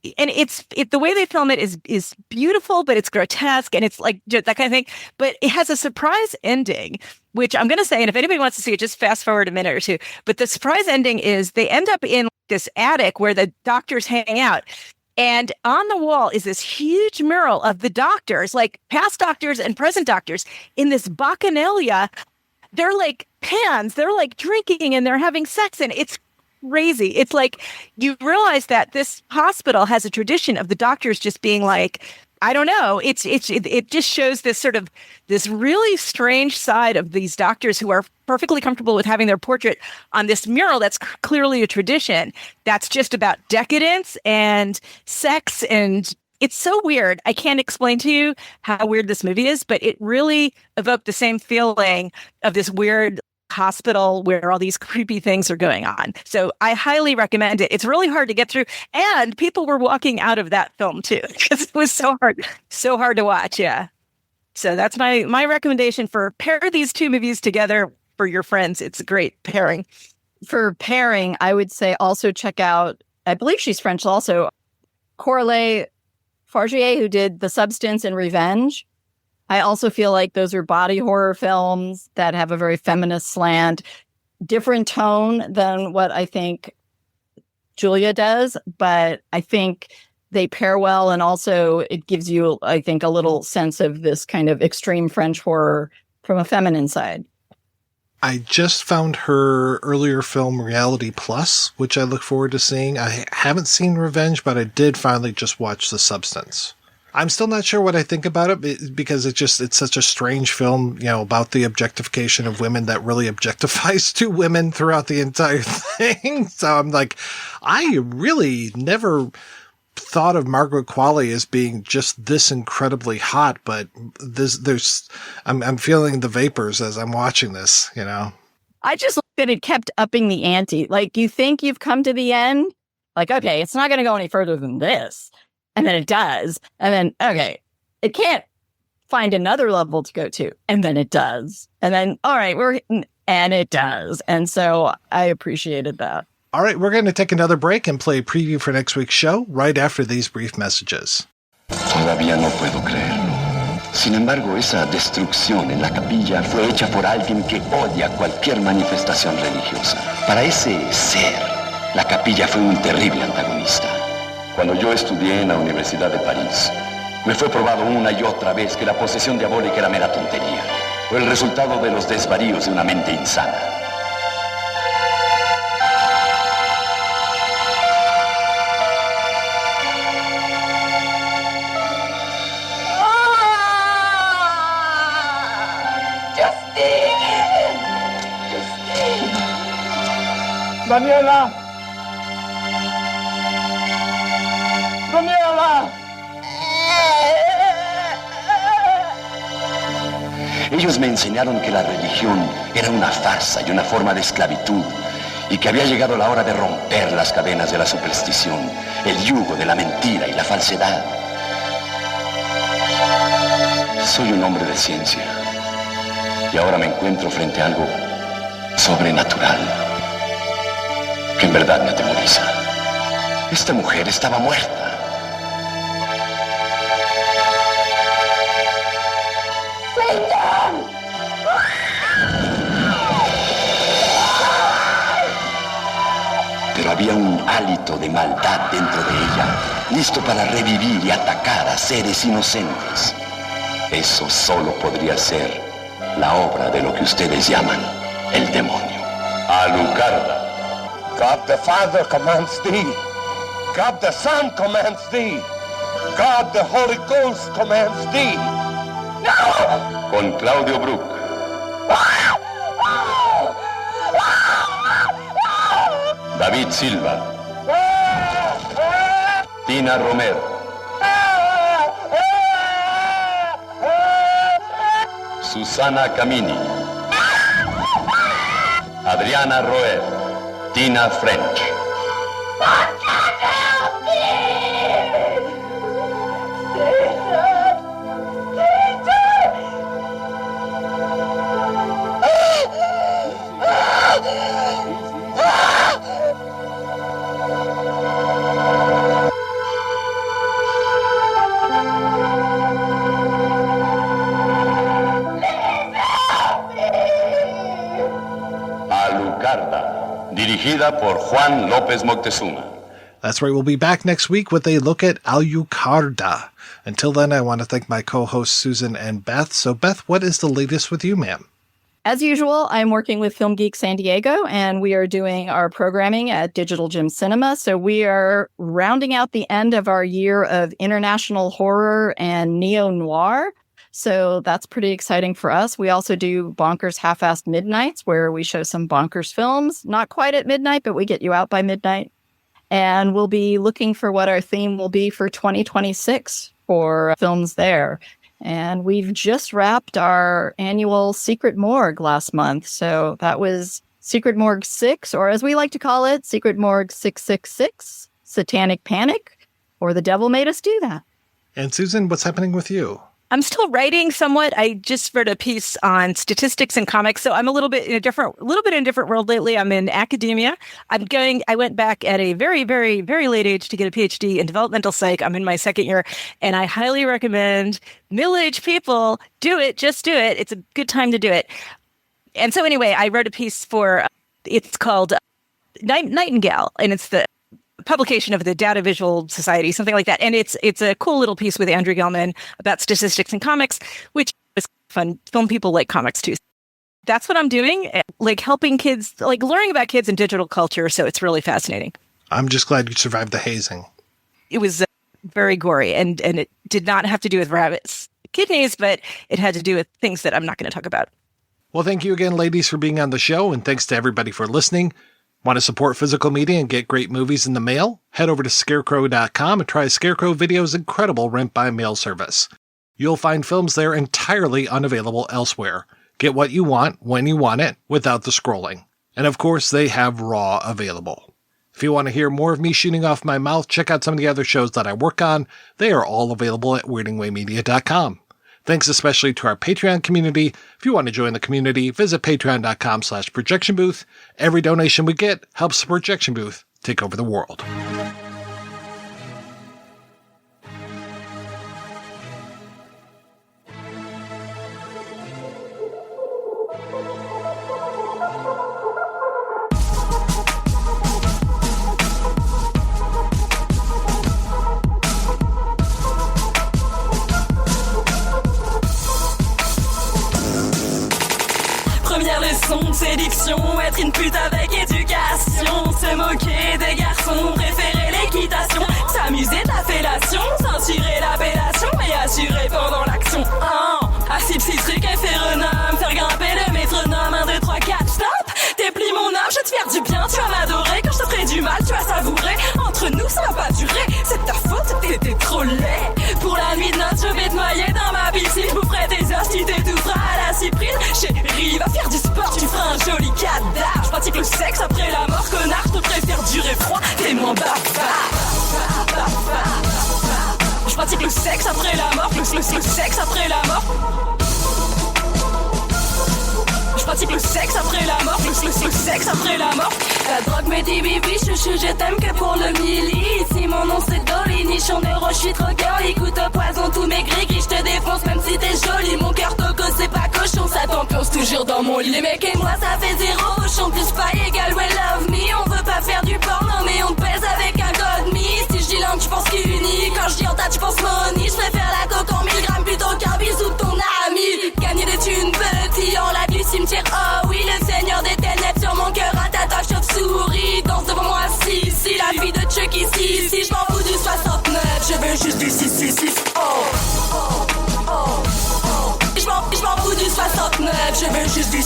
The way they film it is beautiful, but it's grotesque and it's like that kind of thing. But it has a surprise ending, which I'm going to say, and if anybody wants to see it, just fast forward a minute or two. But the surprise ending is they end up in this attic where the doctors hang out. And on the wall is this huge mural of the doctors, like past doctors and present doctors, in this bacchanalia. They're like pans, they're like drinking and they're having sex, and it's crazy. It's like you realize that this hospital has a tradition of the doctors just being like, I don't know. It just shows this really strange side of these doctors who are perfectly comfortable with having their portrait on this mural that's clearly a tradition that's just about decadence and sex, and it's so weird. I can't explain to you how weird this movie is, but it really evoked the same feeling of this weird hospital where all these creepy things are going on. So I highly recommend it. It's really hard to get through, and people were walking out of that film too because it was so hard to watch. Yeah. So that's my recommendation for pair these two movies together for your friends. It's a great pairing. For pairing, I would say also check out, I believe she's French also, Coralie Fargier, who did The Substance and Revenge. I also feel like those are body horror films that have a very feminist slant, different tone than what I think Julia does, but I think they pair well, and also it gives you, I think, a little sense of this kind of extreme French horror from a feminine side. I just found her earlier film Reality Plus, which I look forward to seeing. I haven't seen Revenge, but I did finally just watch The Substance. I'm still not sure what I think about it because it's such a strange film, about the objectification of women that really objectifies two women throughout the entire thing. So I'm like, I really never thought of Margaret Qualley as being just this incredibly hot, but I'm feeling the vapors as I'm watching this, I just looked at it, kept upping the ante. Like, you think you've come to the end? Like, okay, it's not going to go any further than this. And then it does. And then, okay, it can't find another level to go to. And then it does. And then, all right, and it does. And so I appreciated that. All right, we're going to take another break and play a preview for next week's show right after these brief messages. Todavía no puedo creerlo. Sin embargo, esa destrucción en la capilla fue hecha por alguien que odia cualquier manifestación religiosa. Para ese ser, la capilla fue un terrible antagonista. Cuando yo estudié en la Universidad de París, me fue probado una y otra vez que la posesión diabólica era mera tontería, o el resultado de los desvaríos de una mente insana. Justine! Daniela! Ellos me enseñaron que la religión era una farsa y una forma de esclavitud, y que había llegado la hora de romper las cadenas de la superstición, el yugo de la mentira y la falsedad. Soy un hombre de ciencia, y ahora me encuentro frente a algo sobrenatural, que en verdad me atemoriza. Esta mujer estaba muerta. Pero había un hálito de maldad dentro de ella, listo para revivir y atacar a seres inocentes. Eso solo podría ser la obra de lo que ustedes llaman el demonio. Alucarda. God the Father commands thee. God the Son commands thee. God the Holy Ghost commands thee. Con Claudio Brook. David Silva. Tina Romero. Susana Camini. Adriana Roer. Tina French. Alucarda, dirigida por Juan López Moctezuma. That's right, we'll be back next week with a look at Alucarda. Until then, I want to thank my co-hosts Susan and Beth. So Beth, what is the latest with you, ma'am? As usual, I'm working with Film Geek San Diego, and we are doing our programming at Digital Gym Cinema. So we are rounding out the end of our year of international horror and neo-noir. So that's pretty exciting for us. We also do Bonkers Half-Assed Midnights, where we show some bonkers films. Not quite at midnight, but we get you out by midnight. And we'll be looking for what our theme will be for 2026 for films there. And we've just wrapped our annual Secret Morgue last month. So that was Secret Morgue 6, or as we like to call it, Secret Morgue 666, Satanic Panic, or The Devil Made Us Do That. And Susan, what's happening with you? I'm still writing somewhat. I just wrote a piece on statistics and comics, so I'm a little bit in a different world lately. I'm in academia. I went back at a very, very, very late age to get a PhD in developmental psych. I'm in my second year, and I highly recommend middle-aged people do it. Just do it. It's a good time to do it. And so anyway, I wrote a piece for, it's called Nightingale, and it's the publication of the Data Visual Society, something like that. And it's a cool little piece with Andrew Gelman about statistics and comics, which is fun. Film people like comics too. That's what I'm doing, like helping kids, like learning about kids and digital culture. So it's really fascinating. I'm just glad you survived the hazing. It was very gory, and it did not have to do with rabbits' kidneys, but it had to do with things that I'm not going to talk about. Well, thank you again, ladies, for being on the show, and thanks to everybody for listening. Want to support physical media and get great movies in the mail? Head over to scarecrow.com and try Scarecrow Video's incredible rent-by-mail service. You'll find films there entirely unavailable elsewhere. Get what you want, when you want it, without the scrolling. And of course, they have Raw available. If you want to hear more of me shooting off my mouth, check out some of the other shows that I work on. They are all available at weirdingwaymedia.com. Thanks especially to our Patreon community. If you want to join the community, visit patreon.com/projectionbooth. Every donation we get helps the Projection Booth take over the world. Séduction, être une pute avec éducation, se moquer des garçons, préférer l'équitation, s'amuser de la fellation, censurer l'appellation et assurer pendant l'action. Acide citrique et phéronome, faire grimper le métronome, 1, 2, 3, 4, stop. Déplie mon âme, je vais te faire du bien, tu vas m'adorer, quand je te ferai du mal, tu vas savourer. Entre nous, ça va pas durer, c'est ta faute, t'étais trop laid. Pour la nuit de noces, je vais te noyer dans ma piscine, je boufferai tes os, tu t'étoufferas à la cyprine. Chérie, va faire du sport, tu feras un joli cadavre. Je pratique le sexe après la mort, connard, je te préfère durer froid, t'es moins bavard. Je pratique le sexe après la mort, le sexe après la mort. Je pratique le sexe après la mort, le sexe après la mort. La drogue me dit bibi, chouchou, je t'aime que pour le milli. Ici mon nom c'est Dolly, nichon neuro, je suis trop girly. Écoute au poison tous mes gris, je te défonce même si t'es jolie. Mon cœur toco c'est pas cochon, ça t'enfonce toujours dans mon lit. Les mecs et moi ça fait zéro, chante plus pas égal, well love me. On veut pas faire du porno mais on pèse avec un god me. Si je dis l'un tu penses qu'uni, quand je dis en tas tu penses money. Je préfère la coke en 1000 grammes plutôt qu'un bisou de ton ami. Gagner des thunes petit en la du cimetière, oh oui le seigneur des ténèbres sur mon cœur, un tatouage chauve-souris. Danse devant moi si la fille de Chuck ici, si je m'en fous du 69, je veux juste du 6.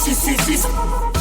666